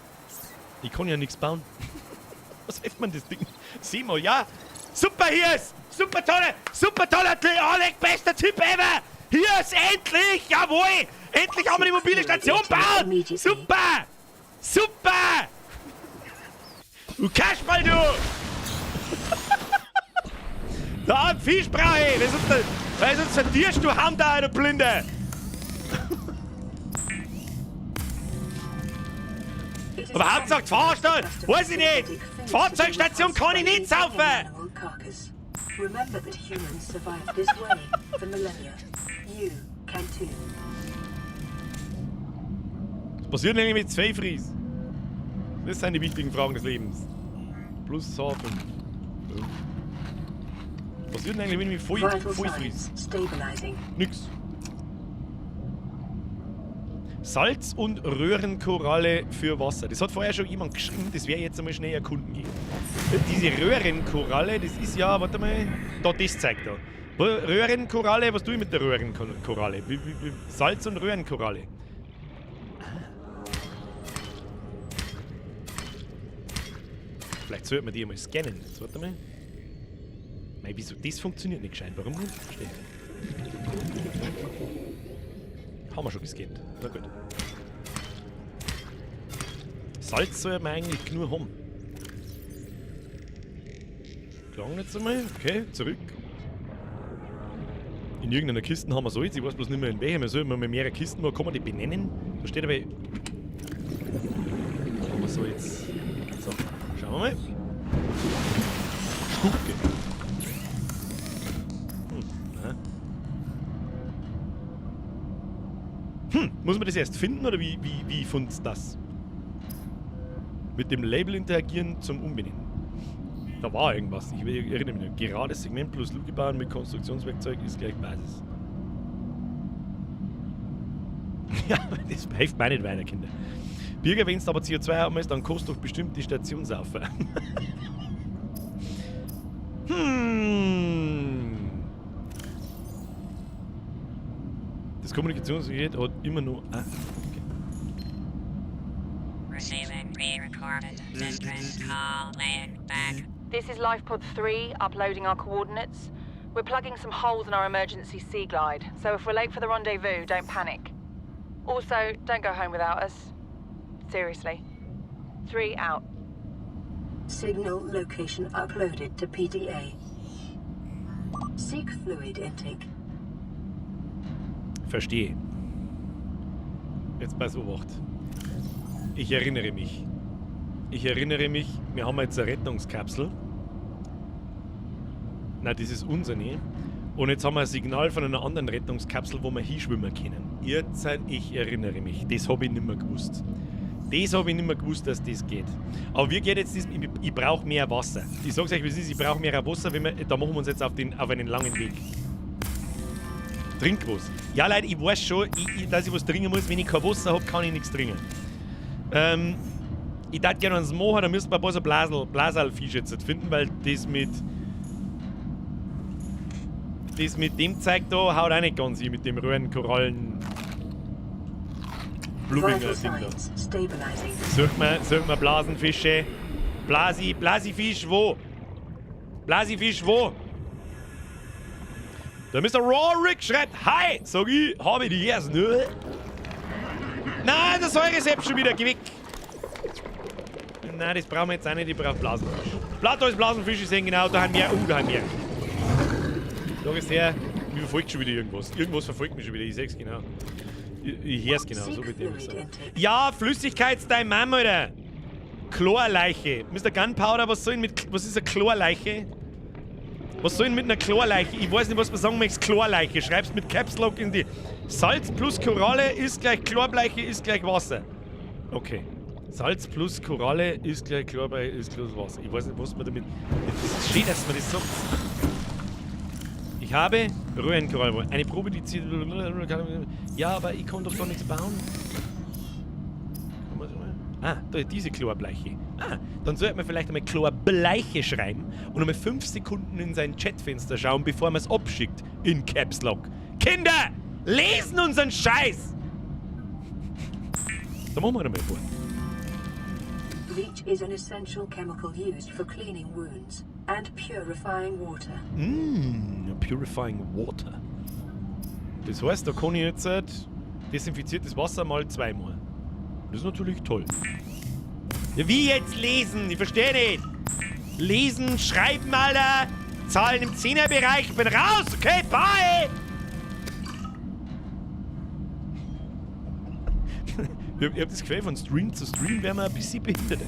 Ich kann ja nichts bauen. Was hilft man das Ding? Sieh mal, ja? Super, hier ist! Super toller Alec, bester Typ ever! Hier ist endlich! Jawohl! Endlich haben wir die mobile Station gebaut! Super! Super! Du Kasperl, du! Da ein Fisch brauche ich! Weil sonst verdirst du Hand da, du Blinde! Aber Hauptsache Fahrstand! Weiß ich nicht! Die Fahrzeugstation kann ich nicht saufen! Remember that humans survived this way for millennia. You can too. Was passiert eigentlich mit zwei Fries? Das sind die wichtigen Fragen des Lebens. Plus H5. Was passiert eigentlich, wenn ich voll Fries? Nix. Salz- und Röhrenkoralle für Wasser. Das hat vorher schon jemand geschrieben, das werde ich jetzt einmal schnell erkunden gehen. Diese Röhrenkoralle, das ist ja, warte mal, da, das zeigt da. Röhrenkoralle, was tue ich mit der Röhrenkoralle? Salz- und Röhrenkoralle. Vielleicht sollte man die mal scannen. Jetzt warte mal. Nein, wieso? Das funktioniert nicht gescheit. Warum nicht? Verstehe. Haben wir schon gescannt. Na gut. Salz soll man eigentlich nur haben. Klang jetzt einmal. Okay, zurück. In irgendeiner Kiste haben wir Salz. Ich weiß bloß nicht mehr in welcher. Wir sollen mal mehrere Kisten machen. Kann man die benennen? Da steht aber... Haben wir Salz. So, schauen wir mal. Spucke. Muss man das erst finden oder wie fund's das? Mit dem Label interagieren zum Umbenennen. Da war irgendwas. Ich erinnere mich noch. Gerades Segment plus Lugebahn mit Konstruktionswerkzeug ist gleich Basis. Ja, das hilft mir nicht weiter, Kinder. Bürger, wenn du aber CO2 haben willst, dann kostet doch bestimmt die Station saufen. Das Kommunikationsgerät hat immer nur... okay. Receiving pre-recorded distress call laying back. This is LifePod 3, uploading our coordinates. We're plugging some holes in our emergency sea glide, so if we're late for the rendezvous, don't panic. Also, don't go home without us. Seriously. 3 out. Signal location uploaded to PDA. Seek fluid intake. Verstehe. Jetzt pass auf, Wacht. Ich erinnere mich. Wir haben jetzt eine Rettungskapsel. Nein, das ist unsere. Und jetzt haben wir ein Signal von einer anderen Rettungskapsel, wo wir hinschwimmen können. Ich erinnere mich. Das habe ich nicht mehr gewusst. Dass das geht. Aber wie geht jetzt das? Ich brauche mehr Wasser. Ich sag's euch, wie es ist. Ich brauche mehr Wasser. Da machen wir uns jetzt auf einen langen Weg. Trink was. Ja, Leute, ich weiß schon, dass ich was trinken muss. Wenn ich kein Wasser habe, kann ich nichts trinken. Ich dachte gerne ans Moha, da müssten wir ein paar so Blasalfisch jetzt finden, weil das mit dem Zeug da haut auch nicht ganz hin, mit dem Röhrenkorallen. Bluminger Vital Ding da. signs stabilizing. Such mal Blasenfische. Blasifisch wo? Blasifisch wo? Der Mr. Rorik schreibt, hi! Sag ich, habe ich die erst, ne? Nein, das Säuresepp schon wieder, geh weg! Nein, das brauchen wir jetzt auch nicht, ich brauche Blasenfisch. Da ist Blasenfisch, ich sehe genau, da haben wir, da haben wir. Da ist her, mir verfolgt schon wieder irgendwas. Irgendwas verfolgt mich schon wieder, ich seh's genau. Ich hör's genau, so mit dem. Ja, Flüssigkeitsteil, Mann, Alter! Chlorleiche. Mr. Gunpowder, was ist eine Chlorleiche? Was soll denn mit einer Chlorleiche? Ich weiß nicht, was man sagen möchte. Chlorleiche. Schreibst mit Caps Lock in die. Salz plus Koralle ist gleich Chlorbleiche ist gleich Wasser. Okay. Salz plus Koralle ist gleich Chlorbleiche ist gleich Wasser. Ich weiß nicht, was man damit. Das ist schön, dass man das sagt. Ich habe Röhrenkorallen. Eine Probe, die zieht. Ja, aber ich kann doch gar nichts bauen. Ah, da ist diese Chlorbleiche. Ah, dann sollte man vielleicht einmal Chlorbleiche schreiben und einmal 5 Sekunden in sein Chatfenster schauen, bevor man es abschickt. In Caps Lock. Kinder, lesen unseren Scheiß! Da machen wir einmal vor. Bleach is an essential chemical used for cleaning wounds and purifying water. Purifying Water. Das heißt, da kann ich jetzt desinfiziertes Wasser mal 2-mal. Das ist natürlich toll. Ja, wie jetzt lesen? Ich verstehe nicht. Lesen, schreiben, Alter. Zahlen im 10er-Bereich. Ich bin raus. Okay, bye. Ich hab das Gefühl, von Stream zu Stream wären wir ein bisschen behindert.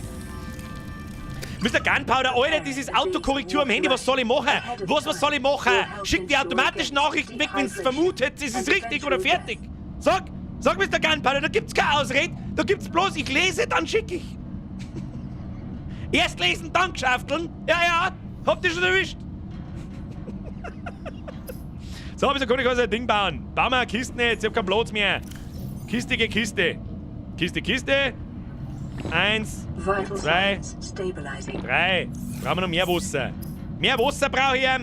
Mr. Gunpowder, Alter, dieses Autokorrektur am Handy, was soll ich machen? Was soll ich machen? Schick die automatischen Nachrichten weg, wenn es vermutet, ist es richtig oder fertig. Sag Mr. Gunpowder, da gibt's keine Ausrede. Da gibt's bloß, ich lese, dann schicke ich. Erst lesen, dann geschafteln. Ja, habt ihr schon erwischt. So, wieso kann ich also ein Ding bauen? Bauen wir eine Kiste jetzt, ich hab keinen Platz mehr. Kiste. Kiste. 1, 2, 3. Brauchen wir noch mehr Wasser. Mehr Wasser brauche ich. Ja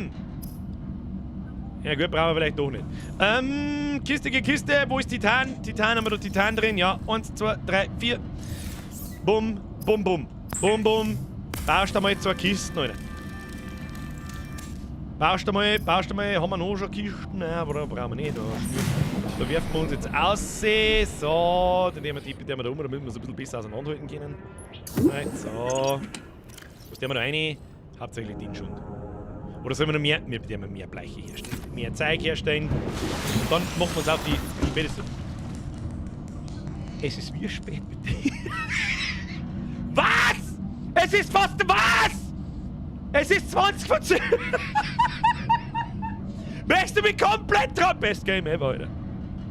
gut, brauchen wir vielleicht doch nicht. Kiste. Wo ist Titan? Titan, haben wir da Titan drin? Ja. 1, 2, 3, 4. Bum. Baust du mal 2 Kisten, Alter. Baust du mal, haben wir noch schon Kisten? Nein, aber brauchen wir nicht. Da werfen wir uns jetzt aus. So, dann nehmen wir die da um, damit wir es ein bisschen besser auseinanderhalten können. Right, so. Was nehmen wir da rein? Hauptsächlich den schon. Oder sollen wir noch mehr? Wir werden mehr Bleiche herstellen. Mehr Zeug herstellen. Und dann machen wir uns auf die späteste. Es ist wie spät mit dir. Was? Es ist fast was? Es ist 20 vor 10. Möchtest du mich komplett drauf? Best Game ever, Alter.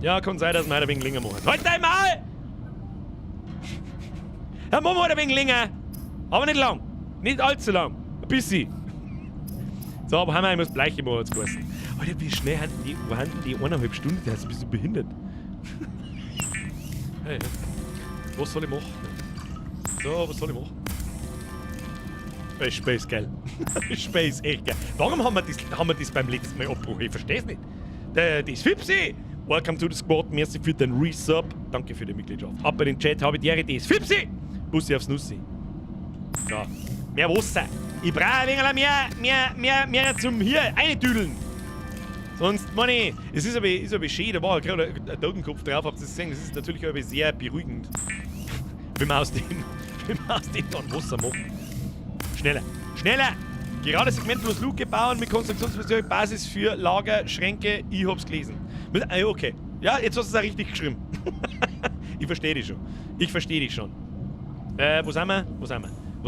Ja, kann sein, dass wir ein wenig länger machen. Halt dein Maul! Ja, machen wir ein wenig länger. Aber nicht lang. Nicht allzu lang. Ein bisschen. So, aber haben wir einmal das Bleiche machen jetzt geheißen. Alter, wie schnell haben die 1,5 Stunden? Der ist ein bisschen behindert. Hey, was soll ich machen? So, was soll ich machen? Space, geil. Space, echt geil. Warum haben wir das beim letzten Mal abgebrochen? Ich versteh's nicht. Das Fipsi! Welcome to the Squad. Merci für den Resub. Danke für die Mitgliedschaft. Ab bei den Chat habe ich die das Fipsi! Bussi aufs Nussi. So. Mehr Wasser. Ich brauche ein wenig mehr zum hier eintüdeln. Sonst, Manni, es ist aber schön, da war gerade ein Totenkopf drauf, habt ihr das gesehen? Das ist natürlich aber sehr beruhigend. wenn wir aus dem dann Wasser machen. Schneller! Gerade segmentlos Luke bauen mit Konstruktionsversorgung, Basis für Lager, Schränke, ich hab's gelesen. Okay. Ja, jetzt hast du es auch richtig geschrieben. Ich verstehe dich schon. Wo sind wir? Was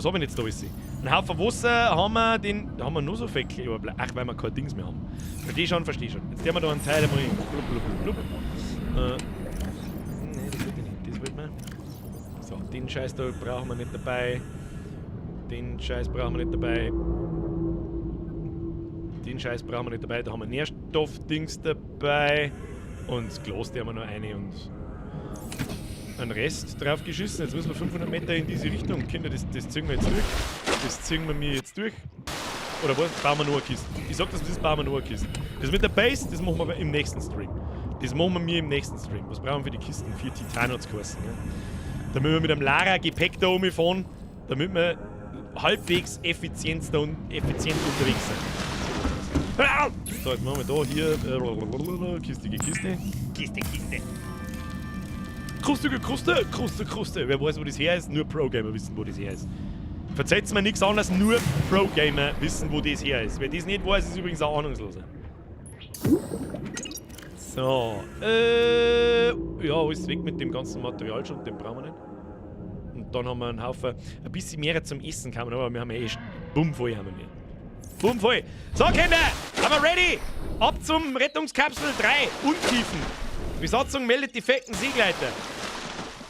haben wir jetzt da alles? Ein Haufen Wasser haben wir, da haben wir nur so viel Kleber. Ach, weil wir kein Dings mehr haben. Versteh schon. Jetzt haben wir da einen Teil einmal. Blub. Nein, das will ich nicht. Das will man. So, den Scheiß da brauchen wir nicht dabei. Den Den Scheiß brauchen wir nicht dabei. Da haben wir Nährstoffdings dabei. Und das Glas, der haben wir noch eine und einen Rest drauf geschissen. Jetzt müssen wir 500 Meter in diese Richtung. Kinder, das ziehen wir jetzt durch. Das ziehen wir mir jetzt durch. Oder was? Bauen wir nur eine Kiste. Ich sag, das bauen wir nur eine Kiste. Das mit der Base, das machen wir im nächsten Stream. Das machen wir mir im nächsten Stream. Was brauchen wir für die Kisten? 4 Titan hat's geheißen. Ja? Damit wir mit einem Lara Gepäck da rumfahren, damit wir halbwegs effizient unterwegs sind. So, jetzt machen wir da hier Kiste. Kruste. Wer weiß, wo das her ist? Nur Pro-Gamer wissen, wo das her ist. Verzeiht's mir nichts anderes, nur Pro-Gamer wissen, wo das her ist. Wer das nicht weiß, ist übrigens auch ahnungsloser. So, ja, alles weg mit dem ganzen Material schon, den brauchen wir nicht. Und dann haben wir einen Haufen, ein bisschen mehr zum Essen kann man, aber wir haben ja echt bummvoll haben wir mehr. Bummvoll. So, Kinder, sind wir ready? Ab zum Rettungskapsel 3, Untiefen. Besatzung meldet defekten Seegleiter.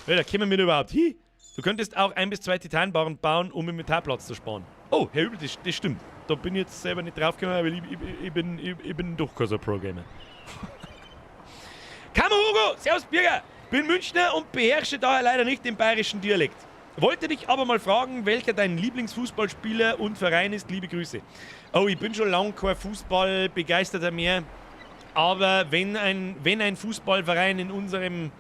Ja, da kommen wir überhaupt hin. Du könntest auch 1 bis 2 Titanbarren bauen, um Inventarplatz zu sparen. Oh, Herr Übel, das stimmt. Da bin ich jetzt selber nicht draufgekommen, weil ich bin doch kein so Pro-Gamer. Kammer Hugo, servus Bürger. Bin Münchner und beherrsche daher leider nicht den bayerischen Dialekt. Wollte dich aber mal fragen, welcher dein Lieblingsfußballspieler und Verein ist. Liebe Grüße. Oh, ich bin schon lange kein Fußballbegeisterter mehr. Aber wenn ein Fußballverein in unserem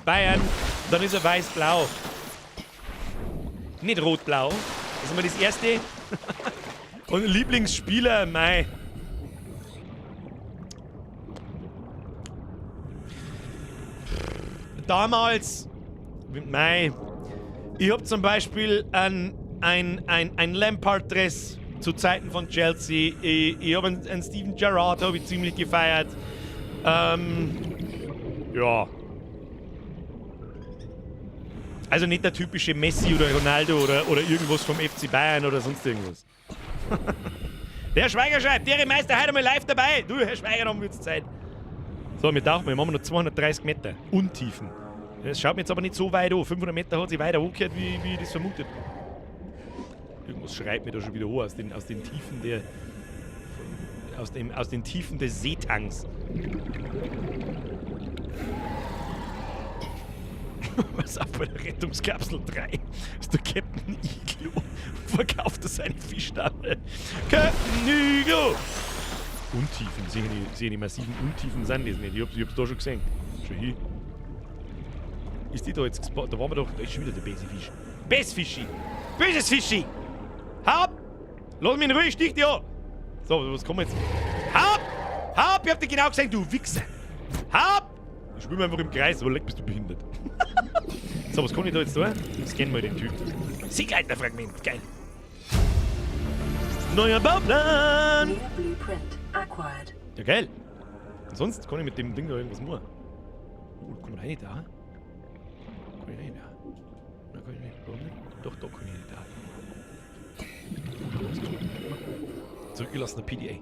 Bayern, dann ist er weiß-blau. Nicht rot-blau. Das ist immer das Erste. Und Lieblingsspieler, mei. Damals, mei. Ich hab zum Beispiel ein Lampard-Dress zu Zeiten von Chelsea. Ich habe einen Steven Gerrard hab ich ziemlich gefeiert. Ja. Also nicht der typische Messi oder Ronaldo oder irgendwas vom FC Bayern oder sonst irgendwas. Der Schweiger schreibt, der Meister heute mal live dabei. Du, Herr Schweiger, dann wird's Zeit. So, wir tauchen, wir machen noch 230 Meter. Untiefen. Das schaut mir jetzt aber nicht so weit an. 500 Meter hat sich weiter hochgehört, wie ich das vermutet. Irgendwas schreit mir da schon wieder hoch aus den Tiefen der. Aus den Tiefen des Seetanks. Was ab bei der Rettungskapsel 3? Ist der Captain Iglo und verkauft er seine Fischstapel. Captain Iglo! Untiefen, sehe die massiven Untiefen sind das nicht. Ich hab's da schon gesehen. Schon hier. Ist die da jetzt gespottet? Da waren wir doch. Da ist schon wieder der böse Fisch. Bessfischi! Böses Fischi! Hau ab! Lass mich in Ruhe, stich dich an! So, was kommen wir jetzt? Hau ab! Hau ab! Ich hab dich genau gesehen, du Wichser! Hau ab! Ich schwimme einfach im Kreis, aber leck, bist du behindert. So, was kann ich da jetzt tun? Scannen wir den Typ. Seegleiterfragment, geil. Neuer Bauplan! New blueprint acquired. Ja, geil. Und sonst kann ich mit dem Ding da irgendwas machen. Oh, kann man rein da? Kann ich rein da? Na, kann ich nicht. Warum nicht? Doch, da kann ich nicht da. Zurückgelassener PDA.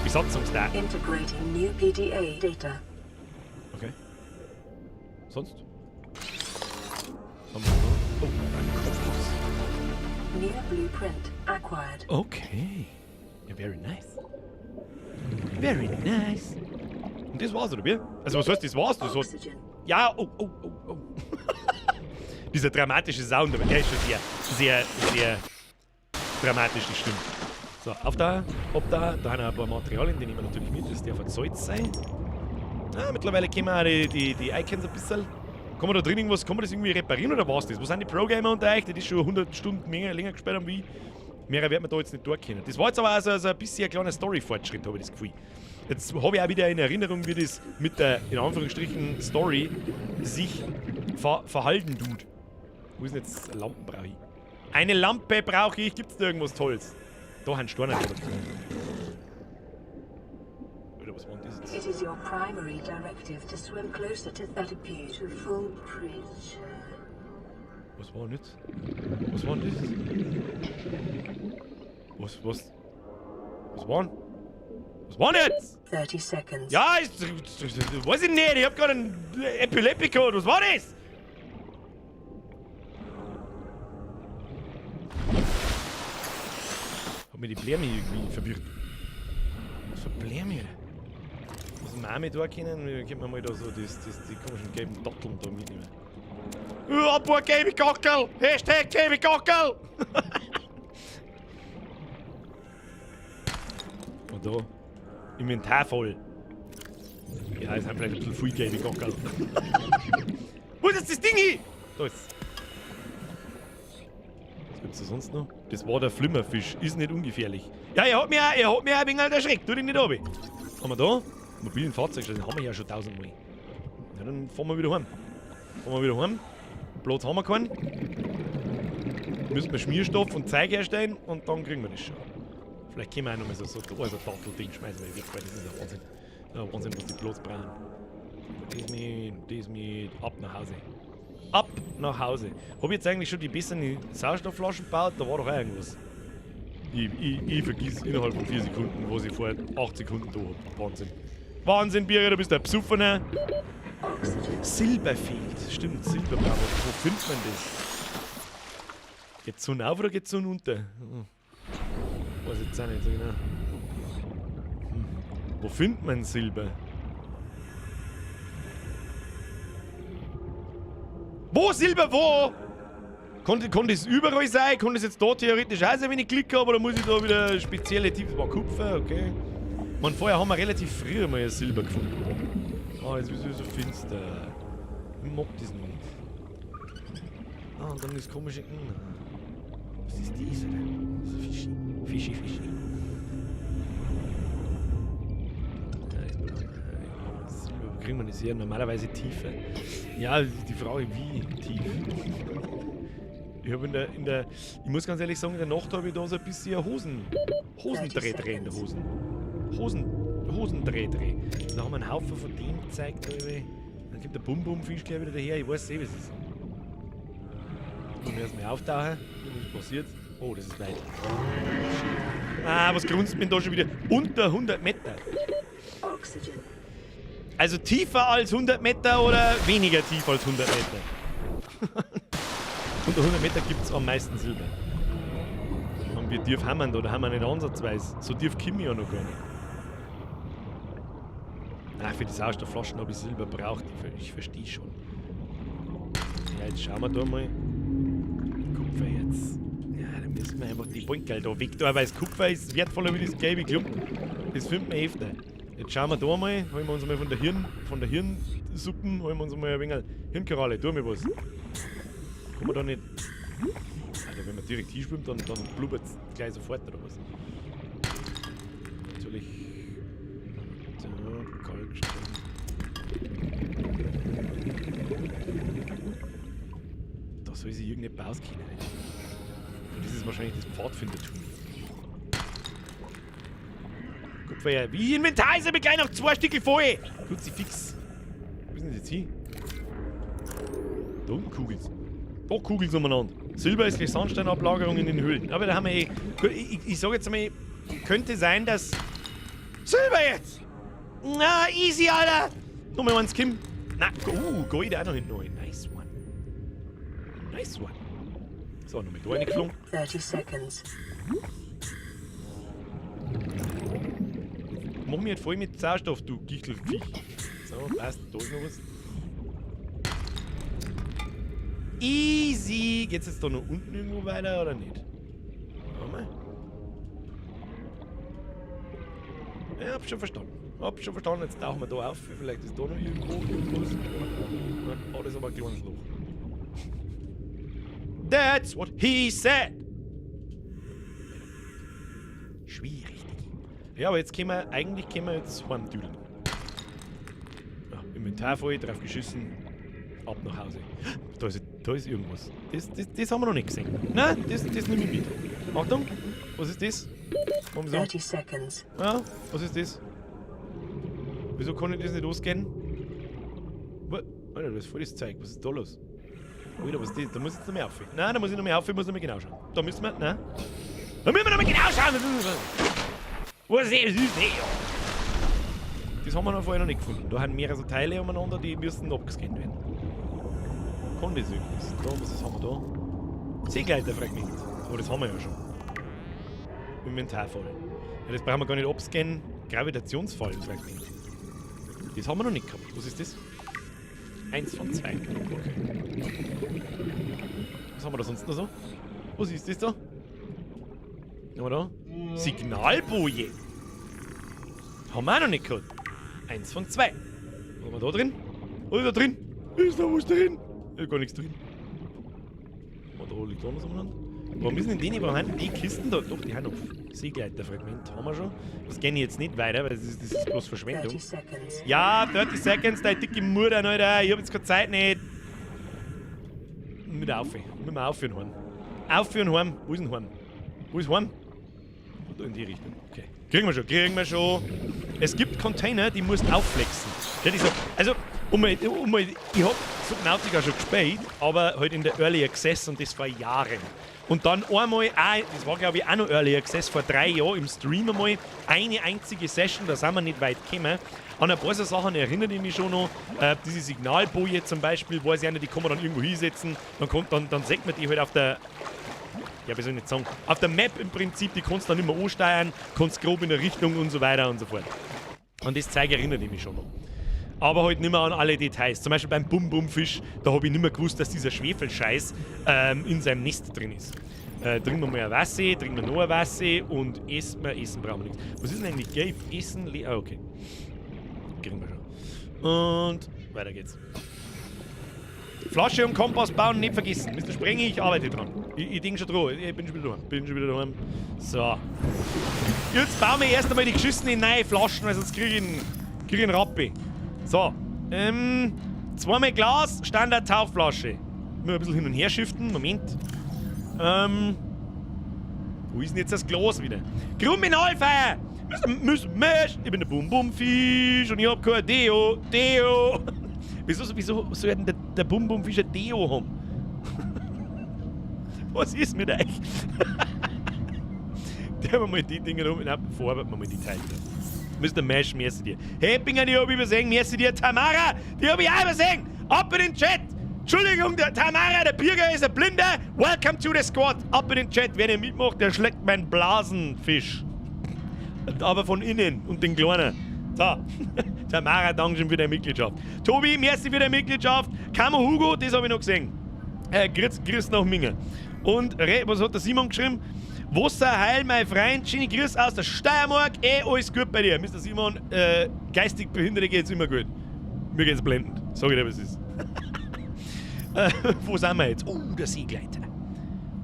Besatzungsdaten. Integrating new PDA data. Okay. Sonst? Haben wir noch? Oh, ein Kompass. New blueprint acquired. Okay. Ja, very nice. Very nice. Und das war's, oder wie? Also, was heißt, das war's? Das heißt, Oxygen. ja, oh. Dieser dramatische Sound, aber der ist schon sehr dramatisch, das stimmt. So, da haben wir ein paar Materialien, die nehmen wir natürlich mit. Das darf Salz sein. Ah, mittlerweile können wir auch die Icons ein bisschen. Kann man da drin irgendwas, kann man das irgendwie reparieren oder war's das? Wo sind die Pro-Gamer unter euch, die das schon 100 Stunden länger gespielt haben wie ich? Mehr wird man da jetzt nicht durchkennen. Das war jetzt aber also ein bisschen ein kleiner Story-Fortschritt, habe ich das Gefühl. Jetzt habe ich auch wieder in Erinnerung, wie das mit der, in Anführungsstrichen, Story sich verhalten tut. Wo ist denn jetzt Lampen brauche ich? Eine Lampe brauche ich. Gibt's da irgendwas Tolles? Da haben Storner. Oder was war denn das? It is your primary directive to swim closer to that beautiful creature. Was war denn das? Was war denn das? Was war denn? Was war denn jetzt? 30 seconds. Ja, weiß ich nicht. Ich hab gerade einen Epileptico. Was war das? mir die Bläme irgendwie verwirrt. Was für Bläme? Was wir auch mit da können, können wir mal da so die komischen gelben Datteln da mitnehmen. Ein paar gelbe Gockel! Hashtag gelbe Gockel! Und da. Inventar voll. Ja, es sind vielleicht ein bisschen viel gelbe Gockel. Wo ist jetzt das Ding hin? Da ist es. Was gibt's da sonst noch? Das war der Flimmerfisch. Ist nicht ungefährlich. Ja, er hat mich auch ein wenig erschreckt. Tu dich nicht runter. Haben wir da? Mobilen Fahrzeug, den haben wir ja schon 1000-mal. Ja, dann fahren wir wieder heim. Platz haben wir keinen. Müssen wir Schmierstoff und Zeug herstellen und dann kriegen wir das schon. Vielleicht können wir auch noch mal so ein Dattel-Ding schmeißen wir weg, weil das ist ja Wahnsinn. Ja, Wahnsinn, was die Platz brauchen. Das mit, ab nach Hause. Ab nach Hause. Hab ich jetzt eigentlich schon die besseren Sauerstoffflaschen gebaut? Da war doch auch irgendwas. Ich vergiss innerhalb von 4 Sekunden, was ich vor 8 Sekunden da hab. Wahnsinn. Wahnsinn, Bierer, du bist ein Psuffener. Silber fehlt. Stimmt, Silber brauchen wir. Wo findet man das? Geht's so rauf oder geht's so unter? Weiß jetzt auch nicht so genau. Wo findet man Silber? Wo Silber, wo? Kann das überall sein? Kann das jetzt da theoretisch auch sein, wenn ich Glück habe? Oder muss ich da wieder spezielle Tipps? War Kupfer, okay. Man, vorher haben wir relativ früh mal Silber gefunden. Jetzt ist es so finster. Ich mag das nicht. Und dann das komische... Was ist das, oder? Fischi. Silber kriegen wir das hier normalerweise tiefer. Ja, die Frage, wie tief? Ich habe ich muss ganz ehrlich sagen, in der Nacht habe ich da so ein bisschen Hosendreh in der Hosen. Hosendreh. Da haben wir einen Haufen von dem gezeigt. Dann kommt der Bum-Bum-Fisch gleich wieder daher. Ich weiß eh, was es ist. Ich muss erstmal auftauchen. Was passiert? Oh, das ist weit. Was grunzt mir da schon wieder? Unter 100 Meter. Also tiefer als 100 Meter oder weniger tief als 100 Meter? Unter 100 Meter gibt es am meisten Silber. Und wir tief haben wir da haben wir nicht ansatzweise. So tief komme ich ja noch gar nicht. Für die Sauerstoffflaschen habe ich Silber braucht. Ich verstehe schon. Ja, jetzt schauen wir da mal. Kupfer jetzt. Ja, dann müssen wir einfach die Bunkel da weg tun, weil das Kupfer ist wertvoller wie das gelbe Klump. Das findet man öfter. Jetzt schauen wir da mal, holen wir uns mal von der Hirnsuppen, holen wir uns mal ein wenig Hirnkoralle, tun wir was. Kann man da nicht. Alter, wenn man direkt hinschwimmt, dann blubbert es gleich sofort oder was. Natürlich. Da, Kalkstein. Da soll sich irgendetwas auskennen. Und das ist wahrscheinlich das Pfadfindertum. Kupfer, wie Inventar ist aber gleich noch 2 Stücke voll. Kruzifix. Wo ist denn das jetzt hin? Da unten Kugeln. Da Kugeln umeinander. Silber ist gleich Sandsteinablagerung in den Höhlen. Aber da haben wir ich sag jetzt einmal, könnte sein, dass... Silber jetzt! Na, easy, Alter! Nochmal eins, Kim. Na, Gold auch noch hinten rein. Nice one. So, nochmal da reingeflogen. 30 seconds. Mach mich halt voll mit Sauerstoff, du Gichtelviech. So, passt, da ist noch was. Easy! Geht's jetzt da noch unten irgendwo weiter oder nicht? Warte mal. Ja, hab schon verstanden. Jetzt tauchen wir da auf. Vielleicht ist da noch irgendwas. Oh, das ist aber ein kleines Loch. That's what he said! Schwierig. Ja, aber jetzt können wir jetzt heimtüdeln. Ja, Inventar voll, drauf geschissen. Ab nach Hause. Da ist irgendwas. Das haben wir noch nicht gesehen. Nein, das nehme ich mit. Achtung, was ist das? Komm so. 30 seconds. Ja, was ist das? Wieso kann ich das nicht losgehen? Alter, das ist voll das Zeug. Was ist da los? Alter, was ist das? Da muss ich jetzt noch mehr auf. Nein, da muss ich noch mehr auf. Ich muss noch mal genau schauen. Da müssen wir. Nein. Da müssen wir noch mal genau schauen. Was ist das? Das haben wir noch vorher noch nicht gefunden. Da haben mehrere Teile umeinander, die müssen abgescannt werden. Kann das irgendwas? Da, was haben wir da? Seegleiterfragment. Aber das haben wir ja schon. Inventarfall. Ja, das brauchen wir gar nicht abscannen. Gravitationsfallenfragment. Das haben wir noch nicht gehabt. Was ist das? 1 von 2. Okay. Was haben wir da sonst noch so? Was ist das da? Was haben wir da? Signalboje. Haben wir auch noch nicht gehabt. 1 von 2. Was haben wir da drin? Was ist da drin? Ist da was drin? Ist gar nichts drin. Da liegt da noch so miteinander. Warum ist denn die überhaupt? Die Kisten da? Doch, die haben noch Seegleiterfragment. Haben wir schon. Das kenne ich jetzt nicht weiter, weil das ist bloß Verschwendung. 30 seconds. Ja, 30 Seconds, deine dicke Mutter, Alter. Ich hab jetzt keine Zeit nicht. Mit auf. Mit dem Aufführen heim. Aufführen heim. Wo ist denn heim? Wo ist heim? Da in die Richtung. Okay. Kriegen wir schon. Es gibt Container, die musst aufflexen. Ja, die so, also, ich hab Subnautica schon gespielt, aber halt in der Early Access und das vor Jahren. Und dann einmal, das war glaube ich auch noch Early Access, vor 3 Jahren im Stream einmal, eine einzige Session, da sind wir nicht weit gekommen. An ein paar so Sachen erinnere ich mich schon noch. Diese Signalboje zum Beispiel, weiß ich nicht, die kann man dann irgendwo hinsetzen, dann sieht man die halt auf der, ja wie soll ich nicht sagen, auf der Map im Prinzip, die kannst du dann immer ansteuern, kannst grob in der Richtung und so weiter und so fort. An das Zeug erinnere ich mich schon noch. Aber halt nicht mehr an alle Details. Zum Beispiel beim Bum-Bum-Fisch, da habe ich nicht mehr gewusst, dass dieser Schwefelscheiß in seinem Nest drin ist. Trinken wir mal ein Wasser, trinken wir noch ein Wasser und essen brauchen wir nichts. Was ist denn eigentlich gelb? Essen, okay. Kriegen wir schon. Und weiter geht's. Flasche und Kompass bauen nicht vergessen. Mr. Sprenge, ich arbeite dran. Ich denke schon dran. Ich bin schon wieder daheim. So. Jetzt bauen wir erst einmal die geschissenen neue Flaschen, weil sonst kriege ich einen Rappi. So, 2-mal Glas, Standard-Tauchflasche. Müssen wir ein bisschen hin und her shiften, Moment. Wo ist denn jetzt das Glas wieder? Kriminalfeier! Ich bin der Bum-Bum-Fisch und ich hab kein Deo. Wieso soll denn der Bum-Bum-Fisch ein Deo haben? Was ist mit euch? Der haben wir mal die Dinge rum, verarbeiten wir mal die Teile. Mr. Mesh, merci dir. Heppinger, die hab ich übersehen, merci dir. Tamara, die hab ich auch übersehen. Ab in den Chat. Entschuldigung, der Tamara, der Bürger ist ein Blinder. Welcome to the squad. Ab in den Chat. Wer nicht mitmacht, der schlägt meinen Blasenfisch. Aber von innen und den Kleinen. So. Tamara, danke schön für deine Mitgliedschaft. Tobi, merci für deine Mitgliedschaft. Kamo Hugo, das habe ich noch gesehen. Grüß nach Minge. Und was hat der Simon geschrieben? Wasser heil, mein Freund. Schöne Grüß aus der Steiermark. Alles gut bei dir. Mr. Simon, geistig Behinderte geht's immer gut. Mir geht's blendend. Sag ich dir, was ist. Wo sind wir jetzt? Der Seegleiter.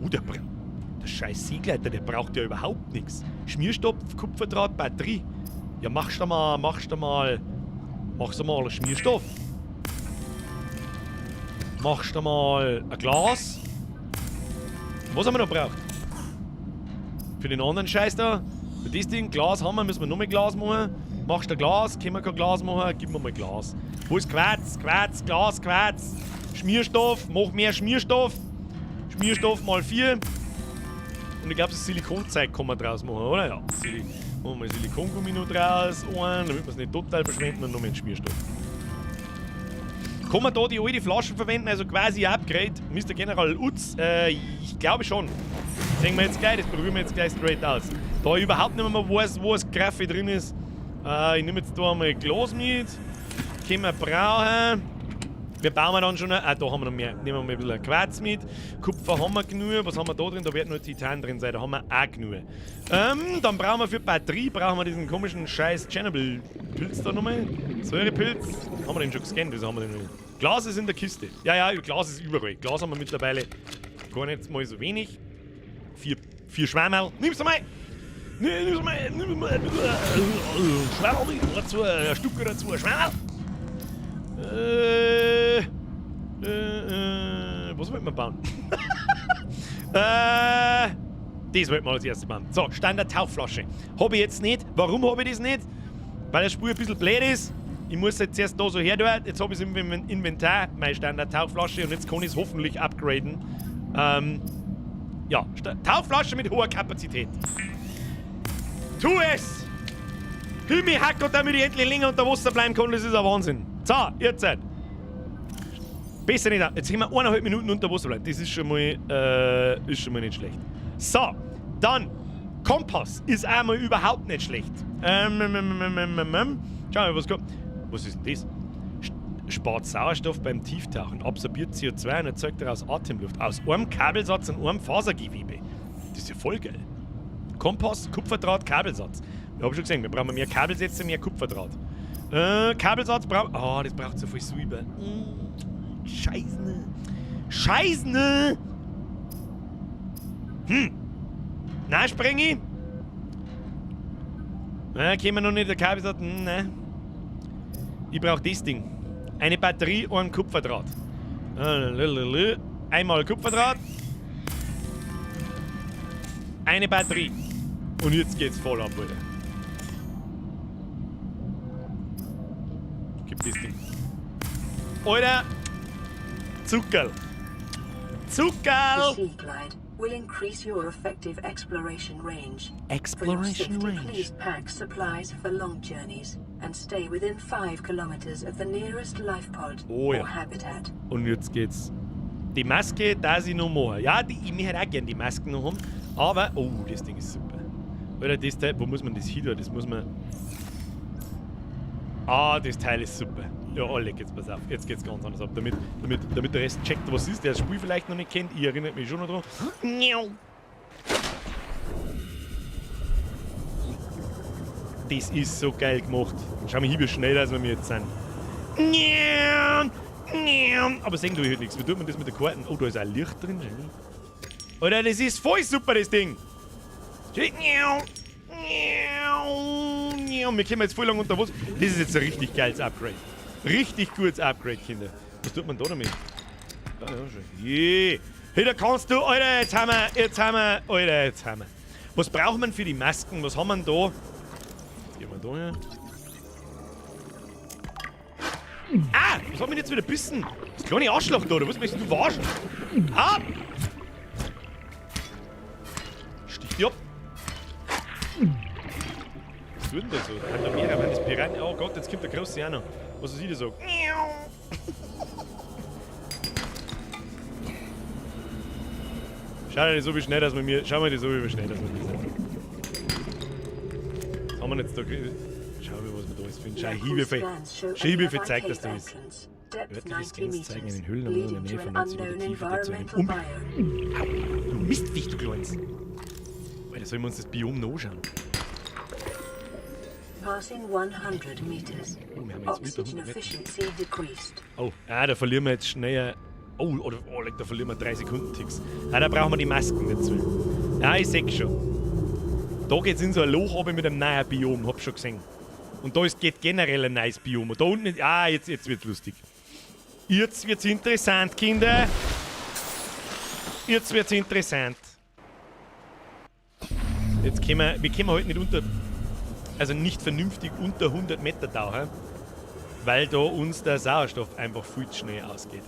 Der scheiß Seegleiter, der braucht ja überhaupt nichts. Schmierstoff, Kupferdraht, Batterie. Ja, machst du mal Schmierstoff. Machst du mal ein Glas. Was haben wir noch gebraucht? Für den anderen Scheiß da. Für das Ding, Glas haben wir, müssen wir noch mal Glas machen. Machst du ein Glas, können wir kein Glas machen, gib mir mal Glas. Wo ist Quarz? Glas, Quarz. Schmierstoff, mach mehr Schmierstoff. Schmierstoff mal 4. Und ich glaube, das Silikonzeug kann man draus machen, oder? Ja. Machen wir mal Silikongummi noch draus, damit wir es nicht total verschwenden und noch mehr Schmierstoff. Kann man da die alte Flaschen verwenden, also quasi ein Upgrade? Mr. General Utz? Ich glaube schon. Das sehen wir jetzt gleich, das probieren wir jetzt gleich straight aus. Da ich überhaupt nicht mehr weiß, wo das Graffi drin ist. Ich nehme jetzt da einmal Glas mit. Können wir brauchen. Wir bauen dann schon. Da haben wir noch mehr. Nehmen wir mal ein bisschen Quarz mit. Kupfer haben wir genug. Was haben wir da drin? Da wird nur Titan drin sein. Da haben wir auch genug. Dann brauchen wir für Batterie diesen komischen scheiß Chernobyl-Pilz da nochmal. Säurepilz. Haben wir den schon gescannt? Das haben wir den noch. Glas ist in der Kiste. Ja, Glas ist überall. Glas haben wir mittlerweile gar nicht mal so wenig. 4 Schwammerl. Nimm's mal! Nimm's mal! Schwammerl dazu, ein Stück dazu, Schwammerl! Was wollten wir bauen? Das wollten wir als erstes bauen. So, Standard-Tauchflasche. Habe ich jetzt nicht. Warum habe ich das nicht? Weil das Spiel ein bisschen blöd ist. Ich muss jetzt erst da so her tun. Jetzt habe ich es im Inventar, meine Standard-Tauchflasche, und jetzt kann ich es hoffentlich upgraden. Ja, Tauchflasche mit hoher Kapazität. Tu es! Hilf mir, Hacker, damit ich endlich länger unter Wasser bleiben kann, das ist ein Wahnsinn. So, jetzt. Besser nicht. Jetzt können wir 1,5 Minuten unter Wasser bleiben. Das ist schon mal nicht schlecht. So, dann Kompass ist einmal überhaupt nicht schlecht. Schau mal, was kommt. Was ist denn das? Spart Sauerstoff beim Tieftauchen, absorbiert CO2 und erzeugt daraus Atemluft. Aus einem Kabelsatz und einem Fasergewebe. Das ist ja voll geil. Kompass, Kupferdraht, Kabelsatz. Ich hab schon gesehen, wir brauchen mehr Kabelsätze, mehr Kupferdraht. Kabelsatz braucht. Oh, das braucht so viel Silber. Scheiße. Scheiße! Nein, Sprengi. Nein, können wir noch nicht der Kabelsatz. Nein. Ich brauche das Ding. Eine Batterie und ein Kupferdraht. Einmal Kupferdraht. Eine Batterie. Und jetzt geht's voll ab, Alter. Gib das Ding. Alter! Zuckerl! Zuckerl! The Sea Glide will increase your effective exploration range. Exploration For your safety, range. please pack supplies for long journeys and stay within 5 kilometers of the nearest life pod Oh ja. or habitat. Und jetzt geht's. Die Maske, darf ich noch machen. Ja, ich hätte auch gerne die Masken noch haben. Aber, oh, das Ding ist super. Oder das Teil, wo muss man das hin tun? Das muss man. Ah, das Teil ist super. Ja, alle, jetzt pass auf. Jetzt geht's ganz anders ab. Damit der Rest checkt, was ist, der das Spiel vielleicht noch nicht kennt. Ich erinnere mich schon noch dran. Das ist so geil gemacht. Schau mal, wie schnell als wir jetzt sind. Aber sehen tue ich halt nichts. Wie tut man das mit den Karten? Oh, da ist ein Licht drin. Oder das ist voll super, das Ding. Wir kommen jetzt voll lang unter Wasser. Das ist jetzt ein richtig geiles Upgrade. Richtig gutes Upgrade, Kinder. Was tut man da damit? Ja, schon. Yeah. Hey, da kannst du, Alter, jetzt haben wir. Was braucht man für die Masken? Was haben wir denn da? Jetzt gehen wir da her. Ah! Was hat mich jetzt wieder bissen? Das kleine Arschloch da, oder was möchtest du verarschen? Ah! Stich dich ab! Was tut denn das so? Kann da mehrere, wenn das Piranha. Oh Gott, jetzt kommt der große auch noch. Was ist ich da so? Schau dir das so, wie schnell das mit mir. Schau mal das so, wie schnell das mit mir sind. Was haben wir jetzt da gekriegt? Schau mal, was wir da alles finden. Schau, Hiebe zeigt, dass da ist. Örtliche Scans zeigen einen Höhlenraum in der Nähe von 90 Meter Tiefe, der zu einem Du Mistviech, du Kleines! Alter, sollen wir uns das Biom noch anschauen? Passing 100 meters. Oh, wir haben jetzt über Oxygen 100 Meter. efficiency decreased. Oh, da verlieren wir jetzt schneller. Oh, da verlieren wir 3 Sekunden-Ticks. Da brauchen wir die Masken dazu. Ja, ich seh's schon. Da geht's in so ein Loch runter mit einem neuen Biom, hab schon gesehen. Und da geht generell ein neues Biom. Und da unten, jetzt wird's lustig. Jetzt wird's interessant, Kinder. Jetzt wird's interessant. Jetzt wir können heute nicht nicht vernünftig unter 100 Meter tauchen, weil da uns der Sauerstoff einfach viel zu schnell ausgeht.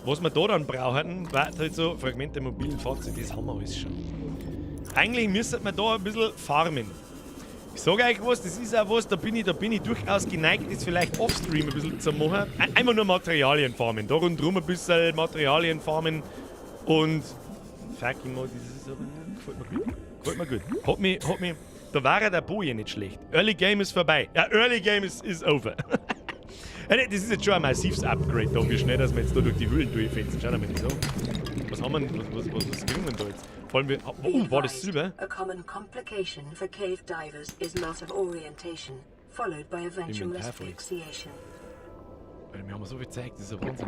Was wir da dann brauchen, war halt so Fragmente mobilen Fahrzeuge, das haben wir alles schon. Eigentlich müsste man da ein bisschen farmen. Ich sage euch was, das ist auch was, da bin ich durchaus geneigt, das vielleicht offstream ein bisschen zu machen. Einmal nur Materialien farmen, da rundherum ein bisschen Materialien farmen und fucking mal, das ist aber gefällt mir gut. Hat mich, da war der Boje nicht schlecht. Early Game ist vorbei. Ja, Early Game ist over. Das ist jetzt schon ein massives Upgrade da, wie schnell, dass wir jetzt da durch die Höhlen durchfetzen. Schauen wir mal das an. Was haben wir, was kriegen wir da jetzt? Vor allem, war das Silber? A common complication for cave divers is loss of orientation, followed by eventual asphyxiation. Weil wir haben so viel Zeit, das ist ein Wahnsinn.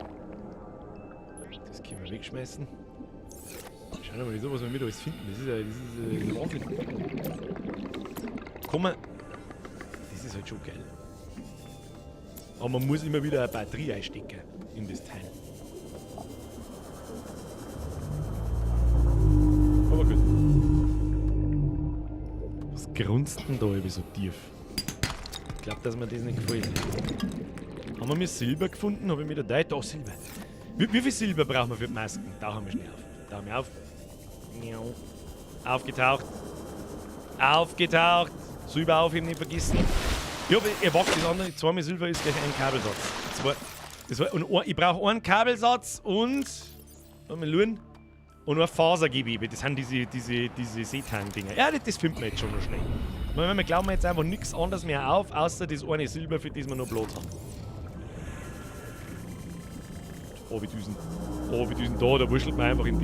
Das können wir wegschmeißen. Schauen wir mal, was wir wieder alles finden. Das ist Wahnsinn. Komm mal. Das ist halt schon geil. Aber man muss immer wieder eine Batterie einstecken in das Teil. Aber gut. Was grunzt denn da über so tief? Ich glaube, dass mir das nicht gefällt. Haben wir mir Silber gefunden? Habe ich mir da Silber. Wie viel Silber brauchen wir für die Masken? Tauchen wir schnell auf. Tauchen wir auf. Aufgetaucht. Aufgetaucht. Silber aufheben, nicht vergessen. Ja, aber ihr wacht das andere. Zweimal Silber ist gleich ein Kabelsatz. Und ich brauche einen Kabelsatz und. Mal schauen. Und nur Fasergewebe, das sind diese Seetang-Dinger. Ja, das findet man jetzt schon noch schnell. Wir glauben jetzt einfach nichts anderes mehr auf, außer das eine Silber, für das wir noch Blut haben. Oh, wie Düsen da wuschelt man einfach in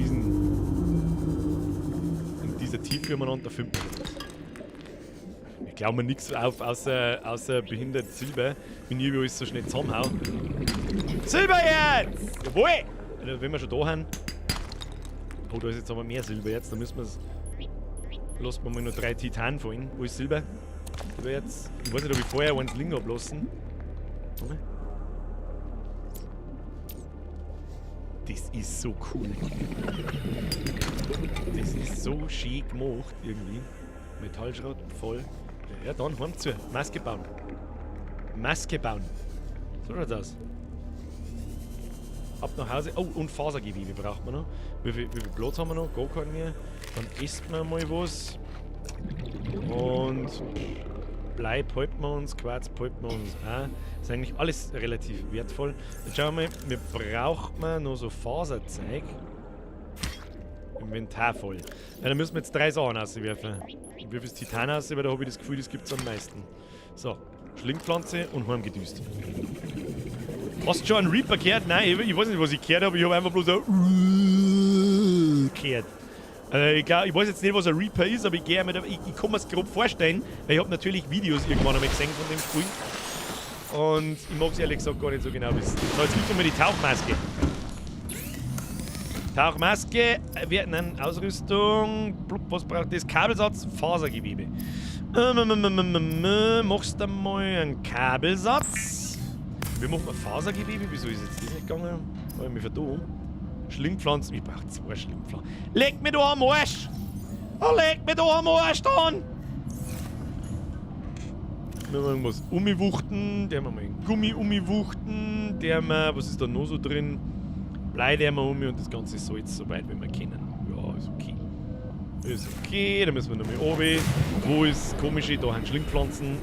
dieser Tiefe umeinander, findet man das. Wir glauben nichts auf, außer behindert Silber, wenn ich alles so schnell zusammenhau. Silber jetzt! Jawohl! Wenn wir schon da haben. Oh, da ist jetzt aber mehr Silber jetzt, da müssen wir es. Lassen wir mal noch 3 Titan fallen. Wo ist Silber? Silber jetzt. Ich weiß nicht, ob ich vorher eins liegen habe lassen. Das ist so cool. Das ist so schön gemacht irgendwie. Metallschrott voll. Ja, dann heim zu. Maske bauen. Maske bauen. So schaut's aus. Ab nach Hause. Oh, und Fasergewebe braucht man noch. Wie viel Platz haben wir noch? Gar keinen mehr. Dann isst man mal was. Und Blei behalten wir uns, Quarz behalten wir uns auch. Das ist eigentlich alles relativ wertvoll. Jetzt schauen wir mal, wir brauchen noch so Faserzeug. Inventar voll. Ja, dann müssen wir jetzt 3 Sachen auswerfen. Ich wirf das Titan aus, weil da habe ich das Gefühl, das gibt es am meisten. So, Schlingpflanze und heimgedüst. Hast du schon einen Reaper gehört? Nein, ich weiß nicht, was ich gehört habe. Ich habe einfach bloß so gehört. Ich weiß jetzt nicht, was ein Reaper ist, aber ich kann mir es grob vorstellen, weil ich habe natürlich Videos irgendwann einmal gesehen von dem Spiel. Und ich mag es ehrlich gesagt gar nicht so genau wissen. So, jetzt gibt es mal die Tauchmaske. Tauchmaske, Ausrüstung, was braucht das? Kabelsatz, Fasergewebe. Machst du mal einen Kabelsatz? Wie macht man Fasergewebe? Wieso ist jetzt das nicht gegangen? Habe ich mich verdammt. Schlingpflanzen, ich brauche 2 Schlingpflanzen. Leg mich da am Arsch! Oh, leg mich da am Arsch dann! Wir haben irgendwas umwuchten, der haben wir mal einen Gummi umwuchten, der haben wir, was ist da noch so drin? Blei der wir und das ganze Salz, soweit wie wir kennen. Ja, ist okay. Ist okay, dann müssen wir noch mal runter. Wo ist das Komische? Da haben Schlingpflanzen.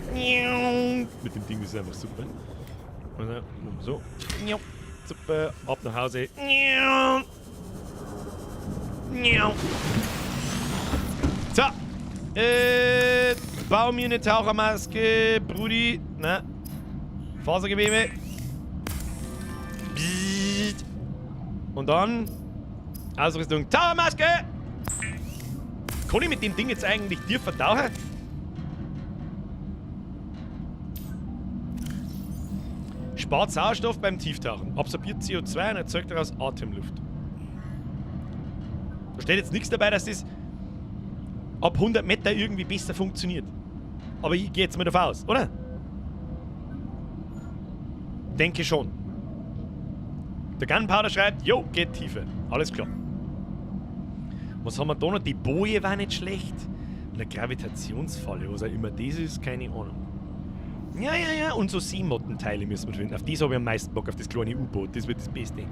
Mit dem Ding ist es einfach super. Und dann so. Super, ab nach Hause. So. Bau mir eine Tauchermaske, Brudi. Na. Fasergewebe. Und dann Ausrüstung, Tauchermaske. Kann ich mit dem Ding jetzt eigentlich dir vertauchen? Spart Sauerstoff beim Tieftauchen, absorbiert CO2 und erzeugt daraus Atemluft. Da steht jetzt nichts dabei, dass das ab 100 Meter irgendwie besser funktioniert. Aber ich gehe jetzt mal davon aus, oder? Denke schon. Der Gunpowder schreibt, jo, geht tiefer. Alles klar. Was haben wir da noch? Die Boje war nicht schlecht. Eine Gravitationsfalle, was auch immer das ist, keine Ahnung. Ja, und so Seemottenteile müssen wir finden. Auf das habe ich am meisten Bock, auf das kleine U-Boot. Das wird das Beste.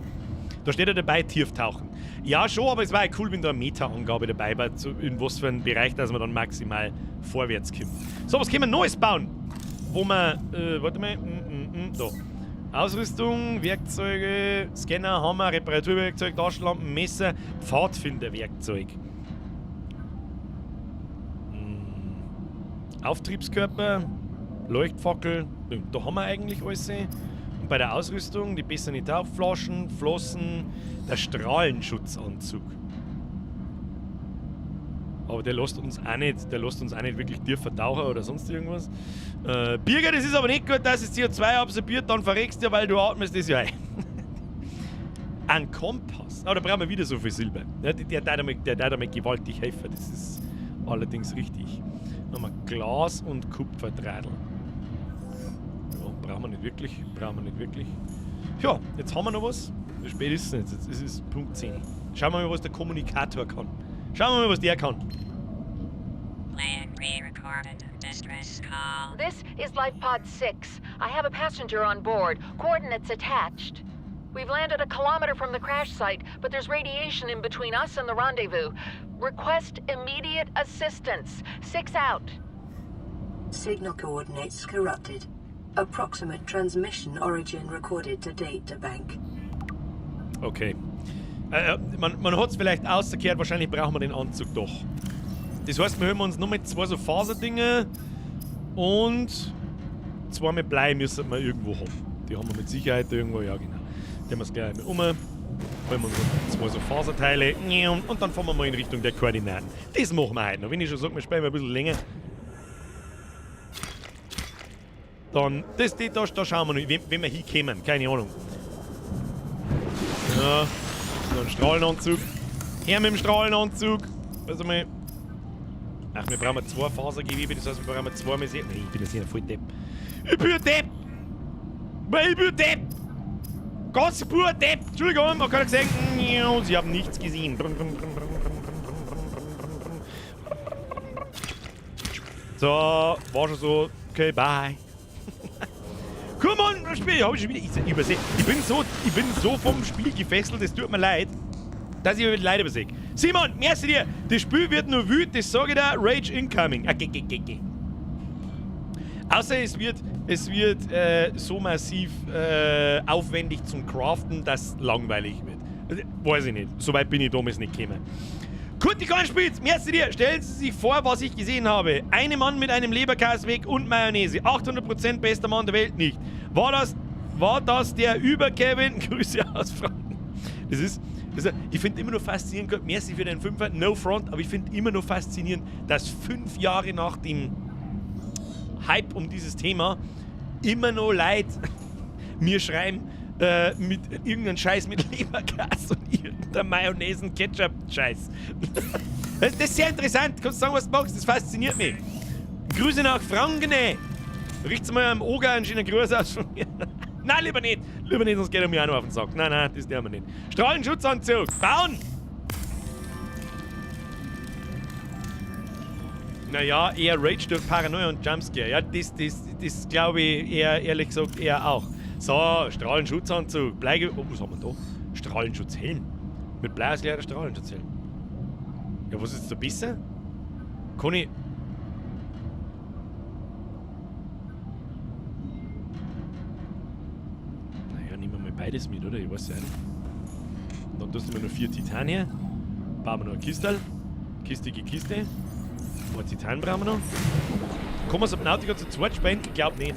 Da steht ja dabei, Tieftauchen. Ja, schon, aber es war ja cool, wenn da eine Meta-Angabe dabei war, in was für einem Bereich, dass man dann maximal vorwärts kommt. So, was können wir Neues bauen? Wo man, warte mal, da. Ausrüstung, Werkzeuge, Scanner, Hammer, Reparaturwerkzeug, Taschenlampen, Messer, Pfadfinderwerkzeug. Auftriebskörper, Leuchtfackel, da haben wir eigentlich alles. Und bei der Ausrüstung die besseren Tauchflaschen, Flossen, der Strahlenschutzanzug. Aber der lässt uns auch nicht wirklich tiefer tauchen oder sonst irgendwas. Birger, das ist aber nicht gut, dass es CO2 absorbiert, dann verreckst du ja, weil du atmest das ja ein. Ein Kompass. Aber da brauchen wir wieder so viel Silber. Ja, der damit gewaltig helfen, das ist allerdings richtig. Dann haben wir Glas und Kupferdradl. Ja, brauchen wir nicht wirklich. Ja, jetzt haben wir noch was. Wie spät ist es jetzt? Jetzt ist es Punkt 10. Schauen wir mal, was der Kommunikator kann. Schauen wir mal, was der kann. Plan pre-recorded distress call. This is Life Pod 6. I have a passenger on board. Coordinates attached. We've landed a kilometer from the crash site, but there's radiation in between us and the rendezvous. Request immediate assistance. 6 out. Signal coordinates corrupted. Approximate transmission origin recorded to databank. Okay. Man hat es vielleicht ausgekehrt, wahrscheinlich brauchen wir den Anzug doch. Das heißt, wir hören uns nur mit 2 so Faserdinge und 2 mit Blei müssen wir irgendwo haben. Die haben wir mit Sicherheit irgendwo, ja genau. Nehmen wir es gleich einmal holen wir uns 2 so Faserteile und dann fahren wir mal in Richtung der Koordinaten. Das machen wir heute noch. Wenn ich schon sage, wir spielen ein bisschen länger. Dann, da schauen wir noch, wenn wir hinkommen, keine Ahnung. Ja, so ein Strahlenanzug. Her mit dem Strahlenanzug. Also mal. Ach, wir brauchen 2 Fasergewebe, das heißt, wir brauchen 2 mehr Sehen. Ich bin jetzt hier voll Depp. Ich bin Depp! Ich bin Depp! Ganz pur Depp! Entschuldigung, man kann sagen, sie haben nichts gesehen. So, war schon so. Okay, bye. Komm on, Spiel, hab ich schon wieder übersehen. Ich bin so vom Spiel gefesselt, es tut mir leid, dass ich Leute übersehe. Simon, merci dir, das Spiel wird nur wütend, das sage ich dir, Rage incoming. Außer es wird so massiv aufwendig zum Craften, dass es langweilig wird. Weiß ich nicht, soweit bin ich damals nicht gekommen. Kuttikan spielt, merci dir, stellen Sie sich vor, was ich gesehen habe. Ein Mann mit einem Leberkäseweg und Mayonnaise. 800% bester Mann der Welt nicht. War das der über Kevin? Grüße aus Franken. Ich finde immer noch faszinierend, merci für den Fünfer, no front, aber ich finde immer noch faszinierend, dass 5 Jahre nach dem Hype um dieses Thema immer noch Leute mir schreiben, mit irgendeinem Scheiß mit Leberkäse und irgendeinem Mayonnaise-Ketchup-Scheiß. Das ist sehr interessant. Kannst du sagen, was du magst? Das fasziniert mich. Grüße nach Franken. Richt's mal am Oger einen schönen Gruß aus von mir. Nein, lieber nicht. Lieber nicht, sonst geht er mir auch noch auf den Sack. Nein, das tun wir nicht. Strahlenschutzanzug. Bauen! Naja, eher Rage durch Paranoia und Jumpscare. Ja, das glaube ich ehrlich gesagt eher auch. So, Strahlenschutzanzug. Oh, was haben wir da? Strahlenschutzhelm. Mit Bleiausgleiter Strahlenschutzhelm. Ja, was ist jetzt da besser? Kann ich... Naja, nehmen wir mal beides mit, oder? Ich weiß ja nicht. Und dann tust du mir noch 4 Titan her. Bauen wir noch eine Kiste. Kistige Kiste. Ein Titan brauchen wir noch. Kann man es ab Nautica zu zweit spielen? Ich glaube nicht.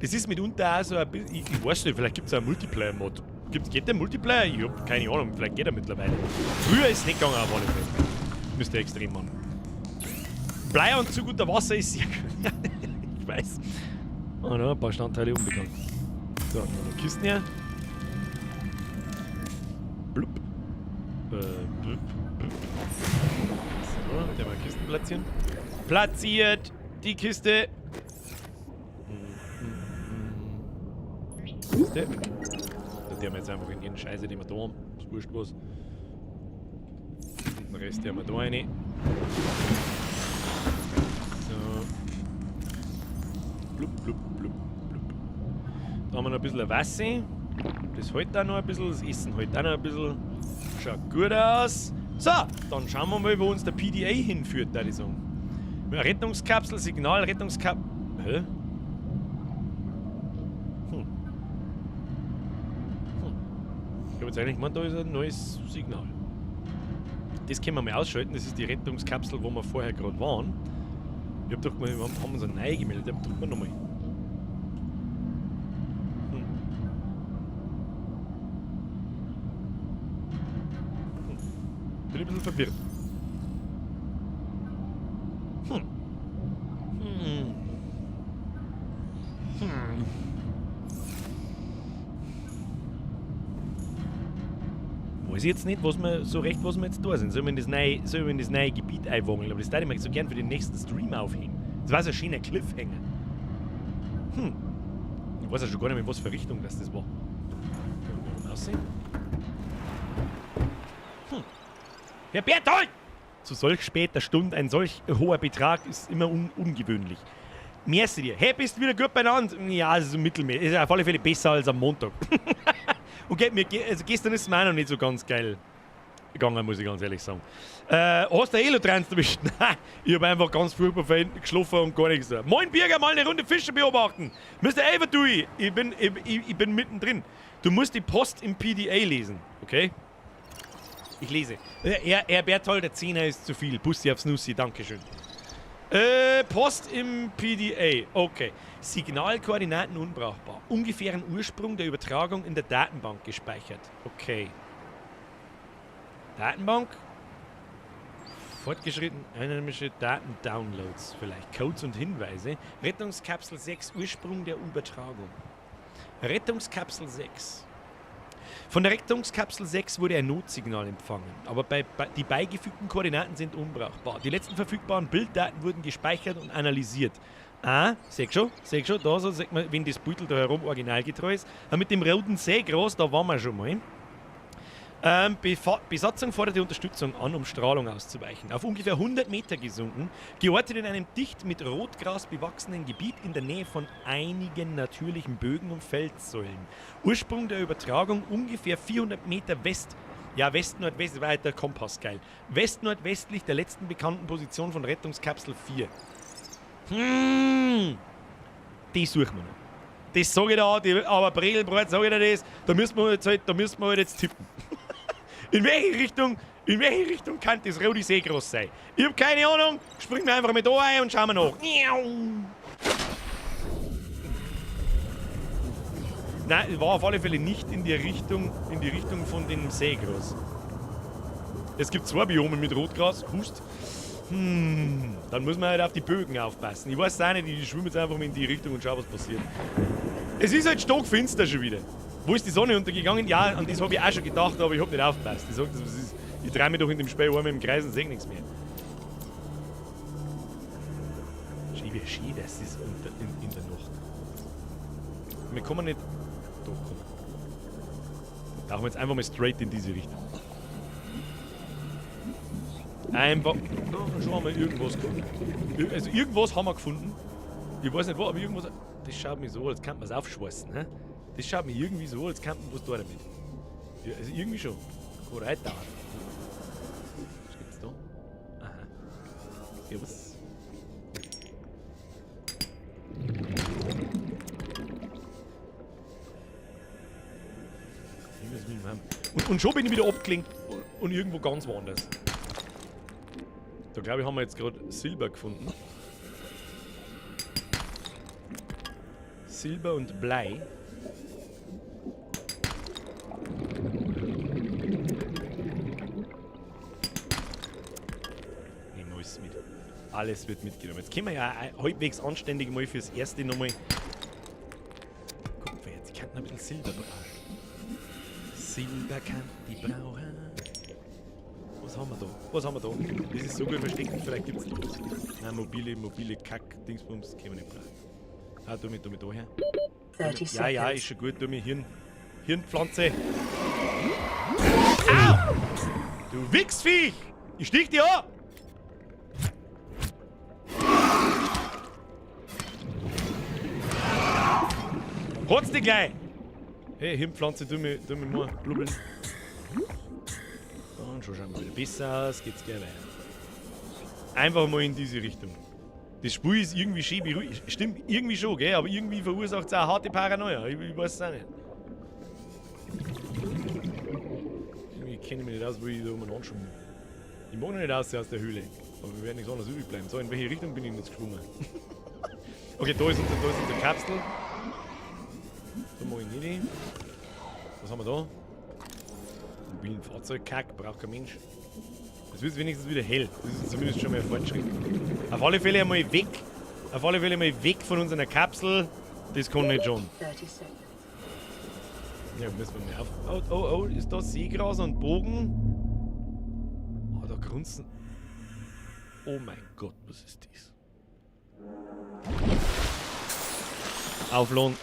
Das ist mitunter auch so ein bisschen. Ich weiß nicht, vielleicht gibt es auch einen Multiplayer-Mod. Geht der Multiplayer? Ich habe keine Ahnung, vielleicht geht er mittlerweile. Früher ist es nicht gegangen, auf alle Fälle. Müsste extrem machen. Bleianzug unter Wasser ist sehr gut. Ich weiß. Oh no, ein paar Standteile unbekannt. So, noch Kisten her. Blub. Blub. So, der mal Kisten platzieren. Platziert die Kiste. Kiste. Da haben wir jetzt einfach in jeden Scheiße, den wir da haben. Ist wurscht was. Und den Rest haben wir da rein. So. Blub, blub, blub, blub. Da haben wir noch ein bisschen Wasser. Das hält auch noch ein bisschen. Das Essen hält auch noch ein bisschen. Schaut gut aus. So, dann schauen wir mal, wo uns der PDA hinführt, würde ich sagen. Rettungskapsel, Signal, Rettungskapsel. Hä? Ich habe jetzt eigentlich gemeint, da ist ein neues Signal. Das können wir mal ausschalten, das ist die Rettungskapsel, wo wir vorher gerade waren. Ich hab doch mal, wir haben uns neu gemeldet, da drücken wir nochmal. Bin ein bisschen verwirrt. Weiß ich jetzt nicht, was wir jetzt da sind. Sollen wir in das neue Gebiet einwagen? Aber das würde ich mir so gern für den nächsten Stream aufheben. Das war so ein schöner Cliffhanger. Ich weiß ja schon gar nicht mehr, was für Richtung das war. Mal aussehen. Herr Berthold! Zu solch später Stunde ein solch hoher Betrag ist immer ungewöhnlich. Merci dir. Hey, bist du wieder gut beieinander? Ja, es ist so mittelmäßig. Ist auf alle Fälle besser als am Montag. Okay, also gestern ist es mir auch noch nicht so ganz geil gegangen, muss ich ganz ehrlich sagen. Hast du Elotrans erwischt? Nein, ich habe einfach ganz furchtbar geschlafen und gar nichts. Moin Birger, mal eine Runde Fische beobachten. Mr. Averdui, ich bin mittendrin. Du musst die Post im PDA lesen, okay? Ich lese. Er Berthold, der 10er ist zu viel. Bussi aufs Nussi, dankeschön. Post im PDA. Okay. Signalkoordinaten unbrauchbar. Ungefähren Ursprung der Übertragung in der Datenbank gespeichert. Okay. Datenbank. Fortgeschritten. Einheimische Datendownloads. Vielleicht Codes und Hinweise. Rettungskapsel 6. Ursprung der Übertragung. Rettungskapsel 6. Von der Rettungskapsel 6 wurde ein Notsignal empfangen, aber die beigefügten Koordinaten sind unbrauchbar. Die letzten verfügbaren Bilddaten wurden gespeichert und analysiert. Seht schon, da so sieht man, wenn das Beutel da herum originalgetreu ist. Mit dem roten Seegras, da waren wir schon mal. Besatzung forderte Unterstützung an, um Strahlung auszuweichen. Auf ungefähr 100 Meter gesunken, geortet in einem dicht mit Rotgras bewachsenen Gebiet in der Nähe von einigen natürlichen Bögen und Felssäulen. Ursprung der Übertragung ungefähr 400 Meter west-nordwest, war halt der Kompass geil. West-nordwestlich der letzten bekannten Position von Rettungskapsel 4. Die suchen wir noch. Das sage ich da, aber Bredelbrot sage ich dir das, da müssen wir halt jetzt tippen. In welche Richtung kann das rote Seegras sein? Ich habe keine Ahnung, springen wir einfach mit da ein und schauen wir nach. Nein, es war auf alle Fälle nicht in die Richtung von dem Seegras. Es gibt 2 Biome mit Rotgras, Hust. Dann muss man halt auf die Bögen aufpassen. Ich weiß auch nicht, ich schwimme jetzt einfach mal in die Richtung und schau, was passiert. Es ist halt stockfinster schon wieder. Wo ist die Sonne untergegangen? Ja, an das habe ich auch schon gedacht, aber ich habe nicht aufgepasst. Ich drehe mich doch in dem Spiel einmal im Kreis und sehe nichts mehr. Schön, das ist in der Nacht. Wir kommen nicht... Doch, komm. Da tauchen wir jetzt einfach mal straight in diese Richtung. Einfach... Schon haben wir irgendwas gefunden. Also irgendwas haben wir gefunden. Ich weiß nicht wo, aber irgendwas... Das schaut mir so, als kann man es aufschweißen, ne? Das schaut mir irgendwie so, als kann man was da damit. Ja, also irgendwie schon. Right da. Was gibt's da? Aha. Servus. Und schon bin ich wieder abgelenkt und irgendwo ganz woanders. Da glaube ich, haben wir jetzt gerade Silber gefunden. Silber und Blei. Nehmen wir alles mit. Alles wird mitgenommen. Jetzt können wir ja halbwegs anständig mal fürs Erste nochmal... Gucken wir jetzt, ich kann noch ein bisschen Silber brauchen. Silber kann die brauchen. Was haben wir da? Das ist so gut versteckt, vielleicht gibt es noch was. Nein, mobile Kack-Dingsbums können wir nicht brauchen. Tu mich da her. 30 Ja, seconds. ist schon gut, tu mich Hirnpflanze. Au! Du Wichsviech! Ich stich dir an! Hat's dich gleich! Hey, Hirnpflanze, tu mich mal blubbeln. Und schon schauen wir wieder besser aus, geht's gleich weiter. Einfach mal in diese Richtung. Das Spiel ist irgendwie schön beruhigt. Stimmt, irgendwie schon, gell? Aber irgendwie verursacht es auch harte Paranoia. Ich weiß es auch nicht. Irgendwie kenne ich mich nicht aus, wo ich da umeinander schwimme. Ich mag noch nicht aus der Höhle. Aber wir werden nichts anderes übrig bleiben. So, in welche Richtung bin ich jetzt geschwommen? Okay, da ist unsere Kapsel. Da mache ich nicht. Was haben wir da? Mobilen Fahrzeugkack, braucht kein Mensch. Es wird wenigstens wieder hell. Das ist zumindest schon mal ein Fortschritt. Auf alle Fälle einmal weg. Auf alle Fälle mal weg von unserer Kapsel. Das kann nicht schon. 30 seconds. Ja, müssen wir mal auf. Oh, ist da Seegras und Bogen? Oh, da grunzen. Oh mein Gott, was ist das? Aufladen.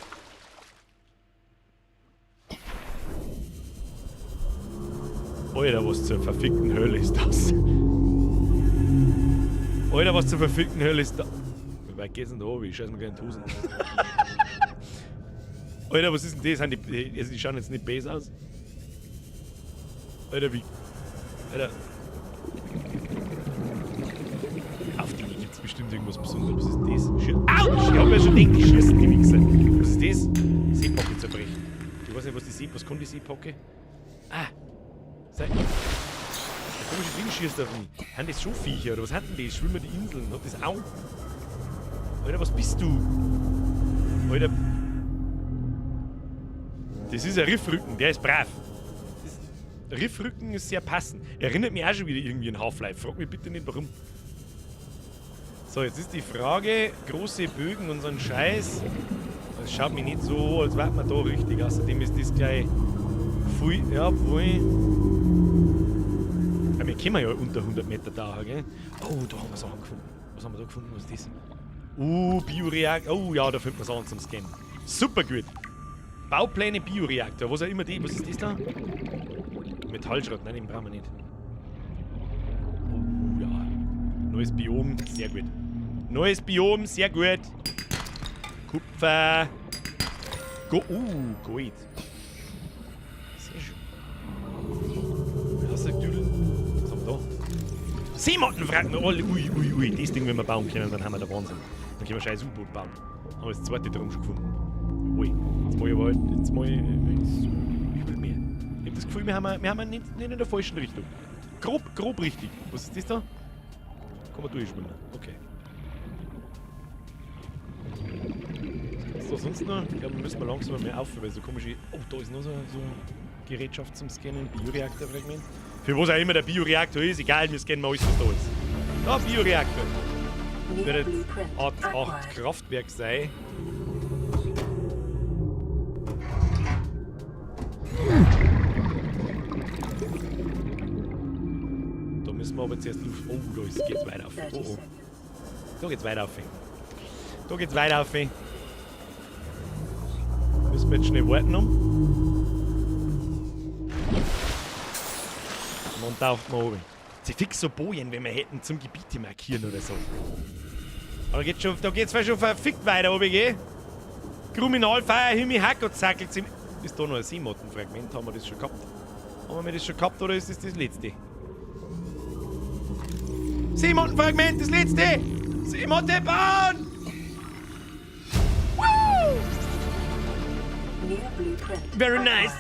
Alter, was zur verfickten Hölle ist das? Alter, was zur verfickten Hölle ist das? Wie weit geht's denn da oben? Ich scheiß mir gleich in die Hosen. Alter, was ist denn das? Die schauen jetzt nicht besser aus. Alter, wie... Alter... Auf die gibt's bestimmt irgendwas Besonderes. Was ist das? Au! Ich hab ja schon gedacht, die schießen die Wichser. Was ist das? Seepocke zerbrechen. Ich weiß nicht, was kann die Seepocke? komische Ding schießt auf mich. Haben das schon Viecher oder was hatten die? Schwimmen die Inseln? Hat das auch? Alter, was bist du? Alter. Das ist ein Riffrücken, der ist brav. Riffrücken ist sehr passend. Erinnert mich auch schon wieder irgendwie an Half-Life. Frag mich bitte nicht warum. So, jetzt ist die Frage, große Bögen und so ein Scheiß. Das schaut mich nicht so, als wäre man da richtig. Außerdem ist das gleich viel. Jawohl. Ja, wir können ja unter 100 Meter da, gell? Oh, da haben wir Sachen gefunden. Was haben wir da gefunden? Was ist das? Bioreaktor. Oh ja, da findet man Sachen zum Scannen. Super gut. Baupläne Bioreaktor. Was auch immer die. Was ist das da? Metallschrott. Nein, den brauchen wir nicht. Oh ja. Neues Biom. Sehr gut. Neues Biom. Sehr gut. Kupfer. Gold. Sehr schön. Was haben wir da? Seemottenwracken. Ui. Das Ding, wenn wir bauen können, dann haben wir den Wahnsinn. Dann können wir scheiß U-Boot bauen. Haben wir das zweite drum schon gefunden. Ui. Jetzt mal ich aber halt. Ich will mehr. Ich hab das Gefühl, wir haben nicht in der falschen Richtung. Grob richtig. Was ist das da? Kann man durchschwimmen. Okay. Was ist da sonst noch? Ich glaube, wir müssen mal langsam mehr aufhören, weil so komische. Oh, da ist noch so Gerätschaft zum Scannen. Bioreaktorfragment. Für was auch immer der Bioreaktor ist, egal, wir scannen mal alles, was da ist. Da, Bioreaktor. Wird eine Art 8 Kraftwerk sein. Da müssen wir aber zuerst Luft. Oh, da geht's weiter auf. Oh. Da geht's weiter auf. Müssen wir jetzt schnell warten Man taucht mal oben. Sie fix so Bojen, wenn wir hätten zum Gebiete markieren oder so. Aber da geht's schon verfickt weiter oben, gell? Kriminalfeier, Himmel, Hack und zackelt sie. Ist da noch ein Seemottenfragment? Haben wir das schon gehabt? Haben wir das schon gehabt oder ist das das letzte? Seemottenfragment, das letzte! Seemotte bauen! Woo! Very nice!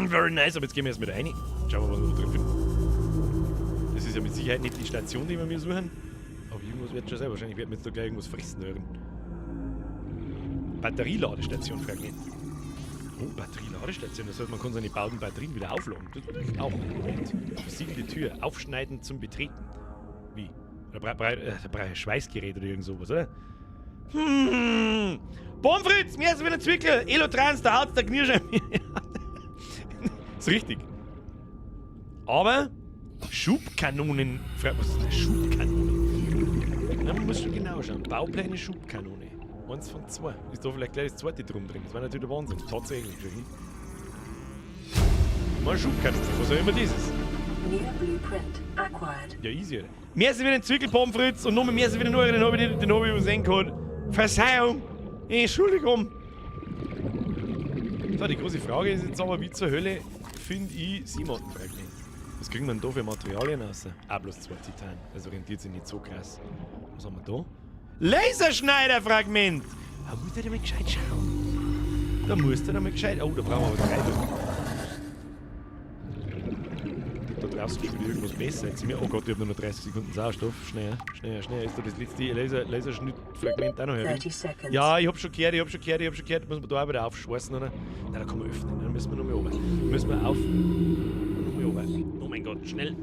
Very nice, aber jetzt gehen wir erst mit rein. Schauen wir, was wir da drin finden. Das ist ja mit Sicherheit nicht die Station, die wir mir suchen. Aber irgendwas wird schon sein. Wahrscheinlich werden wir jetzt da gleich irgendwas fressen hören. Batterieladestation, Fragment. Oh, Batterieladestation. Das heißt, man kann seine gebauten Batterien wieder aufladen. Das ist auch ein Moment. Versiegelte Tür. Aufschneiden zum Betreten. Wie? Da brauche ich ein Schweißgerät oder irgend sowas, oder? Pomfritz, mir ist wieder ein Zwickel. Elotrans, der Harz, der Knirscher. Ist richtig. Aber Schubkanonen. Was ist eine Schubkanone? Ja, man muss schon genau schauen. Baupläne Schubkanone. 1 von 2. Ist da vielleicht gleich das zweite drum drin. Das war natürlich der Wahnsinn. Tatsächlich schon. Mal Schubkanone. Was auch immer das ist. Ja, easy. Mir ist wieder ein Zwickelpomfritz und nochmal mehr ist wieder nur, den habe ich übersehen können. Verzeihung. Entschuldigung. So, die große Frage ist jetzt aber, wie zur Hölle finde ich Seemottenfragment? Was kriegen wir denn da für Materialien raus? Ah, bloß 2 Titan. Das orientiert sich nicht so krass. Was haben wir da? Laserschneiderfragment! Da muss ich mal gescheit schauen. Da musst du mal gescheit. Oh, da brauchen wir aber 3 Stück. Da draußen ist schon wieder irgendwas besser. Jetzt mir. Oh Gott, ich habe nur noch 30 Sekunden Sauerstoff. Schneller. Ist da das letzte Laserschnittfragment auch noch her? Ja, ich hab schon gehört. Muss man da auch wieder aufschweißen, oder? Nein, da kann man öffnen. Dann müssen wir noch mal oben. Müssen wir auf. Noch mal oben. Oh mein Gott, schnell.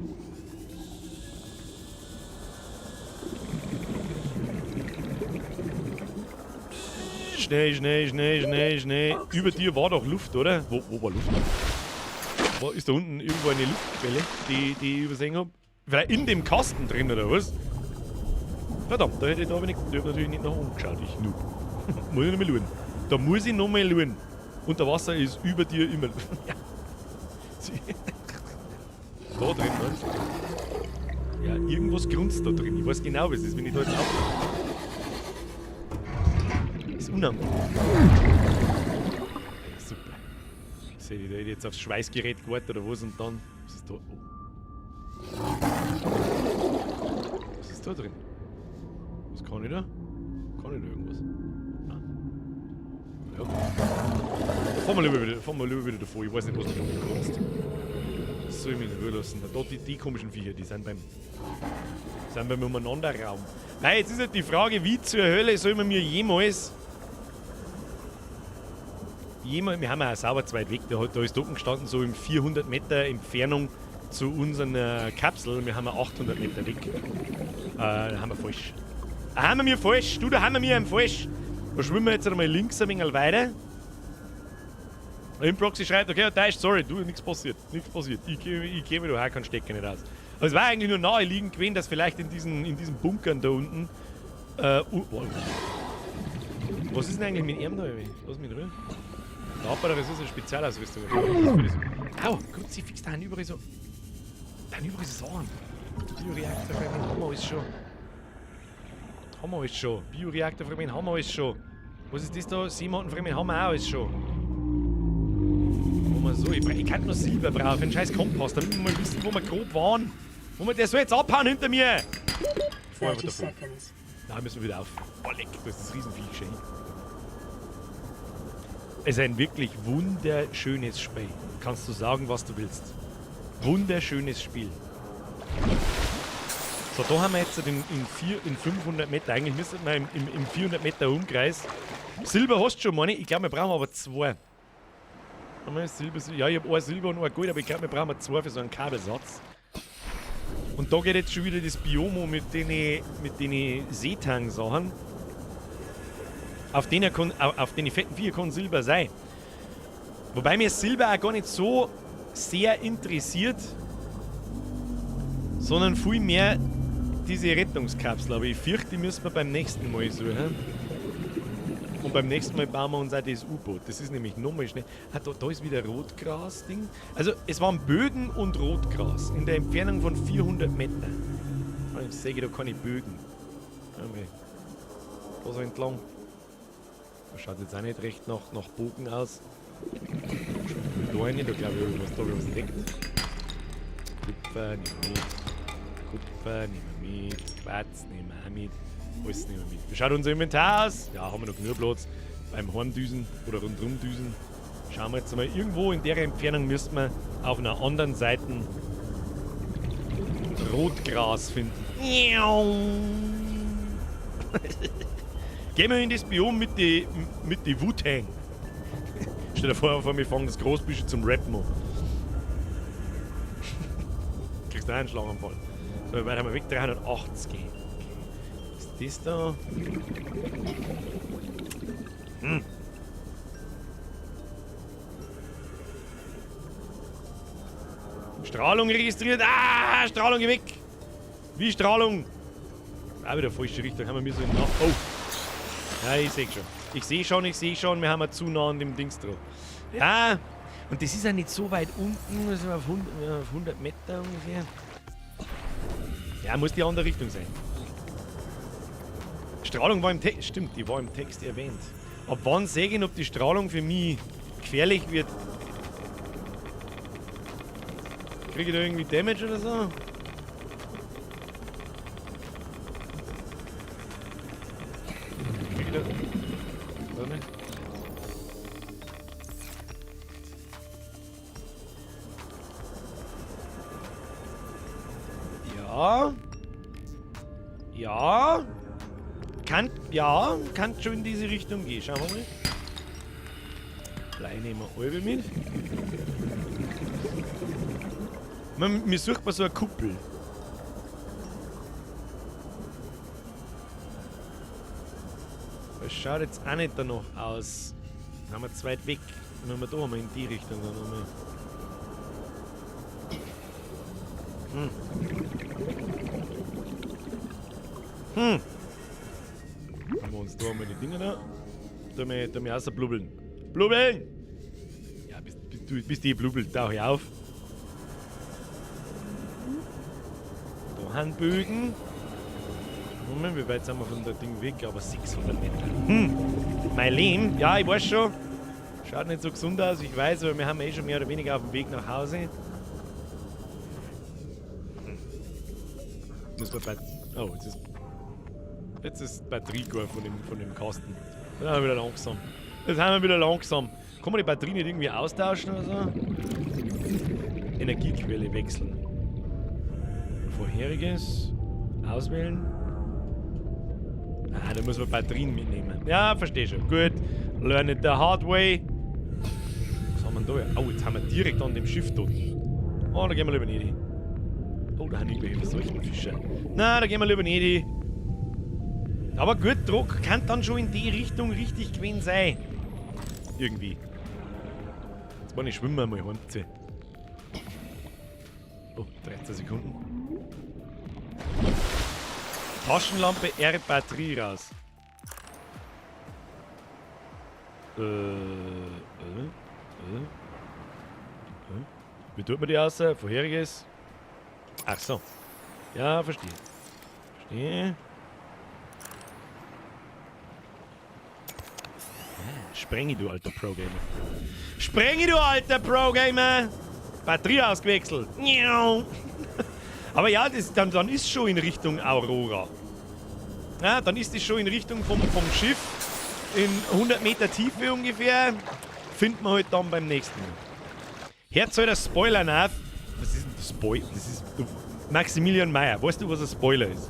Schnell. Über dir war doch Luft, oder? Wo war Luft? Ist da unten irgendwo eine Luftquelle, die ich übersehen habe? Vielleicht in dem Kasten drin, oder was? Verdammt, da hätte ich natürlich nicht nach umgeschaut, ich Noob. Muss ich noch mal schauen. Da muss ich noch mal schauen. Unter Wasser ist über dir immer Luft. Da drin, meinst du? Ja, irgendwas grunzt da drin. Ich weiß genau, was es ist, wenn ich da jetzt auf. Ist unangenehm. Super. Sehe ich da jetzt aufs Schweißgerät gewartet oder was und dann. Was ist da? Oh. Was ist da drin? Was kann ich da? Kann ich da irgendwas? Ja. Fahren wir lieber wieder davor. Ich weiß nicht, was du da kannst. soll ich mich in Ruhe lassen. Da die komischen Viecher, die sind beim Umeinanderraum. Nein, jetzt ist halt die Frage, wie zur Hölle soll man mir jemals... Wir haben ja auch sauber zu weit weg. Da ist oben gestanden, so in 400 Meter Entfernung zu unserer Kapsel. Wir haben ja 800 Meter weg. Da haben wir falsch. Da haben wir mir falsch. Du, da haben wir mir falsch. Da schwimmen wir jetzt einmal links ein wenig weiter. Improxy schreibt, okay, da ist sorry, du, nichts passiert. Ich käme da auch keinen Stecker nicht raus. Aber es war eigentlich nur naheliegend gewesen, dass vielleicht in diesen Bunkern da unten. Was ist denn eigentlich mit ihm da? Lass mich drüber. Der Abbader, das ist eine Spezialausrüstung. Au, Kruzifix, da haben überall so. Da haben überall so Sachen. Bioreaktor, haben wir alles schon. Bioreaktor, haben wir alles schon. Was ist das da? Seemotten, haben wir auch alles schon. So, ich kann nur Silber brauchen, einen scheiß Kompass, damit wir mal wissen, wo wir grob waren. Der soll jetzt abhauen hinter mir! 30 seconds. Da müssen wir wieder auf. Oh, leck, da ist das Riesenviech schon hin. Es ist ein wirklich wunderschönes Spiel. Kannst du sagen, was du willst. Wunderschönes Spiel. So, da haben wir jetzt in 500 Meter, eigentlich müssten wir im 400 Meter Umkreis. Silber hast du schon, meine ich. Ich glaube, wir brauchen aber 2. Silber, ja, ich habe ein Silber und ein Gold, aber ich glaube, wir brauchen 2 für so einen Kabelsatz. Und da geht jetzt schon wieder das Biomo mit den Seetang-Sachen. Auf den fetten Viecher kann Silber sein. Wobei mir Silber auch gar nicht so sehr interessiert, sondern vielmehr diese Rettungskapsel. Aber ich fürchte, die müssen wir beim nächsten Mal suchen. Und beim nächsten Mal bauen wir uns auch das U-Boot. Das ist nämlich nochmal schnell. Ah, da ist wieder Rotgras-Ding. Also, es waren Bögen und Rotgras in der Entfernung von 400 Metern. Ich sehe da keine Bögen. Okay. Da so entlang. Das schaut jetzt auch nicht recht nach Bogen aus. Da rein, da glaube ich, was da entdeckt. Kupfer nehmen wir mit. Kupfer nehmen wir mit. Quarz nehmen wir auch mit. Alles nehmen wir mit. Wie schaut unser Inventar aus? Ja, haben wir noch genug Platz. Beim Horndüsen oder Rundrumdüsen. Schauen wir jetzt einmal. Irgendwo in der Entfernung müssten wir auf einer anderen Seite Rotgras finden. Gehen wir in das Biom mit die Wu-Tang. Stell dir vor, wir fangen das Großbüsche zum Rappen an. Kriegst du einen Schlaganfall. So, weit haben wir weg, 380 gehen. Das da. Strahlung registriert. Ah, Strahlung geh weg. Wie Strahlung? Auch wieder falsche Richtung. Haben wir so nach. Oh. Ja, ich sehe schon. Ich sehe schon. Wir haben zu nah an dem Dings dran. Ja. Und das ist ja nicht so weit unten. Also auf 100 Meter ungefähr. Ja, muss die andere Richtung sein. Strahlung war im Text, stimmt, die war im Text erwähnt. Ab wann sehe ich, ob die Strahlung für mich gefährlich wird? Kriege ich da irgendwie Damage oder so? Kriege ich da... Warte. Ja. Ja. Kann schon in diese Richtung gehen. Schauen wir mal. Blei nehmen wir alle mit. Mir sucht man so eine Kuppel. Das schaut jetzt auch nicht danach aus. Dann haben wir zu weit weg. Dann haben wir da mal in die Richtung. Dann haben wir... Machen wir uns da mal die Dinger da. Da mir außer blubbeln. Blubbeln! Ja, bis die blubbelt, tauche ich auf. Da Handbögen. Moment, wie weit sind wir von der Ding weg? Aber 600 Meter. Mein Leben? Ja, ich weiß schon. Schaut nicht so gesund aus, ich weiß, aber wir haben schon mehr oder weniger auf dem Weg nach Hause. Müssen wir bei... Oh, jetzt ist die Batterie gar von dem Kasten. Jetzt haben wir wieder langsam. Kann man die Batterie nicht irgendwie austauschen oder so? Energiequelle wechseln. Vorheriges. Auswählen. Ah, da müssen wir Batterien mitnehmen. Ja, verstehe schon. Gut. Learn it the hard way. Was haben wir denn da? Oh, jetzt haben wir direkt an dem Schiff dort. Oh, da gehen wir lieber nicht. Oh, da haben irgendwelche Verseuchtenfische. Na, da gehen wir lieber nicht. Aber gut, Druck kann dann schon in die Richtung richtig gewesen sein. Irgendwie. Jetzt muss ich schwimmen mal heimziehen. Oh, 13 Sekunden. Taschenlampe R Batterie raus. Wie tut man die aus? Vorheriges? Ach so. Ja, verstehe. Verstehe. Sprenge, du alter Pro-Gamer. Sprenge, du alter Pro-Gamer! Batterie ausgewechselt. Aber ja, dann ist schon in Richtung Aurora. Ja, dann ist es schon in Richtung vom Schiff. In 100 Meter Tiefe ungefähr. Finden wir halt dann beim nächsten Mal. Hört soll der Spoiler nach. Was ist denn das Spoiler? Das ist Maximilian Meyer. Weißt du, was ein Spoiler ist?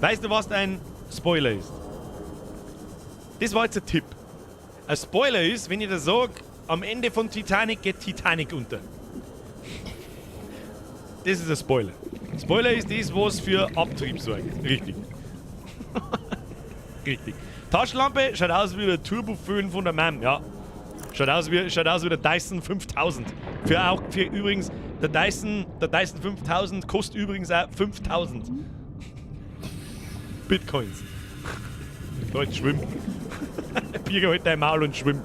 Weißt du, was ein Spoiler ist? Das war jetzt ein Tipp. Ein Spoiler ist, wenn ich das sage, am Ende von Titanic geht Titanic unter. Das ist ein Spoiler. Spoiler ist das, was für Abtrieb sorgt. Richtig. Richtig. Taschenlampe schaut aus wie der Turboföhn von der Mam, ja. Schaut aus wie der Dyson 5000. Für übrigens, der Dyson 5000 kostet übrigens auch 5000 Bitcoins. Leute, schwimmen. Biege halt dein Maul und schwimm.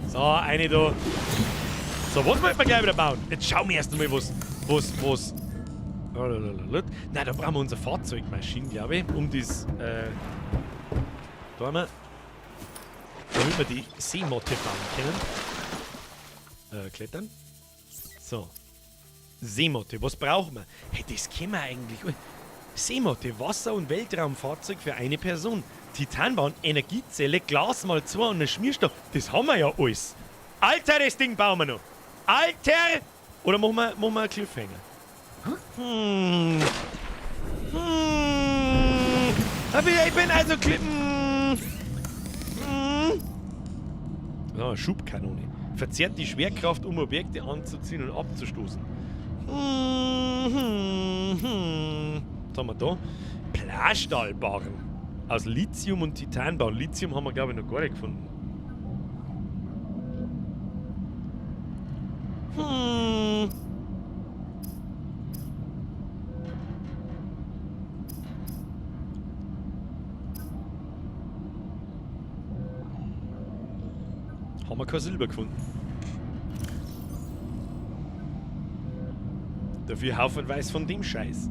So, eine da. So, was wollen wir gleich wieder bauen? Jetzt schauen wir erst einmal, was. Nein, da brauchen wir unsere Fahrzeugmaschine, glaube ich, um das. Da haben wir. Damit wir die Seemotte bauen können. Klettern. So. Seemotte, was brauchen wir? Hey, das können wir eigentlich. Seemotte, Wasser- und Weltraumfahrzeug für eine Person. Titanbahn, Energiezelle, Glas mal 2 und ein Schmierstoff. Das haben wir ja alles. Alter, das Ding bauen wir noch. Alter! Oder machen wir einen Cliffhanger? Ich bin also So, Schubkanone. Verzerrt die Schwerkraft, um Objekte anzuziehen und abzustoßen. Was haben wir da? Plastahlbarren. Aus Lithium und Titanbau. Lithium haben wir, glaube ich, noch gar nicht gefunden. Haben wir kein Silber gefunden. Dafür haufenweise von dem Scheiß.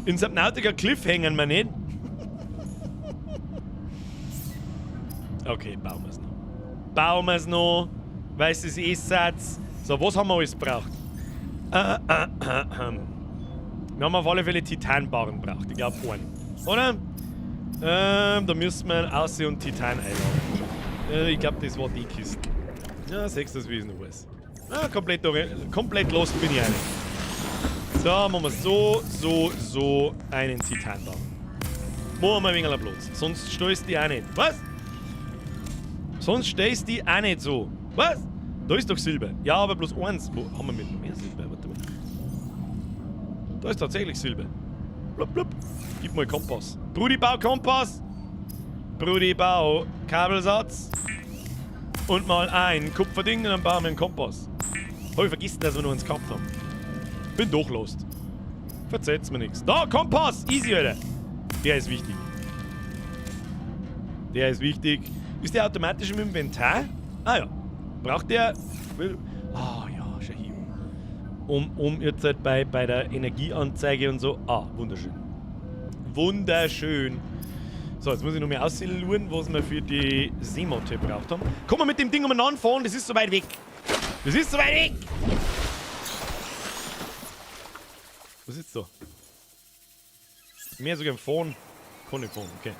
In Subnautica Cliff hängen wir nicht. Okay, bauen wir es noch. Bauen wir es noch. Weil es ist Satz. So, was haben wir alles gebraucht? Wir haben auf alle Fälle Titanbarren gebraucht. Ich glaube, einen. Oder? Da müssen wir Aussee und Titan einladen. Ich glaube, das war die Kiste. Ja, 6 das Wesen alles. Komplett lost bin ich eigentlich. So, machen wir so einen Titan bauen. Machen wir ein wenig Platz. Sonst stößt die auch nicht. Was? Sonst stehst die auch nicht so. Was? Da ist doch Silber. Ja, aber bloß eins. Wo haben wir mit noch mehr Silber? Warte mal. Da ist tatsächlich Silber. Blub, blub. Gib mal Kompass. Brudi, bau Kompass. Brudi, bau Kabelsatz. Und mal ein Kupferding und dann bauen wir einen Kompass. Hab ich vergessen, dass wir noch eins gehabt haben. Bin doch lost. Verzählt's mir nichts. Da, Kompass! Easy, Alter. Der ist wichtig. Der ist wichtig. Ist der automatisch im Inventar? Ah ja. Braucht der... Ah ja, schau hier. Um jetzt halt bei der Energieanzeige und so... Ah, wunderschön. Wunderschön. So, jetzt muss ich noch mehr aussehen, was wir für die Seemotte braucht haben. Komm mal mit dem Ding umeinander fahren, das ist so weit weg. Das ist so weit weg! Was ist so? Mehr sogar im Fahren. Kann ich fahren, okay.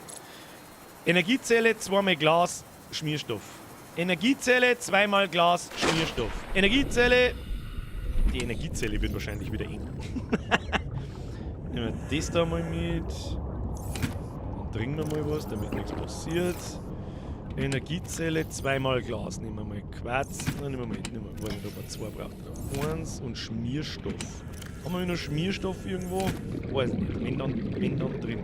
Energiezelle, 2-mal Glas, Schmierstoff. Energiezelle, 2-mal Glas, Schmierstoff. Energiezelle. Die Energiezelle wird wahrscheinlich wieder eng. Nehmen wir das da mal mit. Dann trinken wir mal was, damit nichts passiert. Energiezelle, 2-mal Glas. Nehmen wir mal Quarz. Nein, nehmen wir mal. Weiß nicht, ob er 2 braucht. 1 und Schmierstoff. Haben wir noch Schmierstoff irgendwo? Weiß nicht. Wenn dann drin.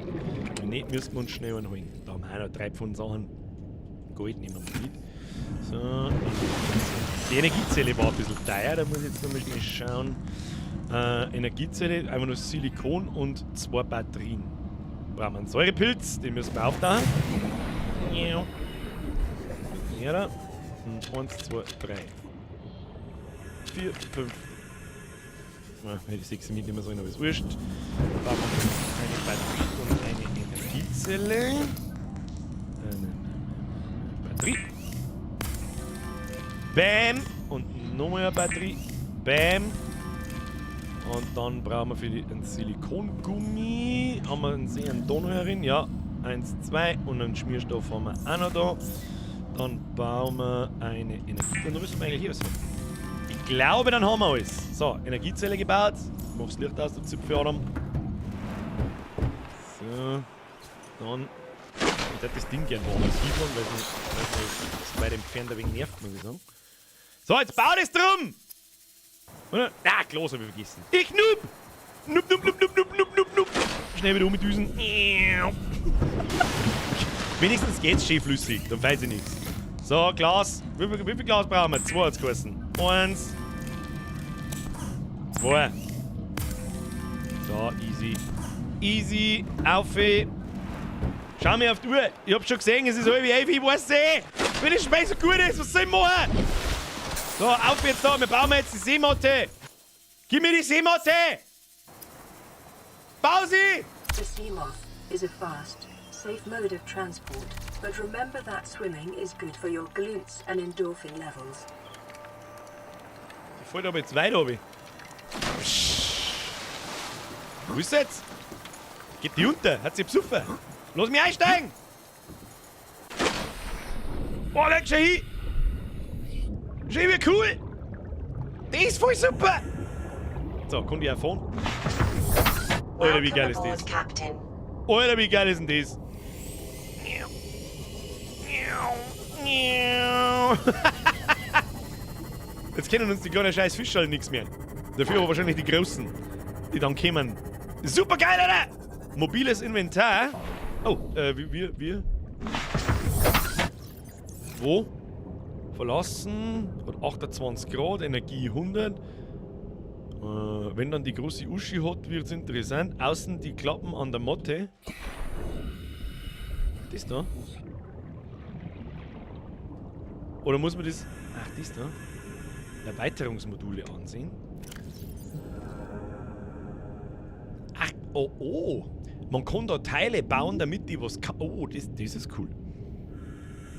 Wenn nicht, müssen wir uns schnell anholen. Da haben wir auch noch 3 Pfund Sachen. Gold nehmen wir mit. So. Die Energiezelle war ein bisschen teuer, da muss ich jetzt noch mal schnell schauen. Energiezelle, einfach nur Silikon und 2 Batterien. Brauchen wir einen Säurepilz, den müssen wir auftauchen. Ja. Ja, und 1, 2, 3, 4, 5. Hätte ich 6 mitnehmen sollen, aber ist wurscht. Dann brauchen wir eine Batterie und eine Energiezelle. Eine Batterie. Bam! Und nochmal eine Batterie. Bam! Und dann brauchen wir für einen Silikongummi. Haben wir einen da noch herin? Ja. 1, 2 und einen Schmierstoff haben wir auch noch da. Dann bauen wir eine Energie. Und dann müssen wir eigentlich hier sein. Ich glaube, dann haben wir alles. So, Energiezelle gebaut. Mach das Licht aus, der Zipfel Adam. So. Dann. Ich hätte das Ding gerne woanders hinfahren, weil es weit entfernt ein wenig nervt, muss ich sagen. So, jetzt bau das drum! Oder? Ah, Glas hab ich vergessen. Ich noob! Noob. Schnell wieder umdüsen. Wenigstens geht's schön flüssig, dann weiß ich nichts. So, Glas. Wie viel Glas brauchen wir? 2 hat's geheißen. 1. 2. So, easy. Easy. Auf. Schau mir auf die Uhr. Ich hab schon gesehen, es ist halb 11. Ich weiß eh. Wenn das Spiel so gut ist, was soll ich machen? So, auf jetzt da. Wir bauen jetzt die Seematte. Gib mir die Seematte. Bau sie. The Seamoth is a fast, safe mode of transport, but remember that swimming is good for your glutes and endorphin levels. Die fällt aber jetzt weit runter. Wo ist sie jetzt? Geht die unter? Hat sie besoffen? Lass mich einsteigen! Oh, leg schon hin! Schau wie cool! Die ist voll super! So, kann die auch fahren? Alter, wie geil ist das? Alter, wie geil ist denn das? Jetzt kennen uns die kleinen scheiß Fische halt nichts mehr. Dafür aber wahrscheinlich die großen, die dann kommen. Super geil, Alter! Mobiles Inventar. Oh, wir. Wo? Verlassen. Hat 28 Grad, Energie 100. Wenn dann die große Uschi hat, wird es interessant. Außen die Klappen an der Matte. Das da? Oder muss man das... Ach, das da? Erweiterungsmodule ansehen. Ach, oh. Man kann da Teile bauen, damit die was kann. Oh, das ist cool.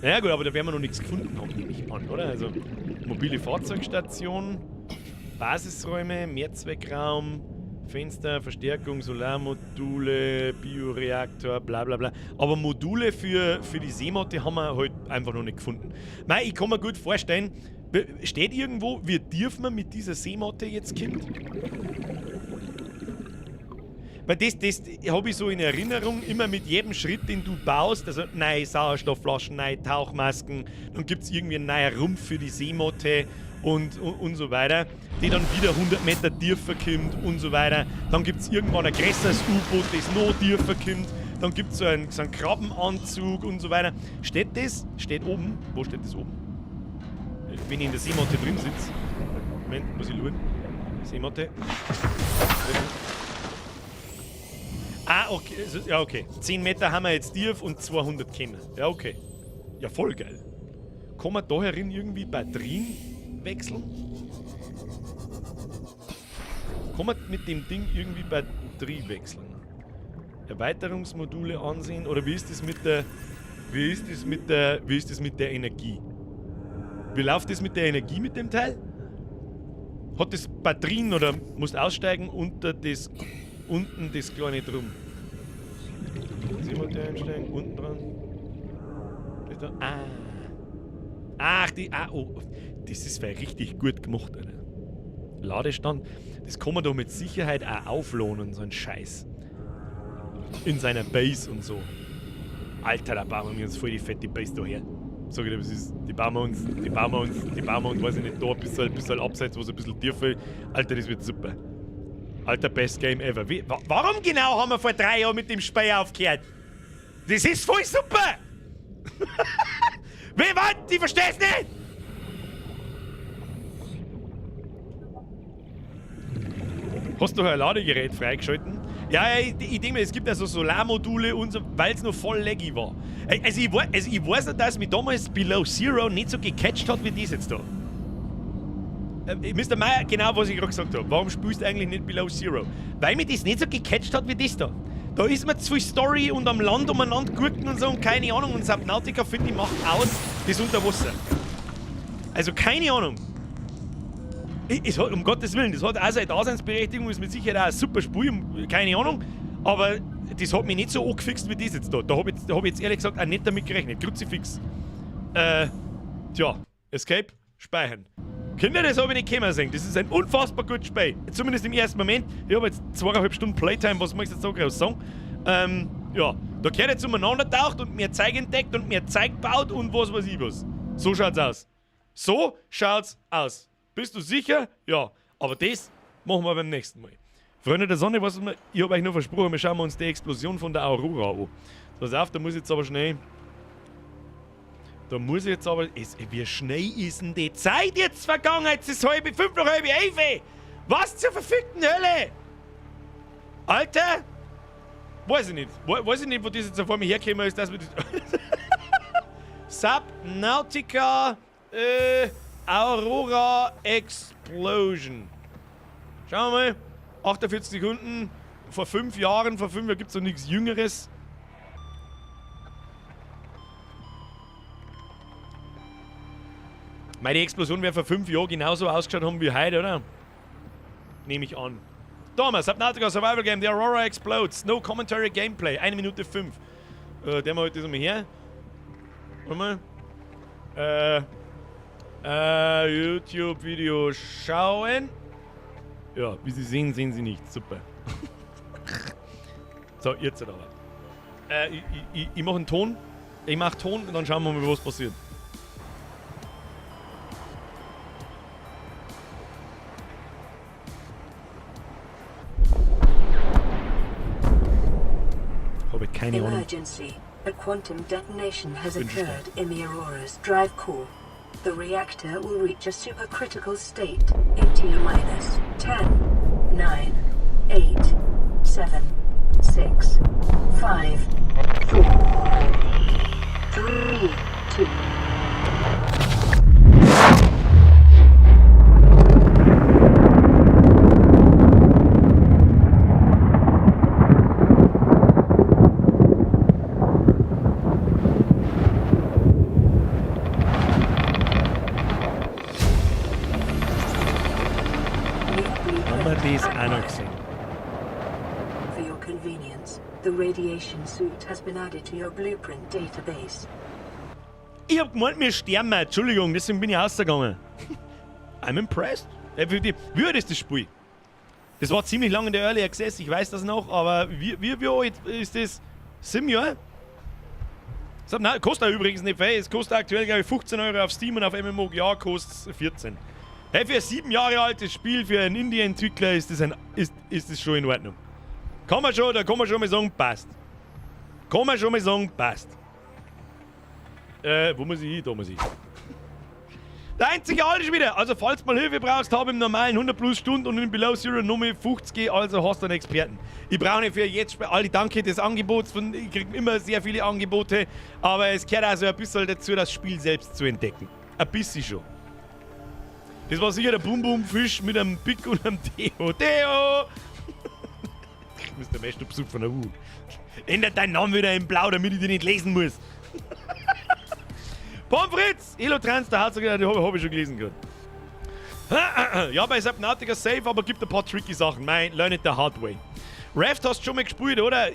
Naja gut, aber da werden wir noch nichts gefunden haben, nehme ich an, oder? Also, mobile Fahrzeugstation, Basisräume, Mehrzweckraum, Fenster, Verstärkung, Solarmodule, Bioreaktor, bla bla bla. Aber Module für die Seematte haben wir halt einfach noch nicht gefunden. Mei, ich kann mir gut vorstellen, steht irgendwo, wie tief man mit dieser Seematte jetzt kommt? Weil das habe ich so in Erinnerung, immer mit jedem Schritt, den du baust, also neue Sauerstoffflaschen, neue Tauchmasken, dann gibt es irgendwie einen neuen Rumpf für die Seematte und so weiter, die dann wieder 100 Meter tiefer kommt und so weiter. Dann gibt es irgendwann ein größeres U-Boot, das noch tiefer kommt, dann gibt es so einen Krabbenanzug und so weiter. Steht das? Steht oben? Wo steht das oben? Wenn ich in der Seematte drin sitze. Moment, muss ich schauen. Seematte. Ah, okay. Ja, okay. 10 Meter haben wir jetzt tief und 200 kennen. Ja, okay. Ja, voll geil. Kann man da herin irgendwie Batterien wechseln? Kann man mit dem Ding irgendwie Batterie wechseln? Erweiterungsmodule ansehen? Oder wie ist das mit der Energie? Wie läuft das mit der Energie mit dem Teil? Hat das Batterien oder musst aussteigen unter das... Unten das kleine drum. Seematte einsteigen, unten dran. da. Ach, oh. Das ist richtig gut gemacht, Alter. Ladestand. Das kann man doch mit Sicherheit auch auflohnen, so ein Scheiß. In seiner Base und so. Alter, da bauen wir uns voll die fette Base da her. Sag ich dir, was ist? Die bauen wir uns, weiß ich nicht, da ein bisschen abseits, wo es ein bisschen tiefer ist. Alter, das wird super. Alter, best game ever. Warum genau haben wir vor 3 Jahren mit dem Spiel aufgehört? Das ist voll super! Wie, was? Ich versteh's nicht! Hast du ein Ladegerät freigeschalten? Ja, ich denke mir, es gibt ja so Solarmodule und so, weil es noch voll laggy war. Also ich weiß nicht, dass mich damals Below Zero nicht so gecatcht hat wie das jetzt da. Mr. Meyer, genau was ich gerade gesagt habe. Warum spielst du eigentlich nicht Below Zero? Weil mich das nicht so gecatcht hat wie das da. Da ist mir zu viel Story und am Land umeinander gurken und so und keine Ahnung. Und Subnautica, finde ich, macht aus das Unterwasser. Also keine Ahnung. Um Gottes Willen, das hat auch seine Daseinsberechtigung, ist mit Sicherheit auch ein super Spiel, keine Ahnung. Aber das hat mich nicht so angefixt wie das jetzt da. Da hab ich jetzt ehrlich gesagt auch nicht damit gerechnet. Kruzifix. Tja, Escape, speichern. Kinder, das habe ich nicht kommen sehen. Das ist ein unfassbar gutes Spiel. Zumindest im ersten Moment. Ich habe jetzt 2,5 Stunden Playtime, was möchtest du jetzt so groß sagen? Ja, da gehört jetzt umeinander taucht und mehr Zeug entdeckt und mehr Zeug baut und was weiß ich was. So schaut's aus. So schaut's aus. Bist du sicher? Ja. Aber das machen wir beim nächsten Mal. Freunde der Sonne, ich habe euch nur versprochen, wir schauen uns die Explosion von der Aurora an. Pass auf, da muss ich jetzt aber schnell... Wie schnell ist denn die Zeit jetzt vergangen? Jetzt ist es 5 nach 11. Was zur verfickten Hölle? Alter? Weiß ich nicht, wo das jetzt vor mir hergekommen ist, dass wir das... Subnautica Aurora Explosion. Schauen wir mal. 48 Sekunden. Vor 5 Jahren gibt es noch nichts Jüngeres. Meine Explosion wäre vor 5 Jahren genauso ausgeschaut haben wie heute, oder? Nehme ich an. Thomas, Subnautica Survival Game, The Aurora Explodes. No Commentary Gameplay. 1 Minute 5. Der mal heute das mal her. Warte mal. YouTube-Video schauen. Ja, wie Sie sehen, sehen Sie nicht. Super. So, jetzt aber. Ich mache einen Ton. Ich mache Ton und dann schauen wir mal, was passiert. Habe keine Ahnung. Emergency. A quantum detonation has occurred in the Aurora's drive core. The reactor will reach a supercritical state in T-minus 10, 9, 8, 7, 6, 5, 4, 3, 2. For your convenience, the radiation suit has been added to your blueprint database. Ich hab gemeint, wir sterben mal. Entschuldigung, deswegen bin ich rausgegangen. I'm impressed. Wie alt ist das Spiel? Das war ziemlich lange in der Early Access, ich weiß das noch, aber wie alt ist das? 7 Jahre? Nein, kostet übrigens nicht viel. Es kostet aktuell, glaube ich, 15 € auf Steam und auf MMO ja kostet es 14. Hey, für ein 7 Jahre altes Spiel, für einen Indie-Entwickler ist das schon in Ordnung. Da kann man schon mal sagen, passt. Wo muss ich hin? Da muss ich hin. Der einzige alles wieder. Also, falls du mal Hilfe brauchst, habe ich im normalen 100 plus Stunden und in Below Zero Nummer 50, also hast du einen Experten. Ich brauche nicht für jetzt alle Danke des Angebots, ich kriege immer sehr viele Angebote, aber es gehört auch so ein bisschen dazu, das Spiel selbst zu entdecken. Ein bisschen schon. Das war sicher der Bum-Bum-Fisch mit einem Pick und einem Theo. Theo! Ich muss der Messstubsuch von der Wu. Ändert deinen Namen wieder in Blau, damit ich den nicht lesen muss. Pomfritz! Elotrans, der hat sogar, den hab ich schon gelesen gerade. Ja, bei Subnautica safe, aber gibt ein paar tricky Sachen. Learn it the hard way. Raft hast du schon mal gespielt, oder?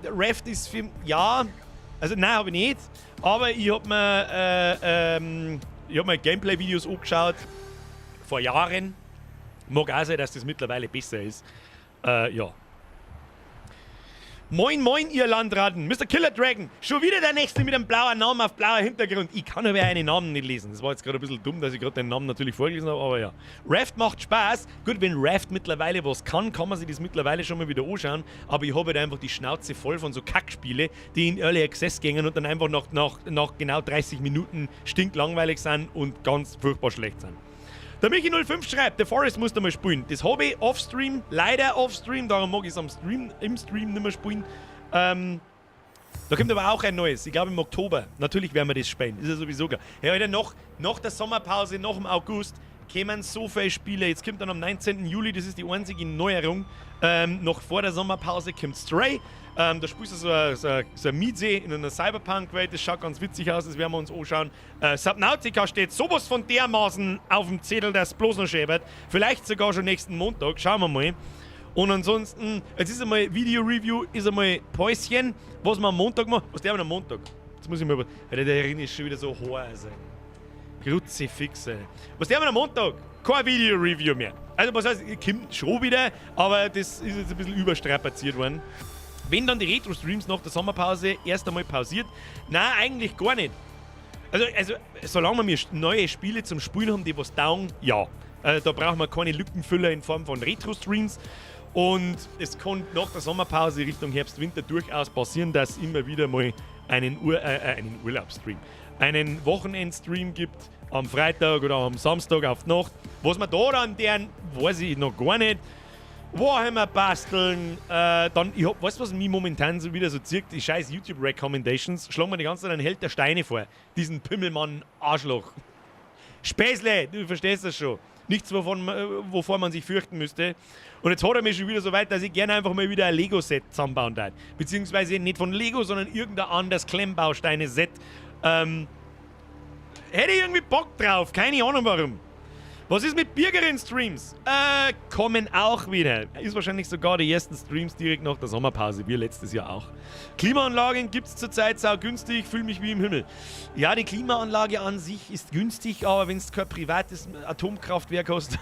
Raft ist für... Ja, Also nein, habe ich nicht. Aber ich habe mir Gameplay-Videos angeschaut. Vor Jahren. Mag auch sein, dass das mittlerweile besser ist. Ja. Moin, moin, ihr Landratten. Mr. Killer Dragon. Schon wieder der Nächste mit einem blauen Namen auf blauer Hintergrund. Ich kann aber einen Namen nicht lesen. Das war jetzt gerade ein bisschen dumm, dass ich gerade den Namen natürlich vorgelesen habe, aber ja. Raft macht Spaß. Gut, wenn Raft mittlerweile was kann man sich das mittlerweile schon mal wieder anschauen. Aber ich habe halt einfach die Schnauze voll von so Kackspiele, die in Early Access gingen und dann einfach nach genau 30 Minuten stinklangweilig sind und ganz furchtbar schlecht sind. Der Michi05 schreibt, The Forest musst du mal spielen. Das habe ich offstream, leider offstream, darum mag ich es im Stream nicht mehr spielen. Da kommt aber auch ein neues, ich glaube im Oktober. Natürlich werden wir das spielen, ist ja sowieso klar. Ja, Alter, nach der Sommerpause, nach dem August, kämen so viele Spiele. Jetzt kommt dann am 19. Juli, das ist die einzige Neuerung. Noch vor der Sommerpause kommt Stray. Da spielst du so ein Mietsee in einer Cyberpunk-Welt, das schaut ganz witzig aus, das werden wir uns anschauen. Subnautica steht sowas von dermaßen auf dem Zettel, dass es bloß noch schäbert. Vielleicht sogar schon nächsten Montag, schauen wir mal. Und ansonsten, jetzt ist einmal Video-Review, ist einmal Päuschen, was wir am Montag machen. Was der am Montag? Jetzt muss ich mal, der Ring ist schon wieder so hoch. Also. Kruzifix. Was der am Montag? Kein Video-Review mehr. Also was heißt, kommt schon wieder, aber das ist jetzt ein bisschen überstrapaziert worden. Wenn dann die Retro-Streams nach der Sommerpause erst einmal pausiert? Nein, eigentlich gar nicht. Also solange wir neue Spiele zum Spielen haben, die was taugen, ja. Da brauchen wir keine Lückenfüller in Form von Retro-Streams. Und es kann nach der Sommerpause Richtung Herbst-Winter durchaus passieren, dass es immer wieder mal einen Urlaubsstream, einen Wochenendstream gibt, am Freitag oder am Samstag auf die Nacht. Was wir da dann deren, weiß ich noch gar nicht. Warhammer basteln, dann, weißt du, was mich momentan so wieder so zirkt? Die scheiß YouTube-Recommendations. Schlagen wir die ganze Zeit einen Held der Steine vor. Diesen Pimmelmann-Arschloch. Späßle, du verstehst das schon. Nichts, wovor man sich fürchten müsste. Und jetzt hat er mich schon wieder so weit, dass ich gerne einfach mal wieder ein Lego-Set zusammenbauen darf. Beziehungsweise nicht von Lego, sondern irgendein anderes Klemmbausteine-Set. Hätte ich irgendwie Bock drauf, keine Ahnung warum. Was ist mit Bürgerin-Streams? Kommen auch wieder. Ist wahrscheinlich sogar die ersten Streams direkt nach der Sommerpause, wie letztes Jahr auch. Klimaanlagen gibt es zurzeit sau günstig, fühle mich wie im Himmel. Ja, die Klimaanlage an sich ist günstig, aber wenn es kein privates Atomkraftwerk hast,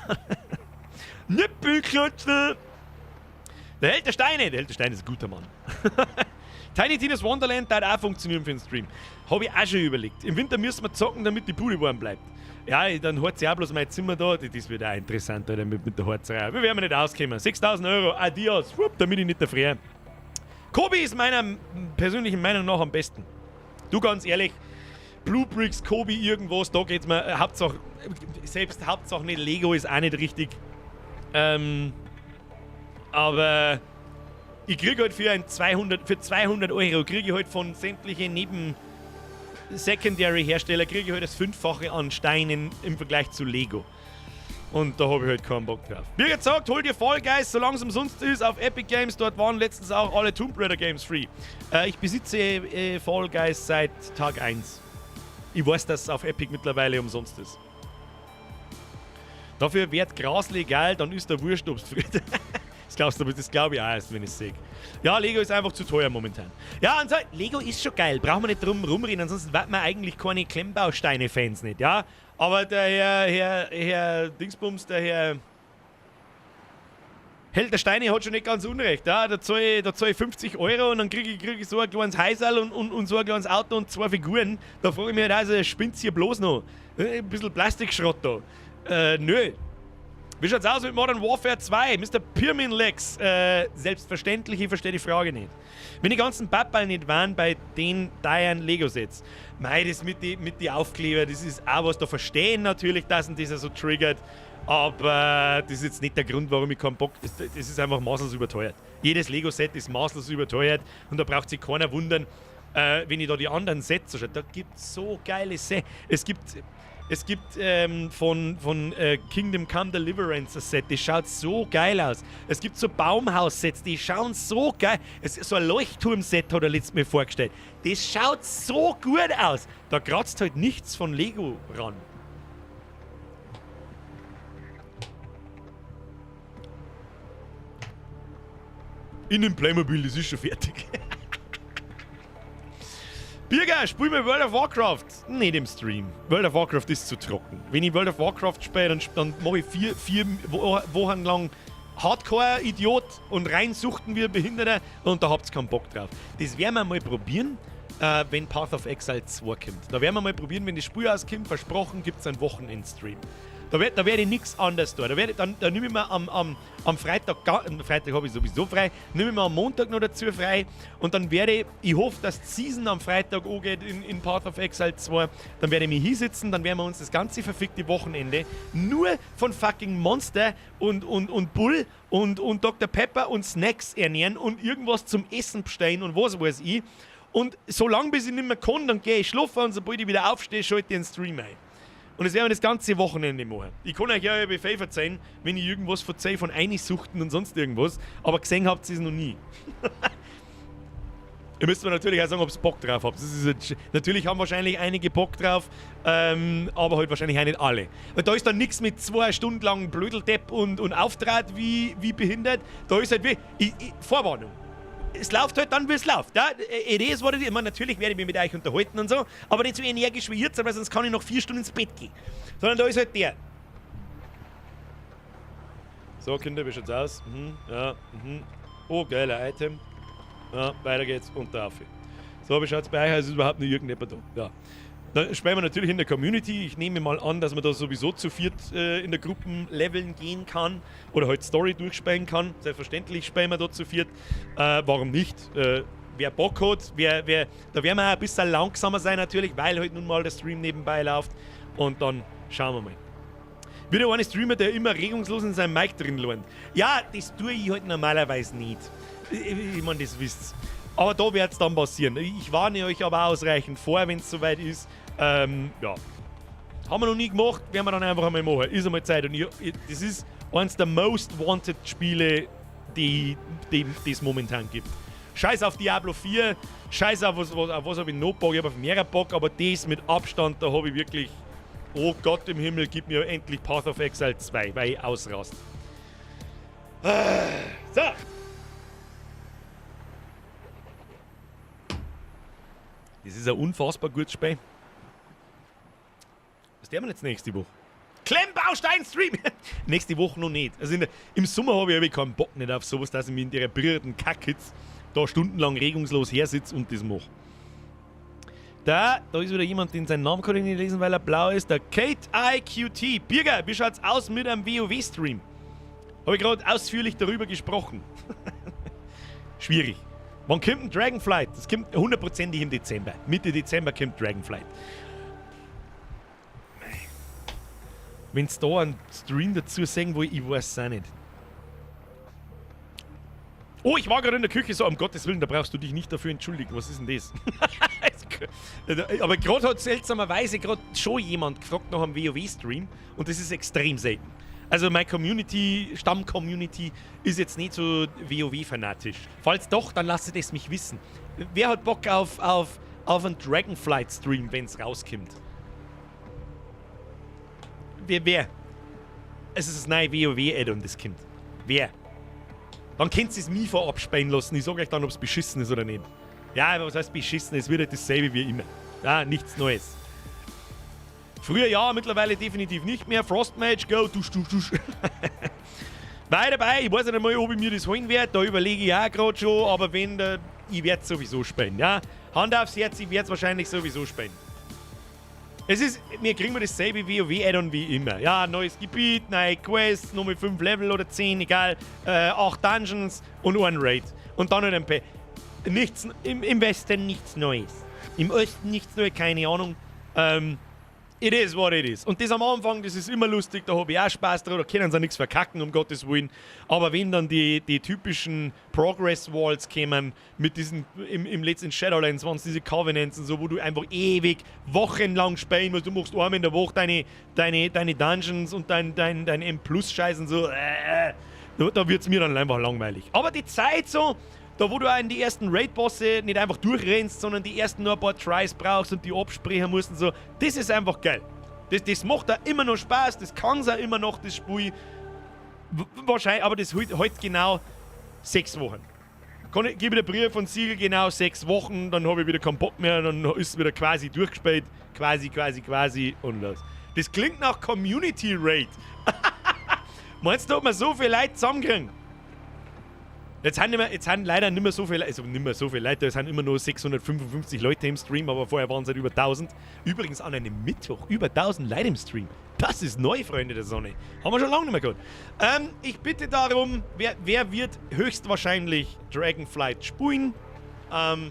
Nippelklötze. Der Held der Steine ist ein guter Mann. Tiny Tina's Wonderland darf auch funktionieren für den Stream. Habe ich auch schon überlegt. Im Winter müssen wir zocken, damit die Bude warm bleibt. Ja, dann hat sie auch bloß mein Zimmer da. Das wird auch interessant, Alter, mit der Harzerei. Wir werden nicht auskommen. 6.000 €, adios, damit ich nicht erfriere. Kobi ist meiner persönlichen Meinung nach am besten. Du, ganz ehrlich, Blue Bricks, Kobi, irgendwas, da geht's mir. Hauptsache nicht Lego ist auch nicht richtig. Aber ich kriege halt für 200 € kriege ich halt von sämtlichen Secondary-Hersteller kriege ich halt das 5-fache an Steinen im Vergleich zu Lego. Und da habe ich halt keinen Bock drauf. Wie gesagt, hol dir Fall Guys, solange es umsonst ist, auf Epic Games. Dort waren letztens auch alle Tomb Raider Games free. Ich besitze Fall Guys seit Tag 1. Ich weiß, dass es auf Epic mittlerweile umsonst ist. Dafür wird Gras legal, dann ist der Wurscht, ob's früh. Das glaube ich auch erst, wenn ich es sehe. Ja, Lego ist einfach zu teuer momentan. Ja, und so, Lego ist schon geil, brauchen wir nicht drum rumreden, ansonsten werden wir eigentlich keine Klemmbausteine-Fans nicht, ja? Aber der Herr Dingsbums, der Herr Held der Steine hat schon nicht ganz unrecht, ja? Da zahle ich 50 € und dann krieg ich so ein kleines Häuserl und so ein kleines Auto und 2 Figuren. Da frage ich mich halt also, spinnt's hier bloß noch? Ein bisschen Plastikschrott da. Nö. Wie schaut's aus mit Modern Warfare 2? Mr. Pirmin Lex. Selbstverständlich, ich verstehe die Frage nicht. Wenn die ganzen Pappal nicht waren bei den teuren Lego-Sets. Mei, das mit die Aufkleber, das ist auch was, da verstehen natürlich, dass das so triggert. Aber das ist jetzt nicht der Grund, warum ich keinen Bock... Das ist einfach maßlos überteuert. Jedes Lego-Set ist maßlos überteuert und da braucht sich keiner wundern, wenn ich da die anderen Sets anschaue. Da gibt es so geile Sets. Es gibt von Kingdom Come Deliverance ein Set, das schaut so geil aus. Es gibt so Baumhaus-Sets, die schauen so geil. So ein Leuchtturm-Set hat er letztes Mal vorgestellt. Das schaut so gut aus. Da kratzt halt nichts von Lego ran. In dem Playmobil, das ist schon fertig. Birger, spiel mir World of Warcraft. Nicht im Stream. World of Warcraft ist zu trocken. Wenn ich World of Warcraft spiele, dann mache ich vier Wochen lang Hardcore-Idiot und reinsuchten wir Behinderte und da habt ihr keinen Bock drauf. Das werden wir mal probieren, wenn Path of Exile 2 kommt. Da werden wir mal probieren, wenn das Spiel auskommt, versprochen, gibt es einen Wochenendstream. Da werde ich nichts anderes tun. Da nehme ich mir am Freitag, am Freitag habe ich sowieso frei, nehme ich mir am Montag noch dazu frei und dann werde ich hoffe, dass die Season am Freitag angeht in Path of Exile 2, dann werde ich mich hinsetzen, dann werden wir uns das ganze verfickte Wochenende nur von fucking Monster und Bull und Dr. Pepper und Snacks ernähren und irgendwas zum Essen bestellen und was weiß ich. Und solange bis ich nicht mehr kann, dann gehe ich schlafen und sobald ich wieder aufstehe, schalte ich den Stream ein. Und das werden wir das ganze Wochenende machen. Ich kann euch ja über Befehl verzeihen, wenn ich irgendwas verzeihe von Einsuchten und sonst irgendwas, aber gesehen habt ihr es noch nie. Ihr müsst mir natürlich auch sagen, ob ihr Bock drauf habt. Natürlich haben wahrscheinlich einige Bock drauf, aber halt wahrscheinlich auch nicht alle. Weil da ist dann nichts mit 2 Stunden lang Blödeldepp und Auftritt wie behindert. Da ist halt wie... Vorwarnung. Es läuft halt dann, wie es läuft. Ja? It is what it is. Ich meine, natürlich werde ich mich mit euch unterhalten und so, aber nicht so energisch wie jetzt, weil sonst kann ich noch 4 Stunden ins Bett gehen. Sondern da ist halt der. So, Kinder, wie schaut's aus? Ja, Oh, geiler Item. Ja, weiter geht's und da auf. So, wie schaut's bei euch aus? Ist überhaupt nicht irgendjemand da? Ja. Dann spielen wir natürlich in der Community. Ich nehme mal an, dass man da sowieso zu viert in der Gruppenleveln gehen kann oder halt Story durchspielen kann. Selbstverständlich spielen wir da zu viert. Warum nicht? Wer Bock hat, da werden wir auch ein bisschen langsamer sein natürlich, weil halt nun mal der Stream nebenbei läuft. Und dann schauen wir mal. Wieder ein Streamer, der immer regungslos in seinem Mic drin lernt. Ja, das tue ich halt normalerweise nicht. Ich meine, das wisst ihr. Aber da wird es dann passieren. Ich warne euch aber ausreichend vor, wenn es soweit ist. Ja. Haben wir noch nie gemacht, werden wir dann einfach einmal machen. Ist einmal Zeit. Und das ist eines der most wanted Spiele, die es momentan gibt. Scheiß auf Diablo 4, scheiß auf was habe ich noch Bock, ich habe auf mehrere Bock, aber das mit Abstand, da habe ich wirklich, oh Gott im Himmel, gib mir endlich Path of Exile 2, weil ich ausraste. So. Das ist ein unfassbar gutes Spiel. Was tun wir jetzt nächste Woche? Klemmbaustein-Stream! Nächste Woche noch nicht. Also im Sommer habe ich keinen Bock nicht auf sowas, dass ich mich in der berührten Kackhitz da stundenlang regungslos hersitze und das mache. Da ist wieder jemand, den seinen Namen kann ich nicht lesen, weil er blau ist. Der Kate IQT. Birger, wie schaut's aus mit einem WoW-Stream? Habe ich gerade ausführlich darüber gesprochen. Schwierig. Wann kommt ein Dragonflight? Das kommt 100%ig im Dezember. Mitte Dezember kommt Dragonflight. Wenn es da einen Stream dazu sehen will, ich weiß es auch nicht. Oh, ich war gerade in der Küche, so um Gottes Willen, da brauchst du dich nicht dafür entschuldigen. Was ist denn das? Aber gerade hat seltsamerweise gerade schon jemand gefragt nach einem WoW-Stream und das ist extrem selten. Also meine Community, Stamm-Community ist jetzt nicht so WoW-fanatisch. Falls doch, dann lasst es mich wissen. Wer hat Bock auf einen Dragonflight-Stream, wenn es rauskommt? Wer? Es ist das neue WoW-Add-on, das kommt. Wer? Dann könnt ihr es mir vorab spielen lassen. Ich sage euch dann, ob es beschissen ist oder nicht. Ja, aber was heißt beschissen? Es wird halt dasselbe wie immer. Ja, nichts Neues. Früher ja, mittlerweile definitiv nicht mehr. Frostmage, go, dusch. Weiter dabei, ich weiß nicht einmal, ob ich mir das holen werde. Da überlege ich auch gerade schon, aber wenn, ich werde es sowieso spielen. Ja? Hand aufs Herz, ich werde es wahrscheinlich sowieso spielen. Wir kriegen dasselbe WoW-Add-on wie immer. Ja, neues Gebiet, neue Quests, nochmal 5 Level oder 10, egal. 8 Dungeons und ein Raid. Und dann halt ein paar. Nichts, im Westen nichts Neues. Im Osten nichts Neues, keine Ahnung. It is what it is. Und das am Anfang, das ist immer lustig, da habe ich auch Spaß dran, da können sie nichts verkacken, um Gottes Willen. Aber wenn dann die typischen Progress-Walls kämen, mit diesen, im letzten Shadowlands waren es diese Covenants und so, wo du einfach ewig, wochenlang spielen musst, du machst einmal in der Woche deine Dungeons und dein M-Plus-Scheiß und so, da wird es mir dann einfach langweilig. Aber die Zeit so, da wo du auch in die ersten Raid-Bosse nicht einfach durchrennst, sondern die ersten nur ein paar Tries brauchst und die absprechen musst und so, das ist einfach geil. Das macht da immer noch Spaß, das kann es auch immer noch, das Spiel. Wahrscheinlich, aber das hält genau 6 Wochen. gebe ich den Brief und Siegel genau 6 Wochen, dann habe ich wieder keinen Bock mehr, dann ist es wieder quasi durchgespielt. Quasi und los. Das klingt nach Community Raid. Meinst du, ob wir so viele Leute zusammenkriegen? Jetzt sind leider nicht mehr so viele, also nicht mehr so viele Leute, es sind immer nur 655 Leute im Stream, aber vorher waren es halt über 1000. Übrigens an einem Mittwoch über 1000 Leute im Stream. Das ist neu, Freunde der Sonne. Haben wir schon lange nicht mehr gehört. Ich bitte darum, wer wird höchstwahrscheinlich Dragonflight spielen? Eine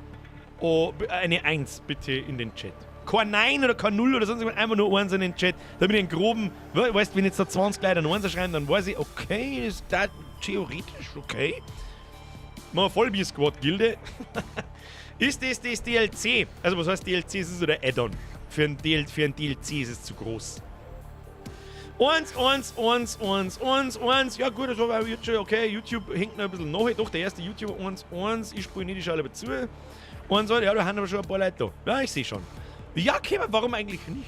1 bitte in den Chat. Kein 9 oder kein 0 oder sonst irgendwas, einfach nur 1 in den Chat, damit ich einen groben, weißt du, wenn jetzt da 20 Leute einen 1 schreiben, dann weiß ich, okay, ist das theoretisch okay. Machen wir Vollbier-Squad-Gilde. Ist das DLC? Also was heißt DLC? Es ist so der Add-on. Für ein DLC ist es zu groß. 1. Ja gut, das war jetzt schon okay. YouTube hängt noch ein bisschen nach. Doch, der erste YouTuber 1. Ich spiele nicht die Schale zu. 1, ja, da haben aber schon ein paar Leute da. Ja, ich sehe schon. Ja, okay, aber warum eigentlich nicht?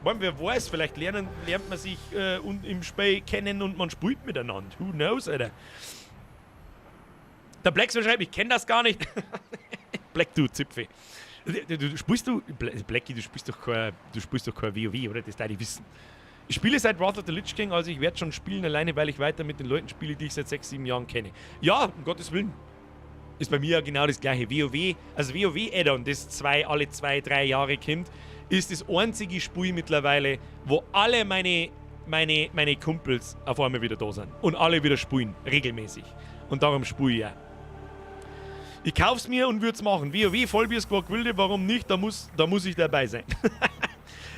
Wer weiß, vielleicht lernt man sich im Spiel kennen und man spielt miteinander. Who knows, Alter. Der Blackson schreibt, ich kenne das gar nicht. Black, du Zipfe. Blackie, du spielst doch kein WoW, oder? Das darf ich wissen. Ich spiele seit Wrath of the Lich King, also ich werde schon spielen, alleine weil ich weiter mit den Leuten spiele, die ich seit 6, 7 Jahren kenne. Ja, um Gottes Willen. Ist bei mir ja genau das gleiche. WoW, also WoW-Add-on, das alle 2, 3 Jahre kommt, ist das einzige Spiel mittlerweile, wo alle meine Kumpels auf einmal wieder da sind. Und alle wieder spielen, regelmäßig. Und darum spiele ich ja. Ich kauf's mir und würd's machen. WoW, Vollbier, Squad, Wilde, warum nicht? Da muss ich dabei sein.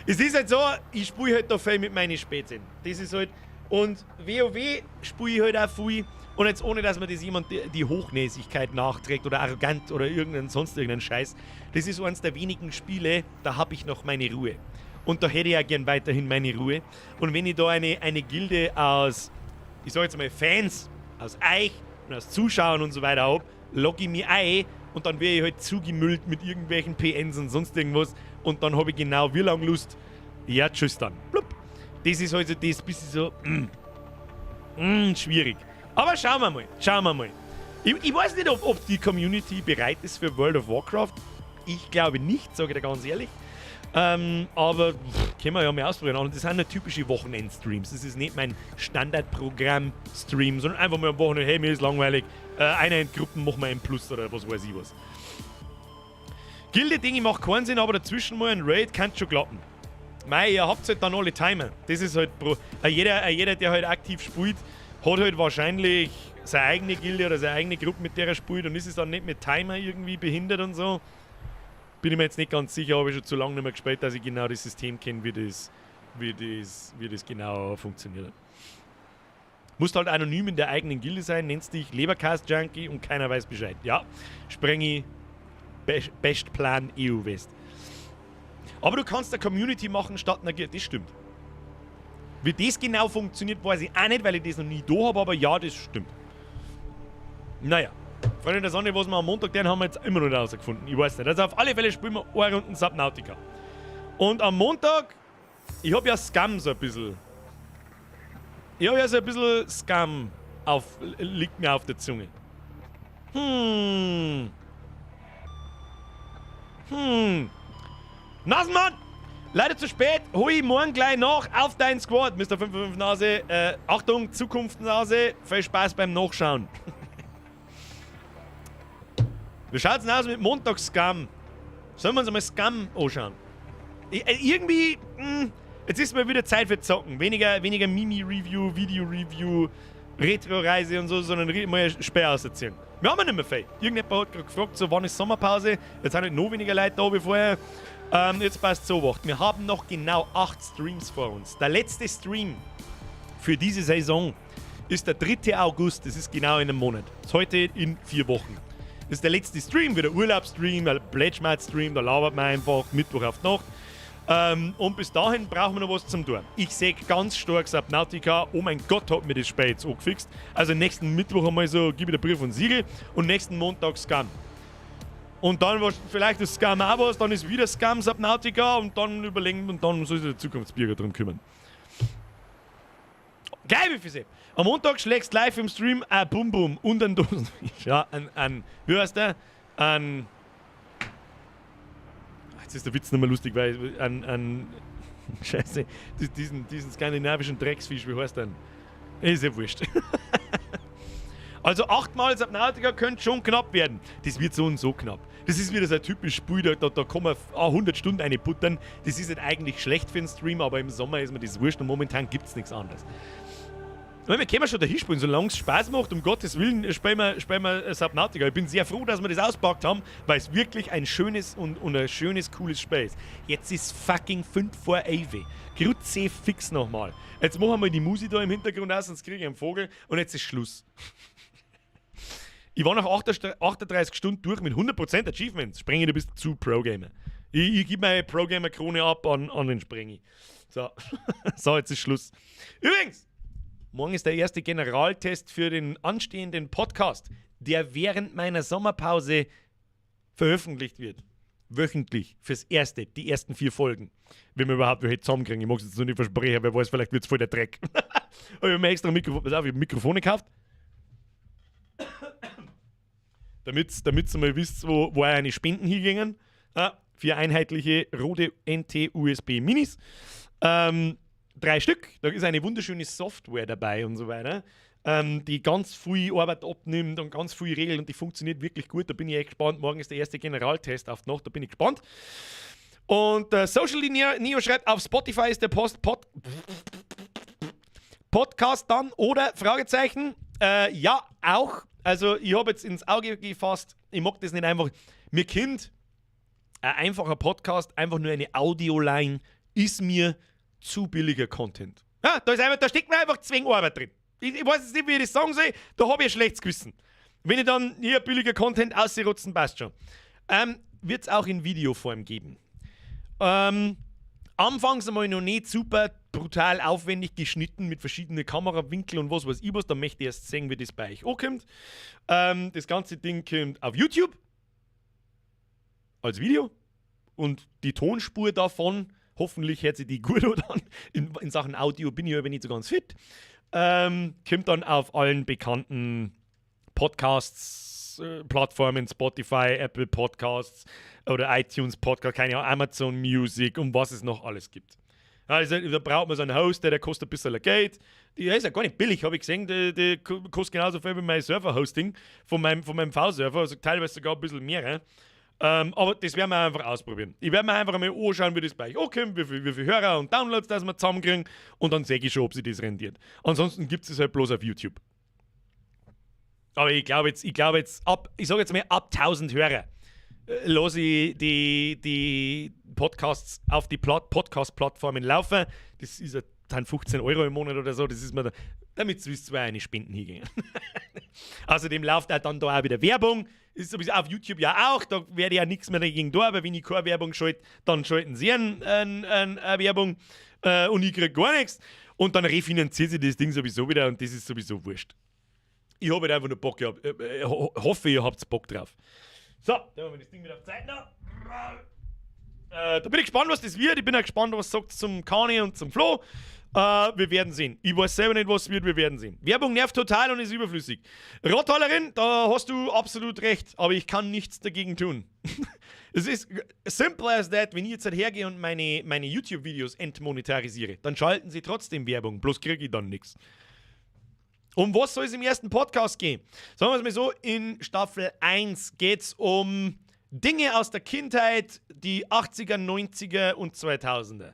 Es ist halt so, ich spiele halt da viel mit meinen Spätzchen. Das ist halt. Und WoW spiele ich halt auch viel. Und jetzt ohne, dass mir das jemand die Hochnäsigkeit nachträgt oder arrogant oder sonst irgendeinen Scheiß. Das ist eines der wenigen Spiele, da habe ich noch meine Ruhe. Und da hätte ich ja gern weiterhin meine Ruhe. Und wenn ich da eine Gilde aus, ich sag jetzt mal Fans, aus euch und aus Zuschauern und so weiter habe, logge ich mich ein und dann werde ich halt zugemüllt mit irgendwelchen PNs und sonst irgendwas. Und dann habe ich genau wie lange Lust. Ja, tschüss dann. Blub. Das ist halt so das bisschen so schwierig. Aber schauen wir mal. Ich weiß nicht, ob die Community bereit ist für World of Warcraft. Ich glaube nicht, sage ich dir ganz ehrlich. Aber können wir ja mal ausprobieren. Und das sind ja typische Wochenend-Streams. Das ist nicht mein Standardprogramm-Stream, sondern einfach mal am Wochenende, hey, mir ist langweilig. Einer in Gruppen machen wir ein Plus oder was weiß ich was. Gilde-Dinge macht keinen Sinn, aber dazwischen mal ein Raid kann schon klappen. Mei, ihr habt halt dann alle Timer. Das ist halt jeder, der halt aktiv spielt, hat halt wahrscheinlich seine eigene Gilde oder seine eigene Gruppe, mit der er spielt, und ist es dann nicht mit Timer irgendwie behindert und so. Bin ich mir jetzt nicht ganz sicher, habe ich schon zu lange nicht mehr gespielt, dass ich genau das System kenne, wie das genau funktioniert. Musst halt anonym in der eigenen Gilde sein, nennst dich Leberkast-Junkie und keiner weiß Bescheid. Ja, spreng Best Plan EU West. Aber du kannst eine Community machen statt einer Gilde, das stimmt. Wie das genau funktioniert, weiß ich auch nicht, weil ich das noch nie da habe, aber ja, das stimmt. Naja, Freunde der Sonne, was wir am Montag lernen, haben wir jetzt immer noch nicht herausgefunden. Ich weiß nicht. Also auf alle Fälle spielen wir eine Runde Subnautica. Und am Montag, ich habe ja Scum so ein bisschen. Scum liegt mir auf der Zunge. Nasenmann! Leider zu spät, hui morgen gleich nach auf deinen Squad, Mr. 55 Nase. Achtung, Zukunftsnase, viel Spaß beim Nachschauen. Wie schaut's denn aus mit Montags-Scum? Sollen wir uns einmal Scum anschauen? Irgendwie, jetzt ist mal wieder Zeit für Zocken. Weniger Mimi-Review, Video-Review, Retro-Reise und so, sondern mal Sperr auserzählen. Wir haben ja nicht mehr viel. Irgendjemand hat gerade gefragt, so wann ist Sommerpause? Jetzt sind halt noch weniger Leute da wie vorher. Jetzt passt so, wacht. Wir haben noch genau 8 Streams vor uns. Der letzte Stream für diese Saison ist der 3. August. Das ist genau in einem Monat. Das ist heute in 4 Wochen. Das ist der letzte Stream, wie der Urlaubsstream, der Pledgemat-Stream, da labert man einfach Mittwoch auf die Nacht. Und bis dahin brauchen wir noch was zum Tun. Ich sehe ganz stark Subnautica. Oh mein Gott, hat mir das Spiel jetzt angefixt. Also nächsten Mittwoch einmal so, gebe ich den Brief und Siegel. Und nächsten Montag Scum. Und dann war vielleicht das Scum auch was, dann ist wieder Scum Subnautica und dann überlegen und dann soll sich der Zukunftsbürger drum kümmern. Geil, wie viel Sepp. Am Montag schlägst live im Stream ein Bum Bum und ein Dosenfisch. Ja, wie heißt der? Jetzt ist der Witz nicht mehr lustig, weil Scheiße, diesen skandinavischen Drecksfisch, wie heißt der denn? Ist ja wurscht. Also 8-mal Subnautica könnte schon knapp werden. Das wird so und so knapp. Das ist wieder so ein typisches Spiel, da kann man 100 Stunden reinputtern. Das ist nicht eigentlich schlecht für den Stream, aber im Sommer ist mir das wurscht und momentan gibt es nichts anderes. Wir können schon dahin spielen, solange es Spaß macht, um Gottes Willen, spielen wir Subnautica. Ich bin sehr froh, dass wir das auspackt haben, weil es wirklich ein schönes und ein schönes, cooles Spiel ist. Jetzt ist fucking 5 vor 11. Grütze fix nochmal. Jetzt machen wir die Musik da im Hintergrund aus, sonst kriege ich einen Vogel und jetzt ist Schluss. Ich war nach 38 Stunden durch mit 100% Achievements. Sprenge, du bist zu Pro-Gamer. Ich gebe meine Pro-Gamer-Krone ab an den Sprengi. So. So, jetzt ist Schluss. Übrigens, morgen ist der erste Generaltest für den anstehenden Podcast, der während meiner Sommerpause veröffentlicht wird. Wöchentlich fürs Erste, die ersten 4 Folgen. Wenn wir überhaupt welche zusammenkriegen. Ich mag es jetzt so nicht versprechen, wer weiß, vielleicht wird es voll der Dreck. Aber ich habe mir extra Mikrofone gekauft. Damit ihr mal wisst, wo eine Spenden hingingen. 4 einheitliche Rode NT-USB Minis. 3 Stück. Da ist eine wunderschöne Software dabei und so weiter, die ganz viel Arbeit abnimmt und ganz viel regelt und die funktioniert wirklich gut. Da bin ich echt gespannt. Morgen ist der erste Generaltest auf die Nacht, da bin ich gespannt. Und Social Neo schreibt, auf Spotify ist der Podcast dann oder Fragezeichen. Ja, auch. Also ich habe jetzt ins Auge gefasst, ich mag das nicht einfach. Mir Kind, ein einfacher Podcast, einfach nur eine Audioline, ist mir zu billiger Content. Ja, da steckt mir einfach Zwang Arbeit drin. Ich weiß jetzt nicht, wie ich das sagen soll, da habe ich ein schlechtes Gewissen. Wenn ich dann hier billiger Content ausrotzen, passt schon. Wird es auch in Videoform geben. Anfangs einmal noch nicht super brutal aufwendig geschnitten mit verschiedenen Kamerawinkeln und was weiß ich was. Da möchte ich erst sehen, wie das bei euch ankommt. Das ganze Ding kommt auf YouTube als Video und die Tonspur davon, hoffentlich hört sich die gut an. In Sachen Audio bin ich aber nicht so ganz fit. Kommt dann auf allen bekannten Podcasts, Plattformen, Spotify, Apple Podcasts oder iTunes Podcast, keine Ahnung, Amazon Music und was es noch alles gibt. Also, da braucht man so einen Host, der kostet ein bisschen Geld. Der ist ja gar nicht billig, habe ich gesehen. Der kostet genauso viel wie mein Server-Hosting von meinem V-Server, also teilweise sogar ein bisschen mehr. Aber das werden wir einfach ausprobieren. Ich werde mir einfach mal anschauen, wie das bei euch ankommt, wie viel Hörer und Downloads das wir zusammenkriegen und dann sehe ich schon, ob sich das rendiert. Ansonsten gibt es halt bloß auf YouTube. Aber ich glaube jetzt, ich sage jetzt mal ab 1000 Hörer lasse ich die Podcasts auf die Podcast-Plattformen laufen. Das ist dann 15 € im Monat oder so. Das ist mir damit es zwei eine Spenden hingehen. Außerdem läuft dann da auch wieder Werbung. Ist sowieso auf YouTube ja auch. Da werde ich ja nichts mehr dagegen tun. Aber wenn ich keine Werbung schalte, dann schalten sie eine Werbung und ich kriege gar nichts. Und dann refinanziert sich das Ding sowieso wieder und das ist sowieso wurscht. Ich habe halt einfach nur Bock gehabt. Hoffe, ihr habt Bock drauf. So, dann haben wir das Ding wieder auf Zeit noch. Da bin ich gespannt, was das wird. Ich bin auch gespannt, was sagt zum Kani und zum Flo. Wir werden sehen. Ich weiß selber nicht, was wird, wir werden sehen. Werbung nervt total und ist überflüssig. Rottweilerin, da hast du absolut recht, aber ich kann nichts dagegen tun. Es ist simple as that, wenn ich jetzt halt hergehe und meine YouTube-Videos entmonetarisiere, dann schalten sie trotzdem Werbung, bloß kriege ich dann nichts. Um was soll es im ersten Podcast gehen? Sagen wir es mal so, in Staffel 1 geht es um Dinge aus der Kindheit, die 80er, 90er und 2000er.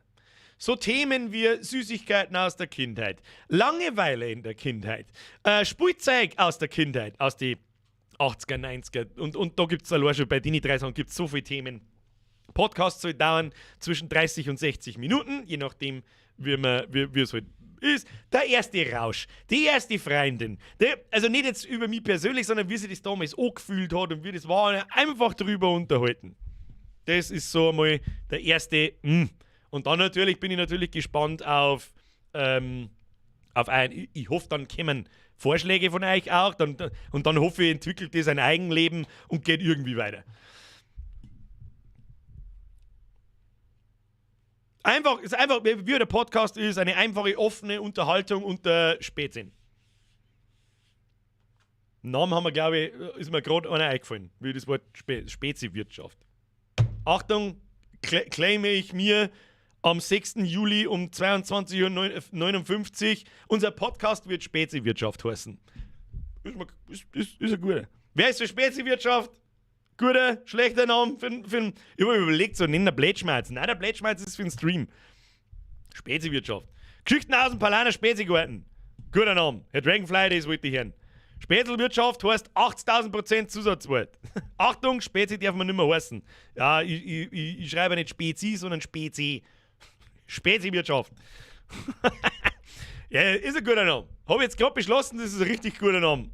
So Themen wie Süßigkeiten aus der Kindheit, Langeweile in der Kindheit, Spielzeug aus der Kindheit, aus den 80er, 90er. Und da gibt es allein schon bei Dini 3 Sachen gibt es so viele Themen. Podcast soll dauern zwischen 30 und 60 Minuten, je nachdem, wie es halt ist. Der erste Rausch, die erste Freundin. Also nicht jetzt über mich persönlich, sondern wie sie das damals angefühlt hat und wie das war, einfach drüber unterhalten. Das ist so einmal der erste. Und dann bin ich natürlich gespannt auf ein. Ich hoffe, dann kommen Vorschläge von euch auch. Und dann hoffe ich, entwickelt das ein Eigenleben und geht irgendwie weiter. Ist einfach, wie der Podcast ist, eine einfache, offene Unterhaltung unter Spätsinn. Namen haben wir, glaube ich, ist mir gerade einer eingefallen, wie das Wort Speziwirtschaft. Achtung, claime ich mir am 6. Juli um 22:59 Uhr. Unser Podcast wird Speziwirtschaft heißen. Ist ein guter. Wer ist für Speziwirtschaft? Guter, schlechter Name für ich habe mir überlegt, so nennen der Blätschmerz. Nein, der Blätschmerz ist für den Stream. Speziwirtschaft. Geschichten aus dem Palaner Spezigarten. Guter Name. Herr Dragonfly, das wollte ich hören. Spätzlwirtschaft heißt 80.000% Zusatzwort. Achtung, Spezi darf man nicht mehr heißen. Ja, ich schreibe nicht Spezi, sondern Spezi. Speziwirtschaft. Ja, ist ein guter Name. Habe jetzt gerade beschlossen, das ist ein richtig guter Name.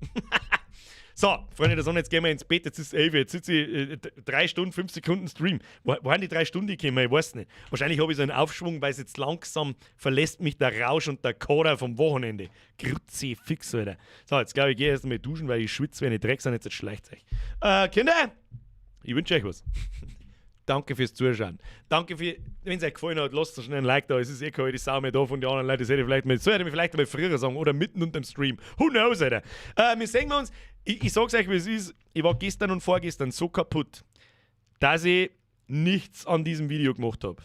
So, Freunde der Sonne, jetzt gehen wir ins Bett. Jetzt ist 11 Uhr. Jetzt sitze ich 3 Stunden, 5 Sekunden Stream. Wo haben die 3 Stunden gekommen? Ich weiß nicht. Wahrscheinlich habe ich so einen Aufschwung, weil es jetzt langsam verlässt mich der Rausch und der Kader vom Wochenende. Grütze, fix, Alter. So, jetzt glaube ich, gehe erst mal duschen, weil ich schwitze wie eine Drecksau. Jetzt schleicht euch. Kinder, ich wünsche euch was. Danke fürs Zuschauen. Danke für, wenn es euch gefallen hat, lasst uns schnell ein Like da. Es ist eh keine Sau mehr da von den anderen Leuten. Das hätte ich vielleicht mal früher sagen oder mitten unter dem Stream. Who knows, Alter. Wir sehen uns. Ich sag's euch, wie es ist. Ich war gestern und vorgestern so kaputt, dass ich nichts an diesem Video gemacht habe.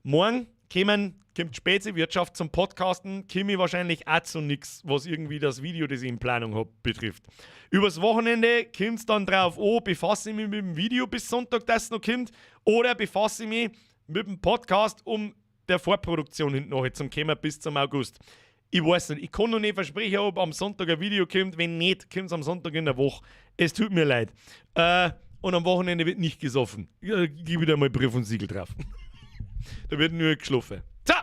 Morgen kommt Speziwirtschaft zum Podcasten, komme ich wahrscheinlich auch zu nichts, was irgendwie das Video, das ich in Planung habe, betrifft. Übers Wochenende kommt es dann drauf an, befasse ich mich mit dem Video bis Sonntag, das noch kommt, oder befasse ich mich mit dem Podcast um der Vorproduktion hinten noch zum Kommen bis zum August. Ich weiß nicht, ich kann noch nicht versprechen, ob am Sonntag ein Video kommt. Wenn nicht, kommt es am Sonntag in der Woche. Es tut mir leid. Und am Wochenende wird nicht gesoffen. Ich gebe wieder mal Brief und Siegel drauf. Da wird nur geschlafen. So,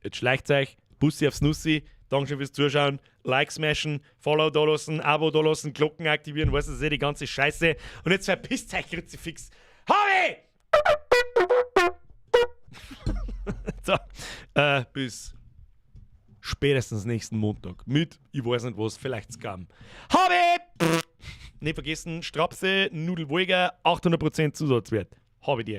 jetzt schleicht euch. Bussi aufs Nussi. Dankeschön fürs Zuschauen. Like smashen, Follow da lassen, Abo da lassen, Glocken aktivieren, weißt du, die ganze Scheiße. Und jetzt verpisst euch, Kruzifix. Harvey! So, bis spätestens nächsten Montag. Mit, ich weiß nicht was, vielleicht Scam. Harvey! Nicht vergessen, Strapse, Nudelwolger, 800% Zusatzwert. Habe dir.